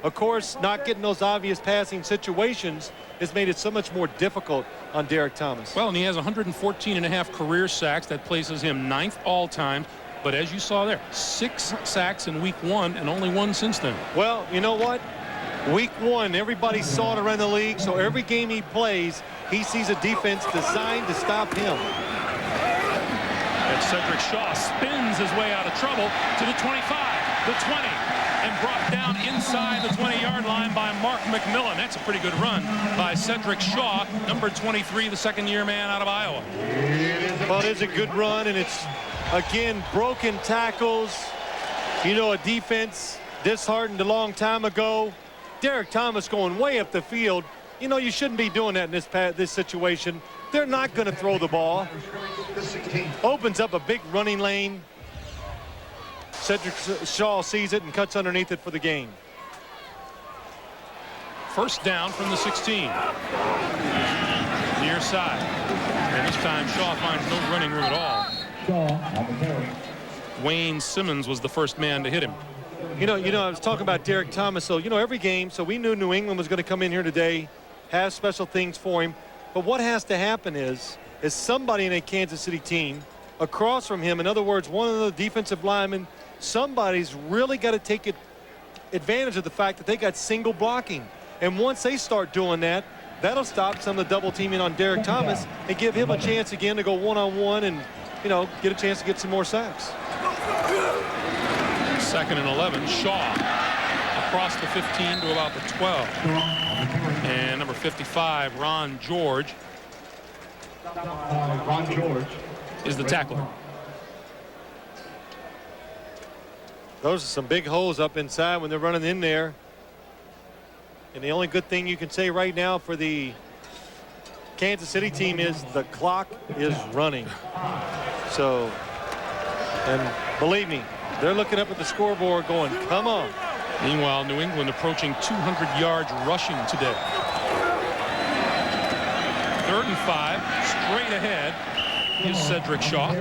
of course, not getting those obvious passing situations has made it so much more difficult on Derek Thomas. Well, and he has 114.5 career sacks. That places him 9th all-time. But as you saw there, 6 sacks in week 1 and only 1 since then. Well, you know what? Week 1, everybody saw it around the league, so every game he plays, he sees a defense designed to stop him. And Cedric Shaw spins his way out of trouble to the 25, the 20, and brought down inside the 20-yard line by Mark McMillan. That's a pretty good run by Cedric Shaw, number 23, the second-year man out of Iowa. Well, it is a good run, and it's, again, broken tackles. You know, a defense disheartened a long time ago. Derek Thomas going way up the field, you know, you shouldn't be doing that in this situation. They're not going to throw the ball. Opens up a big running lane. Cedric Shaw sees it and cuts underneath it for the gain. First down from the 16. Near side. And this time Shaw finds no running room at all. Wayne Simmons was the first man to hit him. You know, I was talking about Derek Thomas. So, you know, every game, so we knew New England was going to come in here today, have special things for him. But what has to happen is somebody in a Kansas City team across from him, in other words, one of the defensive linemen, somebody's really got to take advantage of the fact that they got single blocking. And once they start doing that, that'll stop some of the double teaming on Derek Thomas and give him a chance again to go one-on-one and, you know, get a chance to get some more sacks. 2nd and 11. Shaw across the 15 to about the 12. And number 55, Ron George, is the tackler. Those are some big holes up inside when they're running in there. And the only good thing you can say right now for the Kansas City team is the clock is running. So, and believe me, they're looking up at the scoreboard going, come on. Meanwhile, New England approaching 200 yards rushing today. 3rd and 5, straight ahead is Cedric Shaw.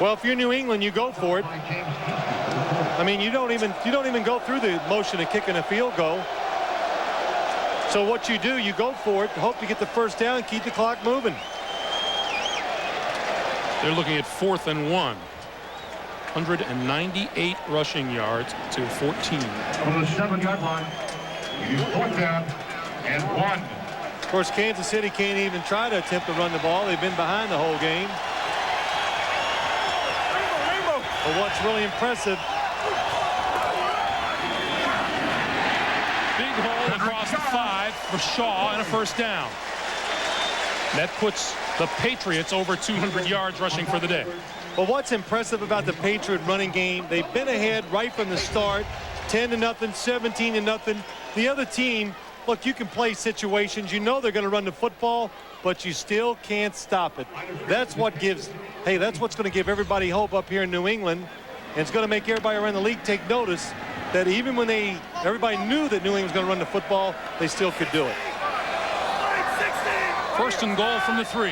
Well, if you're New England, you go for it. I mean, you don't even go through the motion of kicking a field goal. So what you do, you go for it, hope to get the first down, keep the clock moving. They're looking at 4th and 1. 198 rushing yards to 14. On the 7-yard line, it is 4th down and 1. Of course, Kansas City can't even try to attempt to run the ball. They've been behind the whole game. But what's really impressive, big hole across the 5 for Shaw and a first down. That puts the Patriots over 200 yards rushing for the day. Well, what's impressive about the Patriot running game, they've been ahead right from the start, 10-0, 17-0. The other team, look, you can play situations. You know they're going to run the football, but you still can't stop it. That's what gives, hey, that's what's going to give everybody hope up here in New England. And it's going to make everybody around the league take notice that even when everybody knew that New England was going to run the football, they still could do it. 1st and goal from the 3.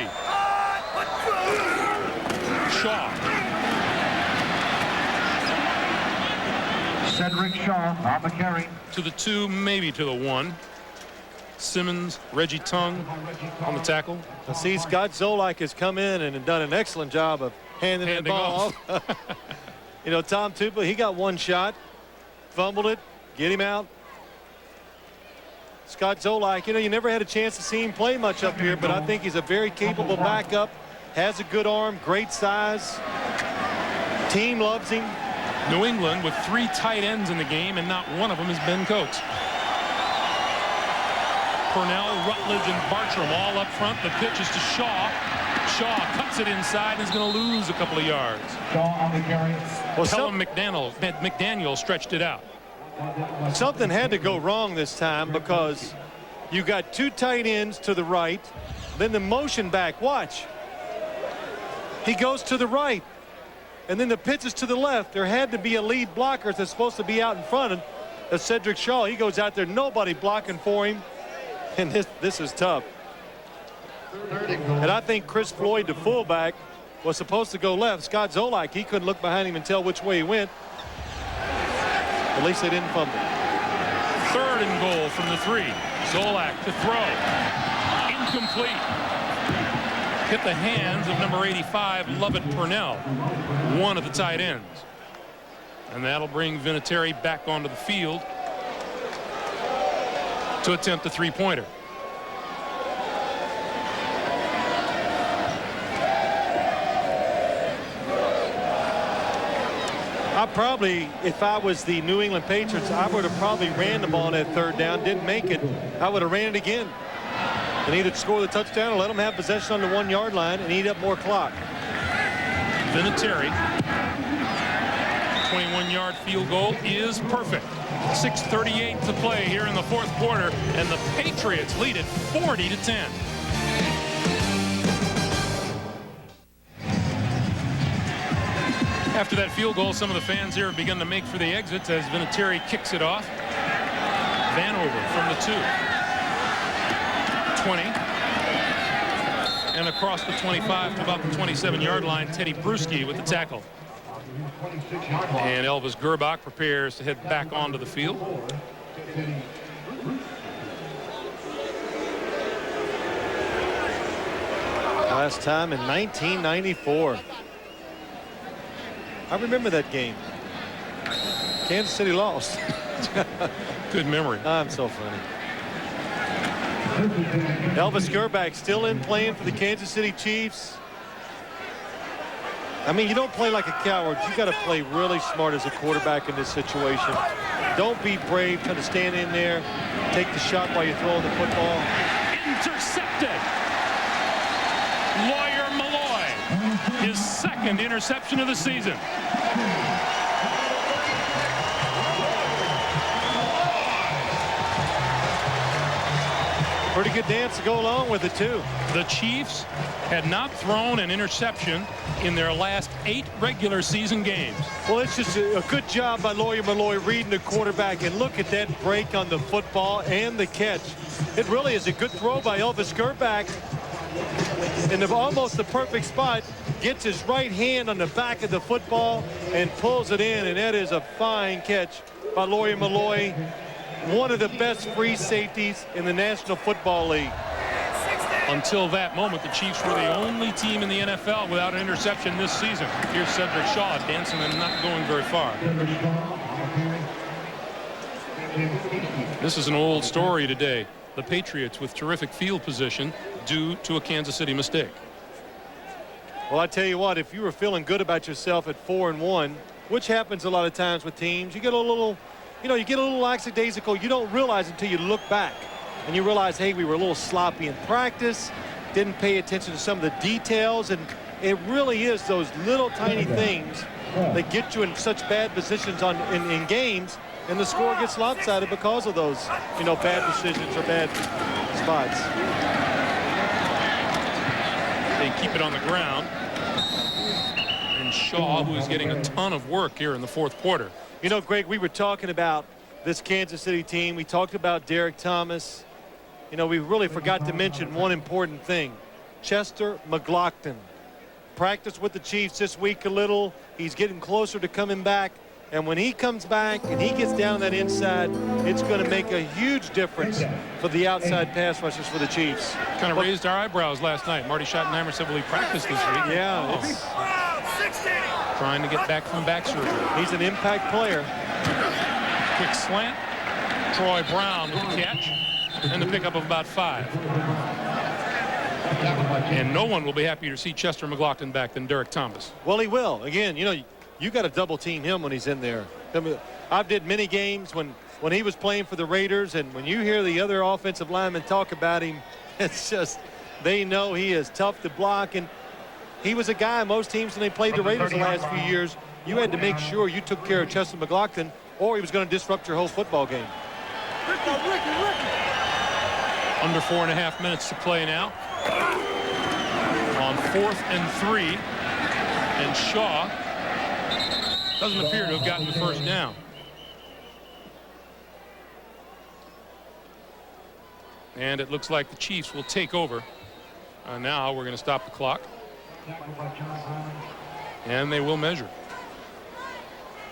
Shaw. Cedric Shaw on the carry. To the 2, maybe to the 1. Simmons, Reggie Tongue on the tackle. I see Scott Zolak has come in and done an excellent job of handing the ball off. You know, Tom Tupa, he got one shot, fumbled it, get him out. Scott Zolak, you know, you never had a chance to see him play much up here, but I think he's a very capable backup, has a good arm, great size. Team loves him. New England with 3 tight ends in the game, and not one of them is Ben Coates. Purnell, Rutledge, and Bartram all up front. The pitch is to Shaw. Shaw cuts it inside and is going to lose a couple of yards. Shaw on the carry. Well, Helen McDaniel stretched it out. Something had to go wrong this time because you got 2 tight ends to the right, then the motion back. Watch. He goes to the right, and then the pitch is to the left. There had to be a lead blocker that's supposed to be out in front of Cedric Shaw. He goes out there, nobody blocking for him, and this is tough. And I think Chris Floyd, the fullback, was supposed to go left. Scott Zolak, he couldn't look behind him and tell which way he went. At least they didn't fumble. 3rd and goal from the 3. Zolak to throw. Incomplete. Hit the hands of number 85, Lovett Purnell, one of the tight ends. And that'll bring Vinatieri back onto the field to attempt a 3-pointer. I probably, if I was the New England Patriots, I would have probably ran the ball on that 3rd down, didn't make it. I would have ran it again and either score the touchdown or let them have possession on the 1-yard line and eat up more clock. Vinatieri, 21-yard field goal is perfect. 6:38 to play here in the fourth quarter, and the Patriots lead it 40-10. After that field goal, some of the fans here have begun to make for the exits as Vinatieri kicks it off. Vanover from the 2. 20. And across the 25 to about the 27-yard line, Teddy Bruschi with the tackle. And Elvis Gerbach prepares to head back onto the field. Last time in 1994. I remember that game. Kansas City lost. Good memory. I'm so funny. Elvis Gerbach still in playing for the Kansas City Chiefs. I mean, you don't play like a coward. You got to play really smart as a quarterback in this situation. Don't be brave, trying to stand in there, take the shot while you're throwing the football. Intercepted. Lawyer Malloy, his second interception of the season. Pretty good dance to go along with it, too. The Chiefs had not thrown an interception in their last 8 regular season games. Well, it's just a good job by Lawyer Malloy reading the quarterback, and look at that break on the football and the catch. It really is a good throw by Elvis Gerbach in almost the perfect spot. Gets his right hand on the back of the football and pulls it in, and that is a fine catch by Lawyer Malloy. One of the best free safeties in the National Football League. Until that moment, the Chiefs were the only team in the NFL without an interception this season. Here's Cedric Shaw dancing and not going very far. This is an old story today. The Patriots with terrific field position due to a Kansas City mistake. Well, I tell you what, if you were feeling good about yourself at 4-1, which happens a lot of times with teams, you get a little, you get a little lackadaisical. You don't realize until you look back and you realize, hey, we were a little sloppy in practice, didn't pay attention to some of the details, and it really is those little tiny things that get you in such bad positions in games, and the score gets lopsided because of those, bad decisions or bad spots. They keep it on the ground. And Shaw, who is getting a ton of work here in the fourth quarter. Greg, we were talking about this Kansas City team. We talked about Derek Thomas. We really forgot to mention one important thing. Chester McLaughlin practiced with the Chiefs this week a little. He's getting closer to coming back. And when he comes back and he gets down that inside, it's going to make a huge difference for the outside pass rushers for the Chiefs. Kind of raised our eyebrows last night. Marty Schottenheimer said, well, he practiced this week. Yeah. Trying to get back from back surgery. He's an impact player. Quick slant. Troy Brown with the catch and the pickup of about 5. And no one will be happier to see Chester McLaughlin back than Derek Thomas. Well, he will. Again, you got to double team him when he's in there. I've did many games when he was playing for the Raiders, and when you hear the other offensive linemen talk about him, it's just they know he is tough to block. And he was a guy most teams when they played the Raiders the last few years, you had to make sure you took care of Chester McLaughlin or he was going to disrupt your whole football game. Under 4.5 minutes to play now. On 4th and 3. And Shaw doesn't appear to have gotten the first down. And it looks like the Chiefs will take over. Now we're going to stop the clock. And they will measure.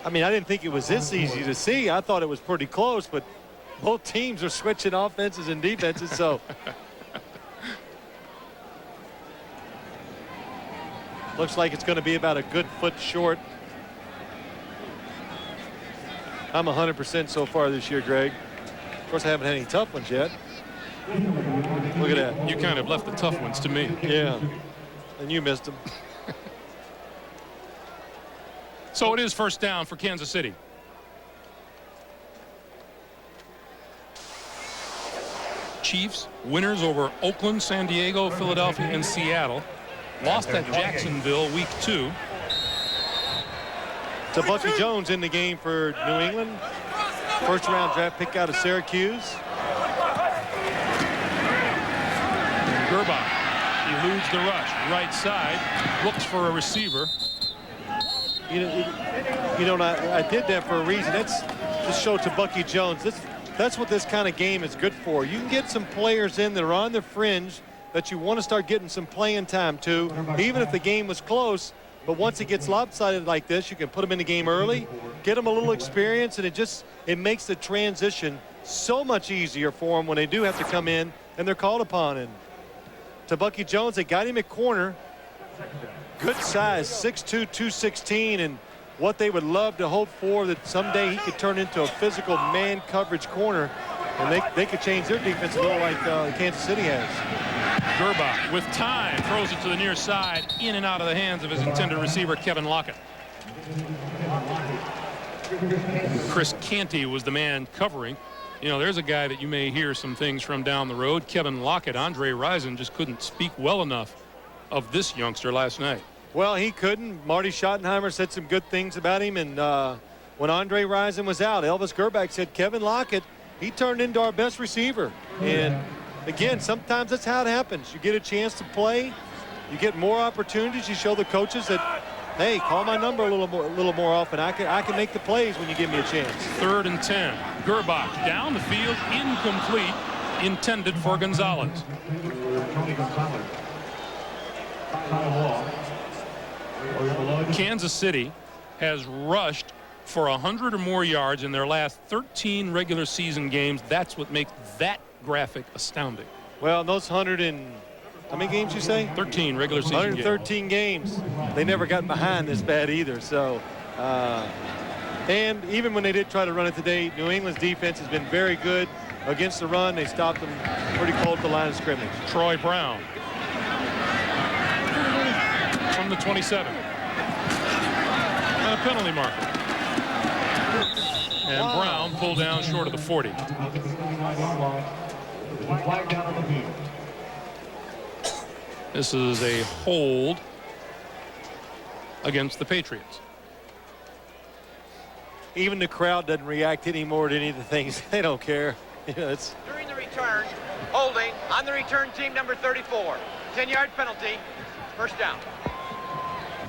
I mean, I didn't think it was this easy to see. I thought it was pretty close, but both teams are switching offenses and defenses, so. Looks like it's going to be about a good foot short. I'm 100% so far this year, Greg. Of course, I haven't had any tough ones yet. Look at that. You kind of left the tough ones to me. Yeah, and you missed them. So it is first down for Kansas City. Chiefs winners over Oakland, San Diego, Philadelphia, and Seattle. Lost at Jacksonville week 2. to Bucky Jones in the game for New England. First-round draft pick out of Syracuse. Gerbach eludes the rush. Right side. Looks for a receiver. You know, I did that for a reason. That's to show to Bucky Jones. That's what this kind of game is good for. You can get some players in that are on the fringe that you want to start getting some playing time to, even if the game was close. But once it gets lopsided like this, you can put them in the game early, get them a little experience, and it makes the transition so much easier for them when they do have to come in and they're called upon. And to Bucky Jones, they got him at corner. Good size, 6'2", 216, and what they would love to hope for that someday he could turn into a physical man coverage corner, and they could change their defense a little like Kansas City has. Gerbach with time throws it to the near side, in and out of the hands of his intended receiver, Kevin Lockett. Chris Canty was the man covering. You know, there's a guy that you may hear some things from down the road, Kevin Lockett. Andre Rison just couldn't speak well enough of this youngster last night. Well, he couldn't. Marty Schottenheimer said some good things about him, and when Andre Rison was out, Elvis Gerbach said Kevin Lockett, he turned into our best receiver. And again, sometimes that's how it happens. You get a chance to play, you get more opportunities, you show the coaches that, hey, call my number a little more often. I can make the plays when you give me a chance. 3rd and 10. Gerbach down the field, incomplete, intended for Gonzalez. Kansas City has rushed for 100 or more yards in their last 13 regular season games. That's what makes that graphic astounding. Well, those 100 and how many games you say? 13 regular season 113 games. They never got behind this bad either. So, and even when they did try to run it today, New England's defense has been very good against the run. They stopped them pretty close to the line of scrimmage. Troy Brown from the 27. And a penalty marker. And Brown pulled down short of the 40. This is a hold against the Patriots. Even the crowd doesn't react anymore to any of the things. They don't care. It's During the return, holding on the return team number 34. 10-yard penalty, first down.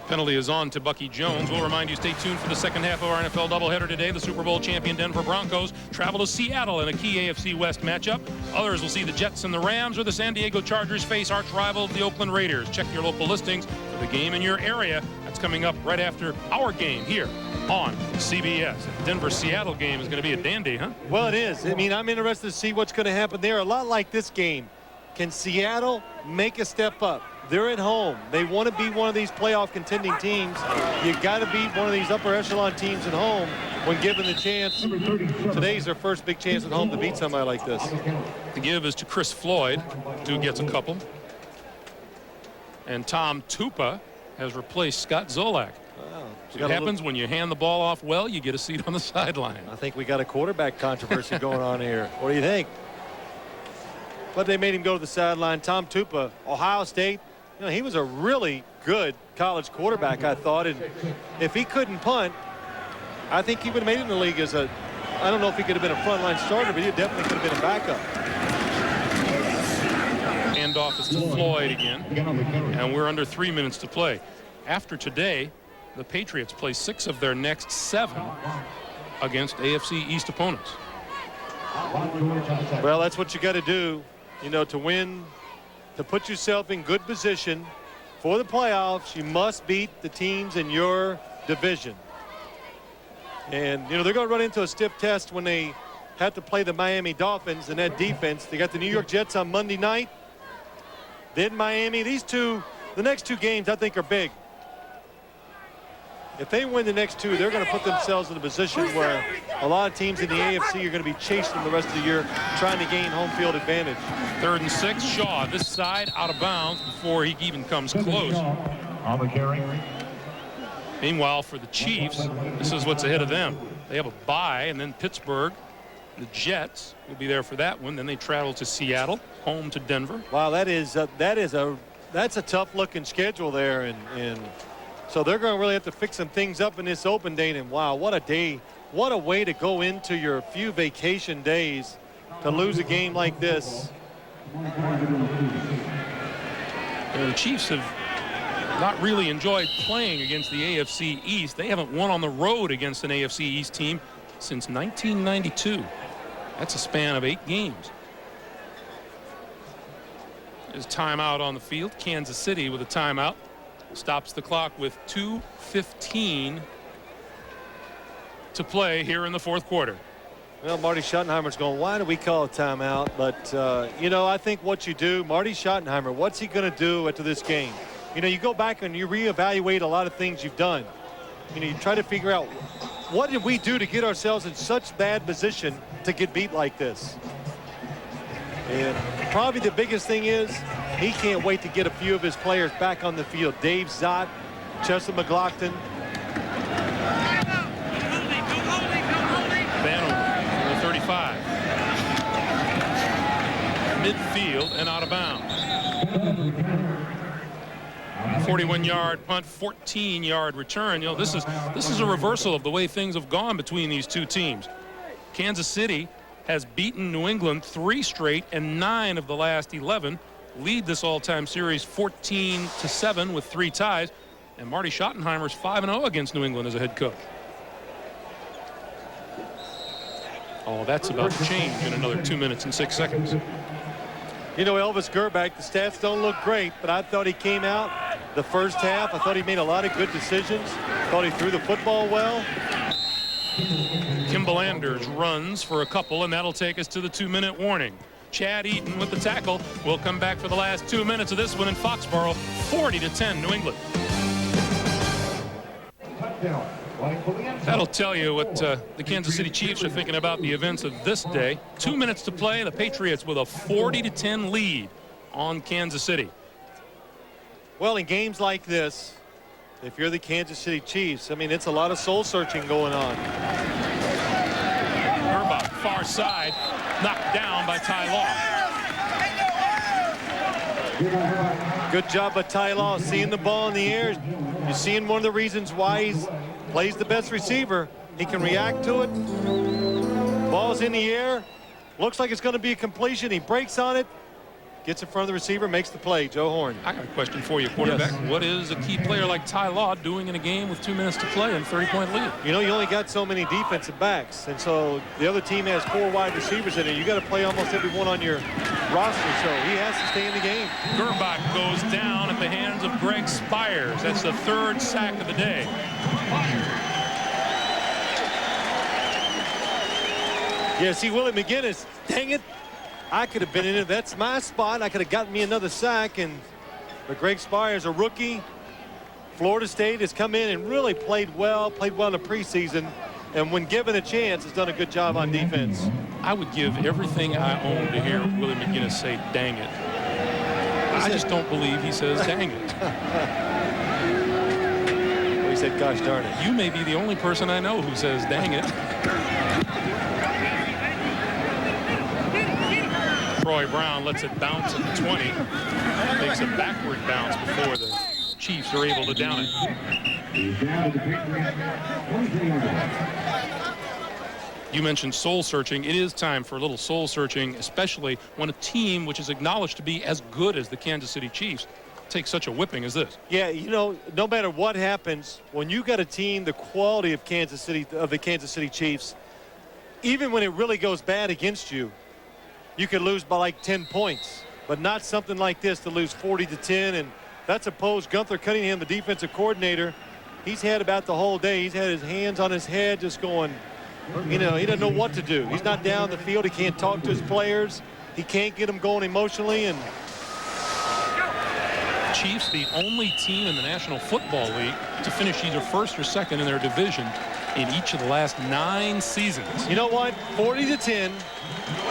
Penalty is on to Bucky Jones. We'll remind you, stay tuned for the second half of our NFL doubleheader today. The Super Bowl champion Denver Broncos travel to Seattle in a key AFC West matchup. Others will see the Jets and the Rams, or the San Diego Chargers face arch rival the Oakland Raiders. Check your local listings for the game in your area. That's coming up right after our game here on CBS. The Denver-Seattle game is going to be a dandy, huh? Well, it is. I mean, I'm interested to see what's going to happen there. A lot like this game. Can Seattle make a step up? They're at home. They want to be one of these playoff contending teams. You got to beat one of these upper echelon teams at home when given the chance. Today's their first big chance at home to beat somebody like this. The give is to Chris Floyd, who gets a couple. And Tom Tupa has replaced Scott Zolak. Wow. What happens when you hand the ball off well, you get a seat on the sideline. I think we got a quarterback controversy going on here. What do you think? But they made him go to the sideline. Tom Tupa, Ohio State. You know, he was a really good college quarterback, I thought. And if he couldn't punt, I think he would have made it in the league as a, I don't know if he could have been a frontline starter, but he definitely could have been a backup. Handoff is to Floyd again. And we're under 3 minutes to play. After today, the Patriots play 6 of their next 7 against AFC East opponents. Well, that's what you got to do, you know, to win, to put yourself in good position for the playoffs. You must beat the teams in your division. And, you know, they're going to run into a stiff test when they have to play the Miami Dolphins and that defense. They got the New York Jets on Monday night. Then Miami. These two, the next 2 games, I think, are big. If they win the next 2, they're going to put themselves in a position where a lot of teams in the AFC are going to be chasing them the rest of the year, trying to gain home field advantage. 3rd and 6. Shaw this side, out of bounds before he even comes close. On the carry. Meanwhile, for the Chiefs, this is what's ahead of them. They have a bye, and then Pittsburgh. The Jets will be there for that one. Then they travel to Seattle, home to Denver. Wow, that's a tough looking schedule there, and So they're going to really have to fix some things up in this open day. And wow, what a day. What a way to go into your few vacation days to lose a game like this. The Chiefs have not really enjoyed playing against the AFC East. They haven't won on the road against an AFC East team since 1992. That's a span of 8 games. There's timeout on the field. Kansas City with a timeout. Stops the clock with 2:15 to play here in the fourth quarter. Well, Marty Schottenheimer's going, why do we call a timeout? But, you know, I think what you do, Marty Schottenheimer, what's he going to do after this game? You know, you go back and you reevaluate a lot of things you've done. You know, you try to figure out what did we do to get ourselves in such bad position to get beat like this? And probably the biggest thing is he can't wait to get a few of his players back on the field. Dave Zott, Chester McLaughlin. Vanover, the 35. Midfield and out of bounds. 41-yard punt, 14-yard return. You know, this is a reversal of the way things have gone between these two teams. Kansas City has beaten New England 3 straight and 9 of the last 11. Lead this all-time series 14-7 with 3 ties. And Marty Schottenheimer's 5-0 against New England as a head coach. Oh, that's about to change in another 2 minutes and 6 seconds. You know, Elvis Gerback, the stats don't look great, but I thought he came out the first half. I thought he made a lot of good decisions. Thought he threw the football well. Kimball Anders runs for a couple, and that'll take us to the 2-minute warning. Chad Eaton with the tackle. We'll come back for the last 2 minutes of this one in Foxboro. 40-10 New England. That'll tell you what the Kansas City Chiefs are thinking about the events of this day. 2 minutes to play. The Patriots with a 40-10 lead on Kansas City. Well, in games like this, if you're the Kansas City Chiefs, I mean, it's a lot of soul searching going on. Herbach, far side, knocked down by Ty Law. Good job by Ty Law, seeing the ball in the air. You're seeing one of the reasons why he plays the best receiver. He can react to it. Ball's in the air. Looks like it's going to be a completion. He breaks on it. Gets in front of the receiver, makes the play. Joe Horn. I got a question for you, quarterback. Yes. What is a key player like Ty Law doing in a game with 2 minutes to play and 30-point lead? You know, you only got so many defensive backs, and so the other team has 4 wide receivers in it. You got to play almost everyone on your roster, so he has to stay in the game. Gerbach goes down at the hands of Greg Spires. That's the 3rd sack of the day. Yeah, see, Willie McGinnis, dang it. I could have been in it. That's my spot. I could have gotten me another sack. But Greg Spires, a rookie. Florida State has come in and really played well in the preseason. And when given a chance, has done a good job on defense. I would give everything I own to hear Willie McGinnis say, dang it. I just don't believe he says, dang it. Well, he said, gosh darn it. You may be the only person I know who says, dang it. Troy Brown lets it bounce at the 20. Makes a backward bounce before the Chiefs are able to down it. You mentioned soul searching. It is time for a little soul searching, especially when a team which is acknowledged to be as good as the Kansas City Chiefs takes such a whipping as this. Yeah, you know, no matter what happens, when you got a team the quality of the Kansas City Chiefs, even when it really goes bad against you, you could lose by like 10 points, but not something like this to lose 40-10. And that's opposed. Gunther Cunningham, the defensive coordinator, he's had about the whole day. He's had his hands on his head just going, you know, he doesn't know what to do. He's not down the field. He can't talk to his players. He can't get them going emotionally. And Chiefs, the only team in the National Football League to finish either first or second in their division in each of the last 9 seasons. You know what? 40-10.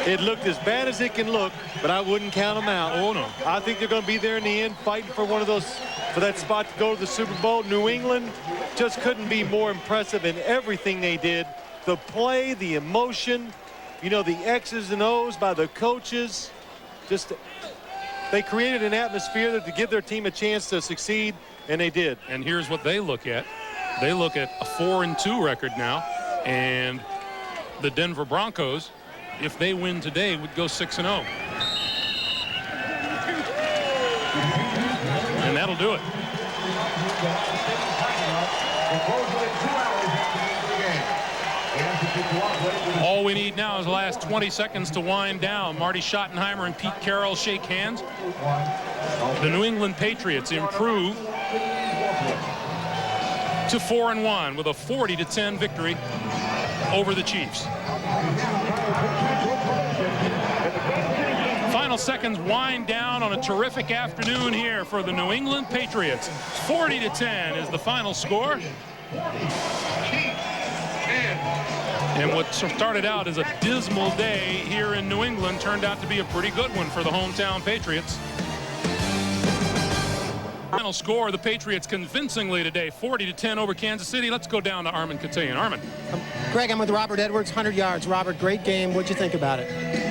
It looked as bad as it can look, but I wouldn't count them out. Oh, no. I think they're going to be there in the end, fighting for that spot to go to the Super Bowl. New England just couldn't be more impressive in everything they did. The play, the emotion, you know, the X's and O's by the coaches. Just, they created an atmosphere that to give their team a chance to succeed. And they did. And here's what they look at. They look at a 4-2 record now, and the Denver Broncos, if they win today, would go 6-0. And that'll do it. All we need now is the last 20 seconds to wind down. Marty Schottenheimer and Pete Carroll shake hands. The New England Patriots improve to 4-1 with a 40-10 victory over the Chiefs. Final seconds wind down on a terrific afternoon here for the New England Patriots. 40-10 is the final score. And what started out as a dismal day here in New England turned out to be a pretty good one for the hometown Patriots. Final score, the Patriots convincingly today, 40-10 over Kansas City. Let's go down to Armin Katayan. Armin. Greg, I'm with Robert Edwards, 100 yards. Robert, great game. What'd you think about it?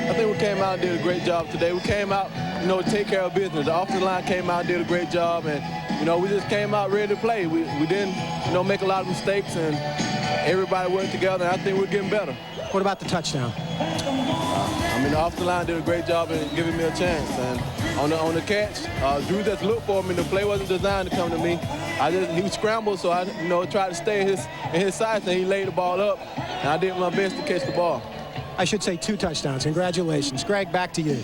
I think we came out and did a great job today. We came out, to take care of business. The offensive line came out and did a great job, and, we just came out ready to play. We didn't, make a lot of mistakes, and everybody worked together, and I think we're getting better. What about the touchdown? The offensive line did a great job in giving me a chance, and on the catch, Drew just looked for me. The play wasn't designed to come to me. He was scrambled, so I, tried to stay in his sights, and he laid the ball up, and I did my best to catch the ball. I should say 2 touchdowns. Congratulations. Greg, back to you.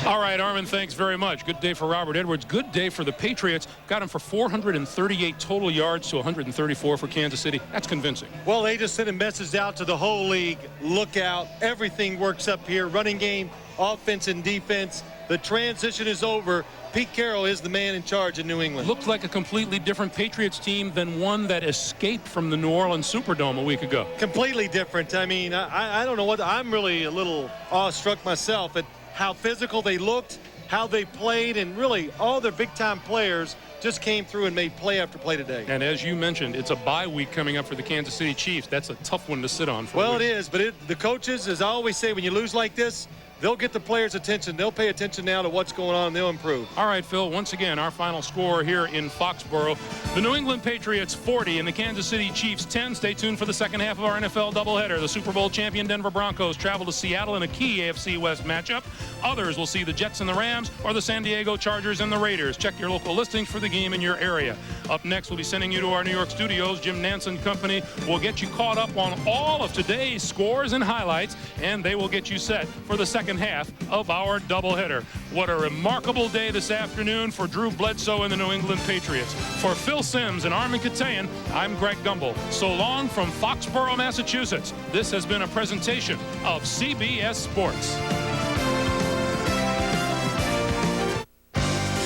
All right, Armin, thanks very much. Good day for Robert Edwards. Good day for the Patriots. Got him for 438 total yards to 134 for Kansas City. That's convincing. Well, they just sent a message out to the whole league. Look out. Everything works up here. Running game, offense, and defense. The transition is over. Pete Carroll is the man in charge in New England. Looked like a completely different Patriots team than one that escaped from the New Orleans Superdome a week ago. Completely different. I don't know what. I'm really a little awestruck myself at how physical they looked, how they played, and really all their big-time players just came through and made play after play today. And as you mentioned, it's a bye week coming up for the Kansas City Chiefs. That's a tough one to sit on. Well, it is, but the coaches, as I always say, when you lose like this, they'll get the players' attention. They'll pay attention now to what's going on, and they'll improve. All right, Phil, once again, our final score here in Foxboro. The New England Patriots 40 and the Kansas City Chiefs 10. Stay tuned for the second half of our NFL doubleheader. The Super Bowl champion Denver Broncos travel to Seattle in a key AFC West matchup. Others will see the Jets and the Rams or the San Diego Chargers and the Raiders. Check your local listings for the game in your area. Up next, we'll be sending you to our New York studios. Jim Nance & Company will get you caught up on all of today's scores and highlights, and they will get you set for the second half of our doubleheader. What a remarkable day this afternoon for Drew Bledsoe and the New England Patriots. For Phil Simms and Armin Katayan, I'm Greg Gumbel. So long from Foxboro, Massachusetts. This has been a presentation of CBS Sports.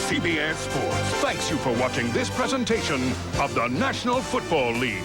CBS Sports thanks you for watching this presentation of the National Football League.